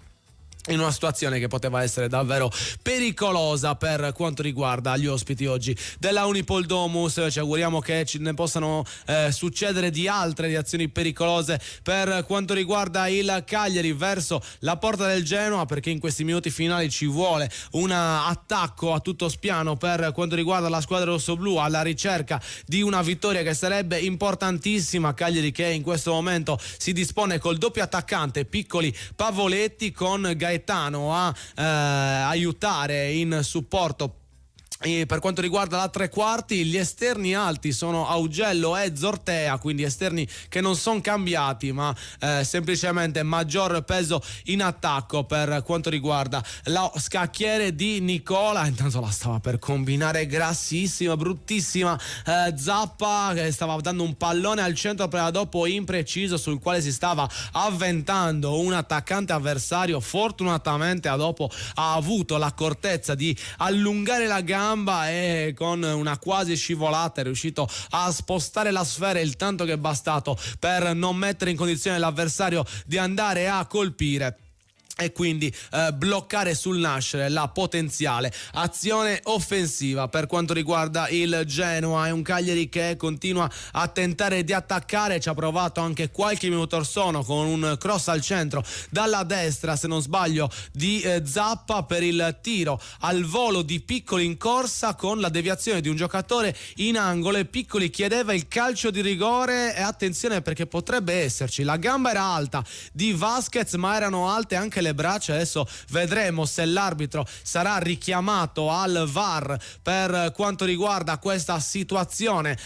in una situazione che poteva essere davvero pericolosa per quanto riguarda gli ospiti oggi della Unipol Domus. Ci auguriamo che ne possano succedere di altre di azioni pericolose per quanto riguarda il Cagliari verso la porta del Genoa, perché in questi minuti finali ci vuole un attacco a tutto spiano per quanto riguarda la squadra rossoblù, alla ricerca di una vittoria che sarebbe importantissima. Cagliari che in questo momento si dispone col doppio attaccante Piccoli Pavoletti con Gaetano a aiutare in supporto. E per quanto riguarda la tre quarti, gli esterni alti sono Augello e Zortea, quindi esterni che non sono cambiati, ma semplicemente maggior peso in attacco per quanto riguarda lo scacchiere di Nicola. Intanto la stava per combinare grassissima, bruttissima Zappa, che stava dando un pallone al centro per dopo impreciso sul quale si stava avventando un attaccante avversario. Fortunatamente dopo ha avuto l'accortezza di allungare la gamba gamba e con una quasi scivolata è riuscito a spostare la sfera il tanto che è bastato per non mettere in condizione l'avversario di andare a colpire e quindi bloccare sul nascere la potenziale azione offensiva. Per quanto riguarda il Genoa, è un Cagliari che continua a tentare di attaccare, ci ha provato anche qualche minuto or sono con un cross al centro dalla destra, se non sbaglio, di Zappa per il tiro al volo di Piccoli in corsa con la deviazione di un giocatore in angolo, e Piccoli chiedeva il calcio di rigore, e attenzione perché potrebbe esserci. La gamba era alta di Vasquez, ma erano alte anche le braccia. Adesso vedremo se l'arbitro sarà richiamato al VAR per quanto riguarda questa situazione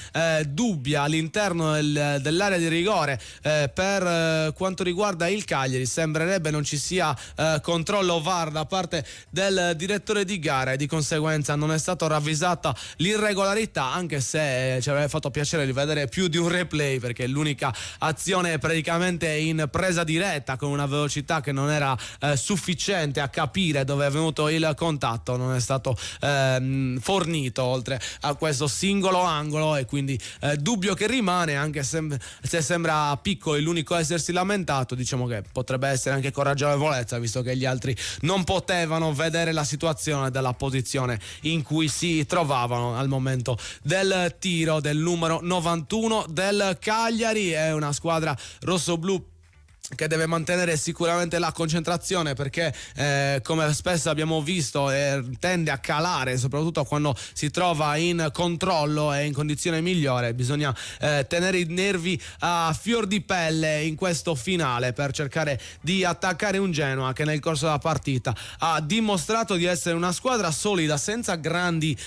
dubbia all'interno dell'area di rigore. Per quanto riguarda il Cagliari sembrerebbe non ci sia controllo VAR da parte del direttore di gara, e di conseguenza non è stata ravvisata l'irregolarità, anche se ci avrebbe fatto piacere rivedere più di un replay, perché l'unica azione è praticamente in presa diretta con una velocità che non era sufficiente a capire dove è venuto il contatto, non è stato fornito oltre a questo singolo angolo, e quindi dubbio che rimane, anche se sembra Piccoli l'unico a essersi lamentato. Diciamo che potrebbe essere anche con ragionevolezza, visto che gli altri non potevano vedere la situazione dalla posizione in cui si trovavano al momento del tiro del numero 91 del Cagliari. È una squadra rossoblù che deve mantenere sicuramente la concentrazione, perché come spesso abbiamo visto tende a calare, soprattutto quando si trova in controllo e in condizione migliore. Bisogna tenere i nervi a fior di pelle in questo finale per cercare di attaccare un Genoa che nel corso della partita ha dimostrato di essere una squadra solida, senza grandi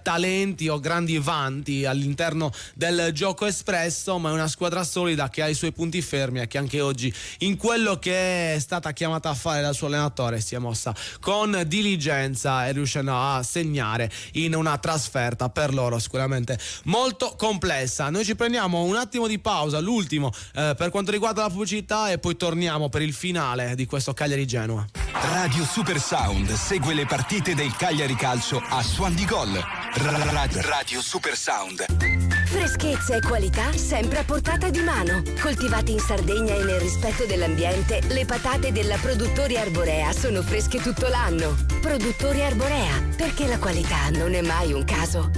talenti o grandi vanti all'interno del gioco espresso, ma è una squadra solida che ha i suoi punti fermi e che anche oggi in quello che è stata chiamata a fare dal suo allenatore si è mossa con diligenza e riuscendo a segnare in una trasferta per loro sicuramente molto complessa. Noi ci prendiamo un attimo di pausa, l'ultimo per quanto riguarda la pubblicità, e poi torniamo per il finale di questo Cagliari Genoa. Radio Super Sound segue le partite del Cagliari Calcio a Suon di Gol. Radio Super Sound. Freschezza e qualità sempre a portata di mano. Coltivate in Sardegna e nel rispetto dell'ambiente, le patate della Produttori Arborea sono fresche tutto l'anno. Produttori Arborea, perché la qualità non è mai un caso.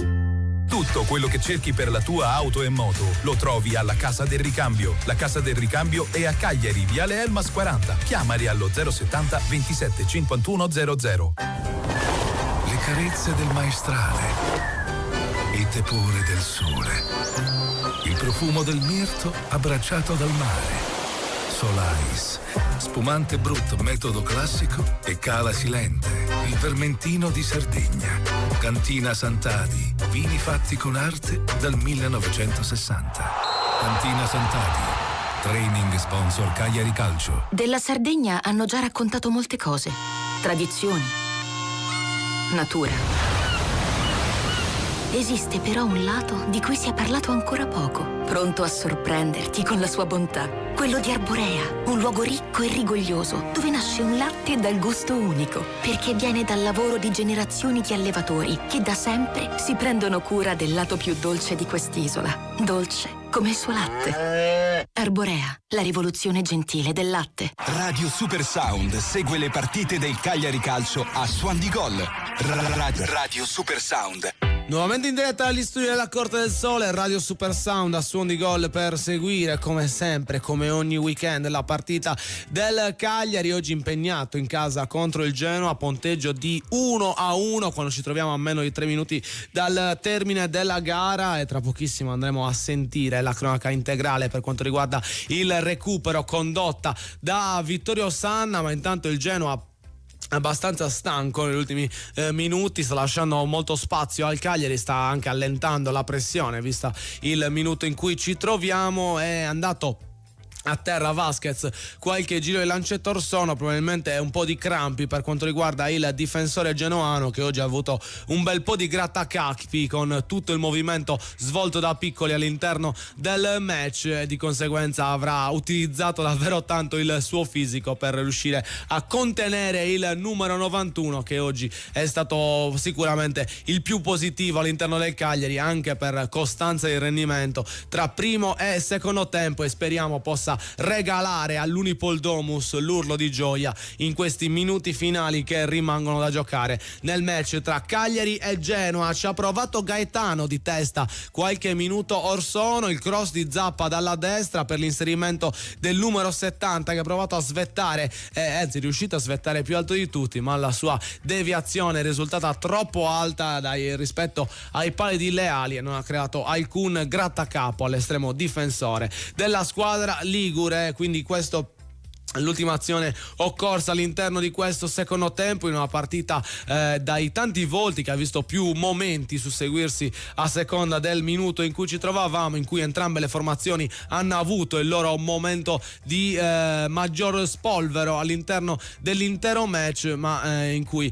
Tutto quello che cerchi per la tua auto e moto lo trovi alla Casa del Ricambio. La Casa del Ricambio è a Cagliari, Viale Elmas 40. Chiamali allo 070 27 51 00. Le carezze del maestrale, il tepore del sole, il profumo del mirto abbracciato dal mare. Solais, spumante brut metodo classico e Cala Silente, il vermentino di Sardegna. Cantina Sant'Adi, vini fatti con arte dal 1960. Cantina Sant'Adi, training sponsor Cagliari Calcio. Della Sardegna hanno già raccontato molte cose. Tradizioni, natura. Esiste però un lato di cui si è parlato ancora poco, pronto a sorprenderti con la sua bontà. Quello di Arborea, un luogo ricco e rigoglioso, dove nasce un latte dal gusto unico, perché viene dal lavoro di generazioni di allevatori che da sempre si prendono cura del lato più dolce di quest'isola. Dolce come il suo latte. Arborea, la rivoluzione gentile del latte. Radio Super Sound segue le partite del Cagliari Calcio a Suon di Gol. Radio Super Sound. Nuovamente in diretta dagli studi della Corte del Sole, Radio Super Sound a Suon di Gol per seguire come sempre, come ogni weekend, la partita del Cagliari, oggi impegnato in casa contro il Genoa, punteggio di 1-1 quando ci troviamo a meno di 3 minuti dal termine della gara, e tra pochissimo andremo a sentire la cronaca integrale per quanto riguarda il recupero condotta da Vittorio Sanna. Ma intanto il Genoa abbastanza stanco negli ultimi minuti, sta lasciando molto spazio al Cagliari, sta anche allentando la pressione vista il minuto in cui ci troviamo, è andato a terra Vasquez, qualche giro di lancetto Orsono, probabilmente un po' di crampi per quanto riguarda il difensore genoano, che oggi ha avuto un bel po' di grattacapi con tutto il movimento svolto da Piccoli all'interno del match, e di conseguenza avrà utilizzato davvero tanto il suo fisico per riuscire a contenere il numero 91, che oggi è stato sicuramente il più positivo all'interno del Cagliari, anche per costanza di rendimento tra primo e secondo tempo, e speriamo possa regalare all'Unipol Domus l'urlo di gioia in questi minuti finali che rimangono da giocare nel match tra Cagliari e Genoa. Ci ha provato Gaetano di testa qualche minuto Orsono, il cross di Zappa dalla destra per l'inserimento del numero 70, che ha provato a svettare, anzi è riuscito a svettare più alto di tutti, ma la sua deviazione è risultata troppo alta rispetto ai pali di Leali e non ha creato alcun grattacapo all'estremo difensore della squadra ligure. Quindi questo l'ultima azione occorsa all'interno di questo secondo tempo, in una partita dai tanti volti che ha visto più momenti susseguirsi a seconda del minuto in cui ci trovavamo, in cui entrambe le formazioni hanno avuto il loro momento di maggior spolvero all'interno dell'intero match, ma in cui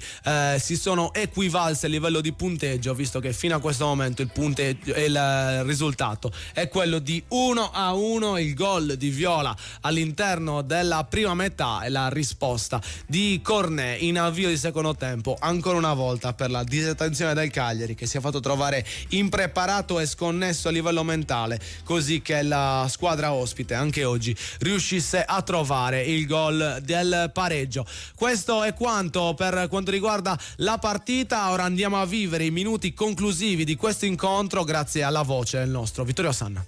si sono equivalse a livello di punteggio, visto che fino a questo momento il punteggio e il risultato è quello di 1-1. Il gol di Viola all'interno della prima metà e la risposta di Cornet in avvio di secondo tempo, ancora una volta per la disattenzione del Cagliari, che si è fatto trovare impreparato e sconnesso a livello mentale, così che la squadra ospite anche oggi riuscisse a trovare il gol del pareggio. Questo è quanto per quanto riguarda la partita. Ora andiamo a vivere i minuti conclusivi di questo incontro grazie alla voce del nostro Vittorio Sanna.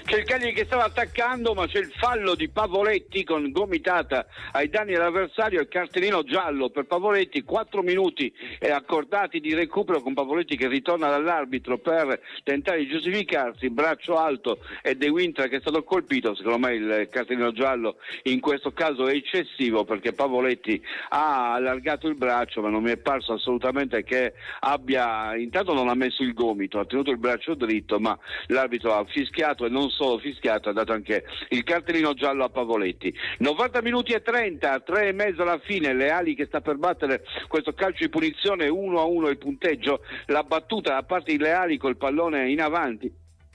C'è il Cagliari che stava attaccando, ma c'è il fallo di Pavoletti con gomitata ai danni dell'avversario, il cartellino giallo per Pavoletti, 4 minuti accordati di recupero con Pavoletti che ritorna dall'arbitro per tentare di giustificarsi, braccio alto e De Winter che è stato colpito. Secondo me il cartellino giallo in questo caso è eccessivo, perché Pavoletti ha allargato il braccio, ma non mi è parso assolutamente che abbia, intanto non ha messo il gomito, ha tenuto il braccio dritto, ma l'arbitro ha fischiato, e non solo fischiato, ha dato anche il cartellino giallo a Pavoletti. 90 minuti e 30, 3,5 alla fine, Leali che sta per battere questo calcio di punizione, 1-1 il punteggio, la battuta da parte di Leali col pallone in avanti.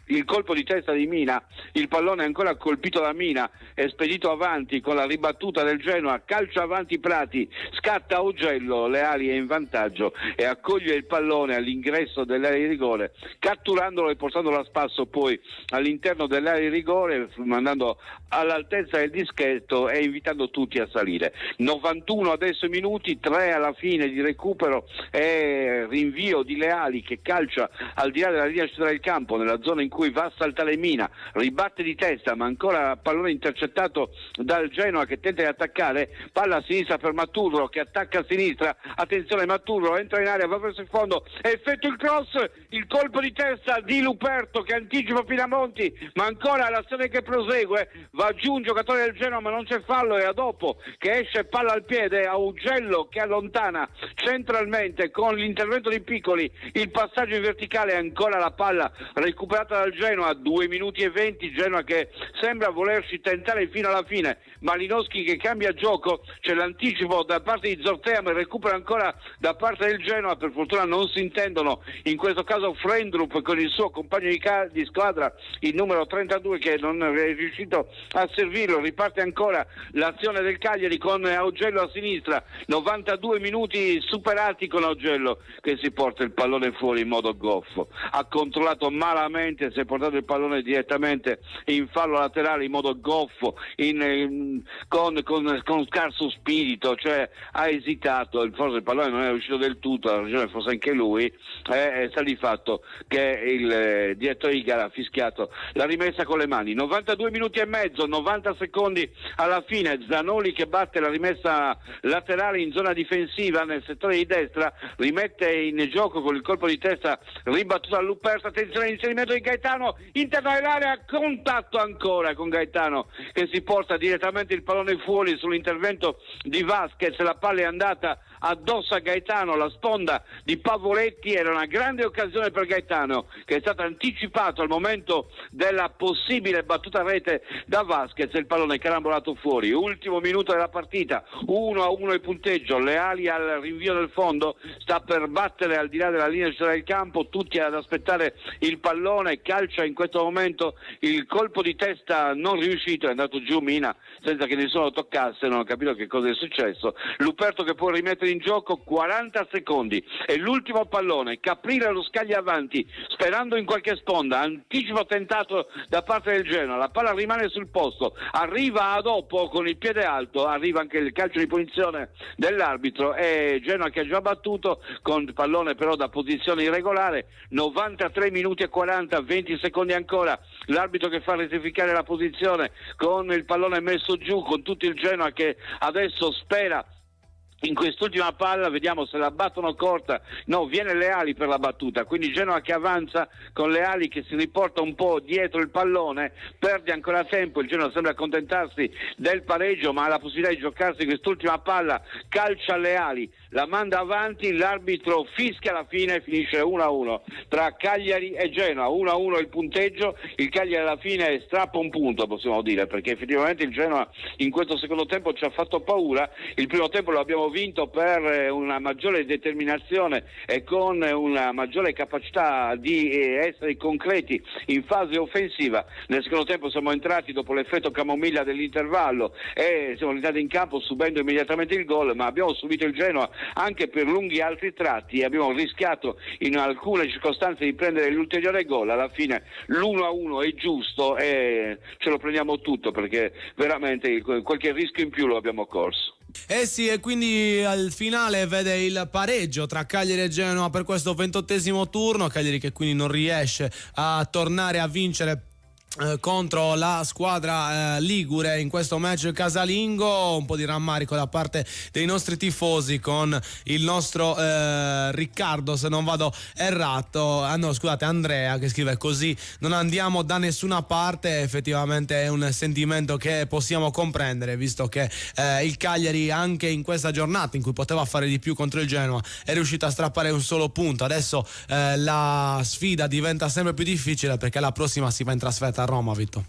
Il colpo di testa di Mina, il pallone ancora colpito da Mina, è spedito avanti con la ribattuta del Genoa, calcio avanti Prati, scatta Augello, Leali è in vantaggio e accoglie il pallone all'ingresso dell'area di rigore, catturandolo e portandolo a spasso poi all'interno dell'area di rigore, mandando all'altezza del dischetto e invitando tutti a salire. 91 adesso minuti, 3 alla fine di recupero e rinvio di Leali che calcia al di là della linea centrale del campo, nella zona in cui va a saltare Mina, ribatte di testa, ma ancora pallone intercettato dal Genoa che tenta di attaccare, palla a sinistra per Maturro che attacca a sinistra, attenzione Maturro entra in area, va verso il fondo, effettua il cross, il colpo di testa di Luperto che anticipa Pinamonti, ma ancora l'azione che prosegue, va giù un giocatore del Genoa ma non c'è fallo, e a dopo che esce palla al piede, Augello che allontana centralmente con l'intervento di Piccoli, il passaggio in verticale, ancora la palla recuperata dal Genoa, 2 minuti e 20, Genoa che sembra volersi tentare fino alla fine, Malinowski che cambia gioco, c'è l'anticipo da parte di Zortea ma recupera ancora da parte del Genoa, per fortuna non si intendono in questo caso Frendrup con il suo compagno di squadra, il numero 32 che non è riuscito a servirlo, riparte ancora l'azione del Cagliari con Augello a sinistra, 92 minuti superati con Augello che si porta il pallone fuori in modo goffo, ha controllato malamente, si è portato il pallone direttamente in fallo laterale in modo goffo, con scarso spirito, cioè ha esitato, forse il pallone non è uscito del tutto, ha ragione forse anche lui, sta di fatto che il direttore di gara ha fischiato la rimessa con le mani. 92 minuti e mezzo, 90 secondi alla fine, Zanoli che batte la rimessa laterale in zona difensiva nel settore di destra, rimette in gioco con il colpo di testa ribattuto a Luperto, attenzione all'inserimento di Gaetano, interno dell'area, contatto ancora con Gaetano che si porta direttamente il pallone fuori sull'intervento di Vasquez, la palla è andata addosso a Gaetano, la sponda di Pavoletti, era una grande occasione per Gaetano, che è stato anticipato al momento della possibile battuta a rete da Vasquez, e il pallone è carambolato fuori. Ultimo minuto della partita, 1-1 il punteggio, Leali al rinvio del fondo, sta per battere al di là della linea del campo, tutti ad aspettare il pallone, calcia in questo momento il colpo di testa non riuscito, è andato giù Mina senza che nessuno lo toccasse, non ho capito che cosa è successo. Luperto che può rimettere in gioco, 40 secondi, e l'ultimo pallone, Caprile lo scaglia avanti sperando in qualche sponda, anticipo tentato da parte del Genoa, la palla rimane sul posto, arriva a dopo con il piede alto, arriva anche il calcio di punizione dell'arbitro, e Genoa che ha già battuto con il pallone però da posizione irregolare. 93 minuti e 40, 20 secondi ancora, l'arbitro che fa rettificare la posizione con il pallone messo giù, con tutto il Genoa che adesso spera in quest'ultima palla, vediamo se la battono corta. No, viene Leali per la battuta, quindi Genoa che avanza con Leali che si riporta un po' dietro il pallone, perde ancora tempo, il Genoa sembra accontentarsi del pareggio ma ha la possibilità di giocarsi quest'ultima palla, calcia Leali, la manda avanti, l'arbitro fischia alla fine, finisce 1-1 tra Cagliari e Genoa, 1-1 il punteggio, il Cagliari alla fine strappa un punto, possiamo dire, perché effettivamente il Genoa in questo secondo tempo ci ha fatto paura. Il primo tempo lo abbiamo vinto per una maggiore determinazione e con una maggiore capacità di essere concreti in fase offensiva. Nel secondo tempo siamo entrati dopo l'effetto camomilla dell'intervallo e siamo entrati in campo subendo immediatamente il gol, ma abbiamo subito il Genoa anche per lunghi altri tratti e abbiamo rischiato in alcune circostanze di prendere l'ulteriore gol. Alla fine l'1-1 è giusto e ce lo prendiamo tutto, perché veramente qualche rischio in più lo abbiamo corso. Eh sì, e quindi al finale vede il pareggio tra Cagliari e Genoa per questo 28° turno. Cagliari che quindi non riesce a tornare a vincere contro la squadra ligure in questo match casalingo. Un po' di rammarico da parte dei nostri tifosi con il nostro Riccardo, se non vado errato, scusate, Andrea, che scrive: così non andiamo da nessuna parte. Effettivamente è un sentimento che possiamo comprendere, visto che il Cagliari anche in questa giornata in cui poteva fare di più contro il Genoa è riuscito a strappare un solo punto. Adesso la sfida diventa sempre più difficile, perché la prossima si va in trasferta a Roma, Vitto.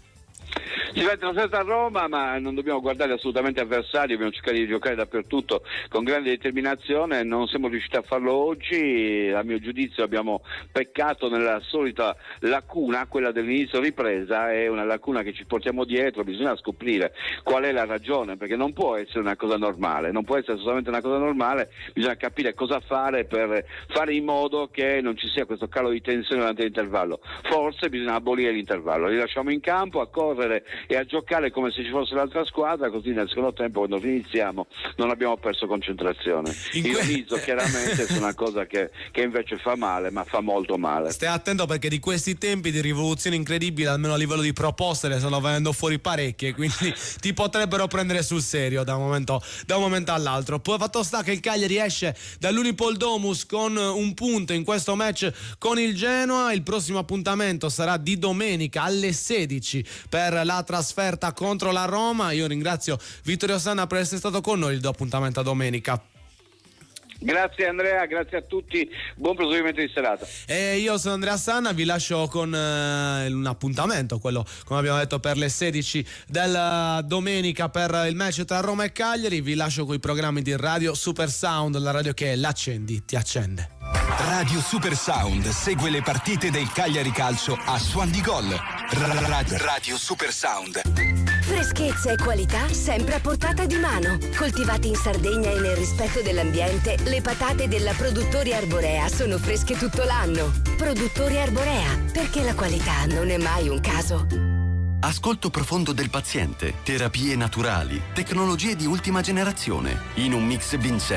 Si va in trasferta a Roma, ma non dobbiamo guardare assolutamente avversari, dobbiamo cercare di giocare dappertutto con grande determinazione. Non siamo riusciti a farlo oggi, a mio giudizio abbiamo peccato nella solita lacuna, quella dell'inizio ripresa. È una lacuna che ci portiamo dietro, bisogna scoprire qual è la ragione, perché non può essere una cosa normale, non può essere assolutamente una cosa normale, bisogna capire cosa fare per fare in modo che non ci sia questo calo di tensione durante l'intervallo. Forse bisogna abolire l'intervallo, li lasciamo in campo a correre e a giocare come se ci fosse l'altra squadra, così nel secondo tempo, quando riniziamo, non abbiamo perso concentrazione. Ironizzo chiaramente su una cosa che invece fa male, ma fa molto male. Stai attento, perché di questi tempi di rivoluzione incredibile, almeno a livello di proposte, ne stanno venendo fuori parecchie, quindi ti potrebbero prendere sul serio da un momento all'altro. Poi fatto sta che il Cagliari esce dall'Unipol Domus con un punto in questo match con il Genoa. Il prossimo appuntamento sarà di domenica alle 16 per la trasferta contro la Roma. Io ringrazio Vittorio Sanna per essere stato con noi. Do appuntamento a domenica. Grazie Andrea, grazie a tutti, buon proseguimento di serata. E io sono Andrea Sanna, vi lascio con un appuntamento, quello come abbiamo detto per le 16 della domenica per il match tra Roma e Cagliari. Vi lascio con i programmi di Radio Super Sound, la radio che l'accendi, ti accende. Radio Super Sound segue le partite del Cagliari Calcio a Suon di Gol. Radio Super Sound. Freschezza e qualità sempre a portata di mano. Coltivate in Sardegna e nel rispetto dell'ambiente, le patate della Produttori Arborea sono fresche tutto l'anno. Produttori Arborea, perché la qualità non è mai un caso. Ascolto profondo del paziente, terapie naturali, tecnologie di ultima generazione, in un mix vincente.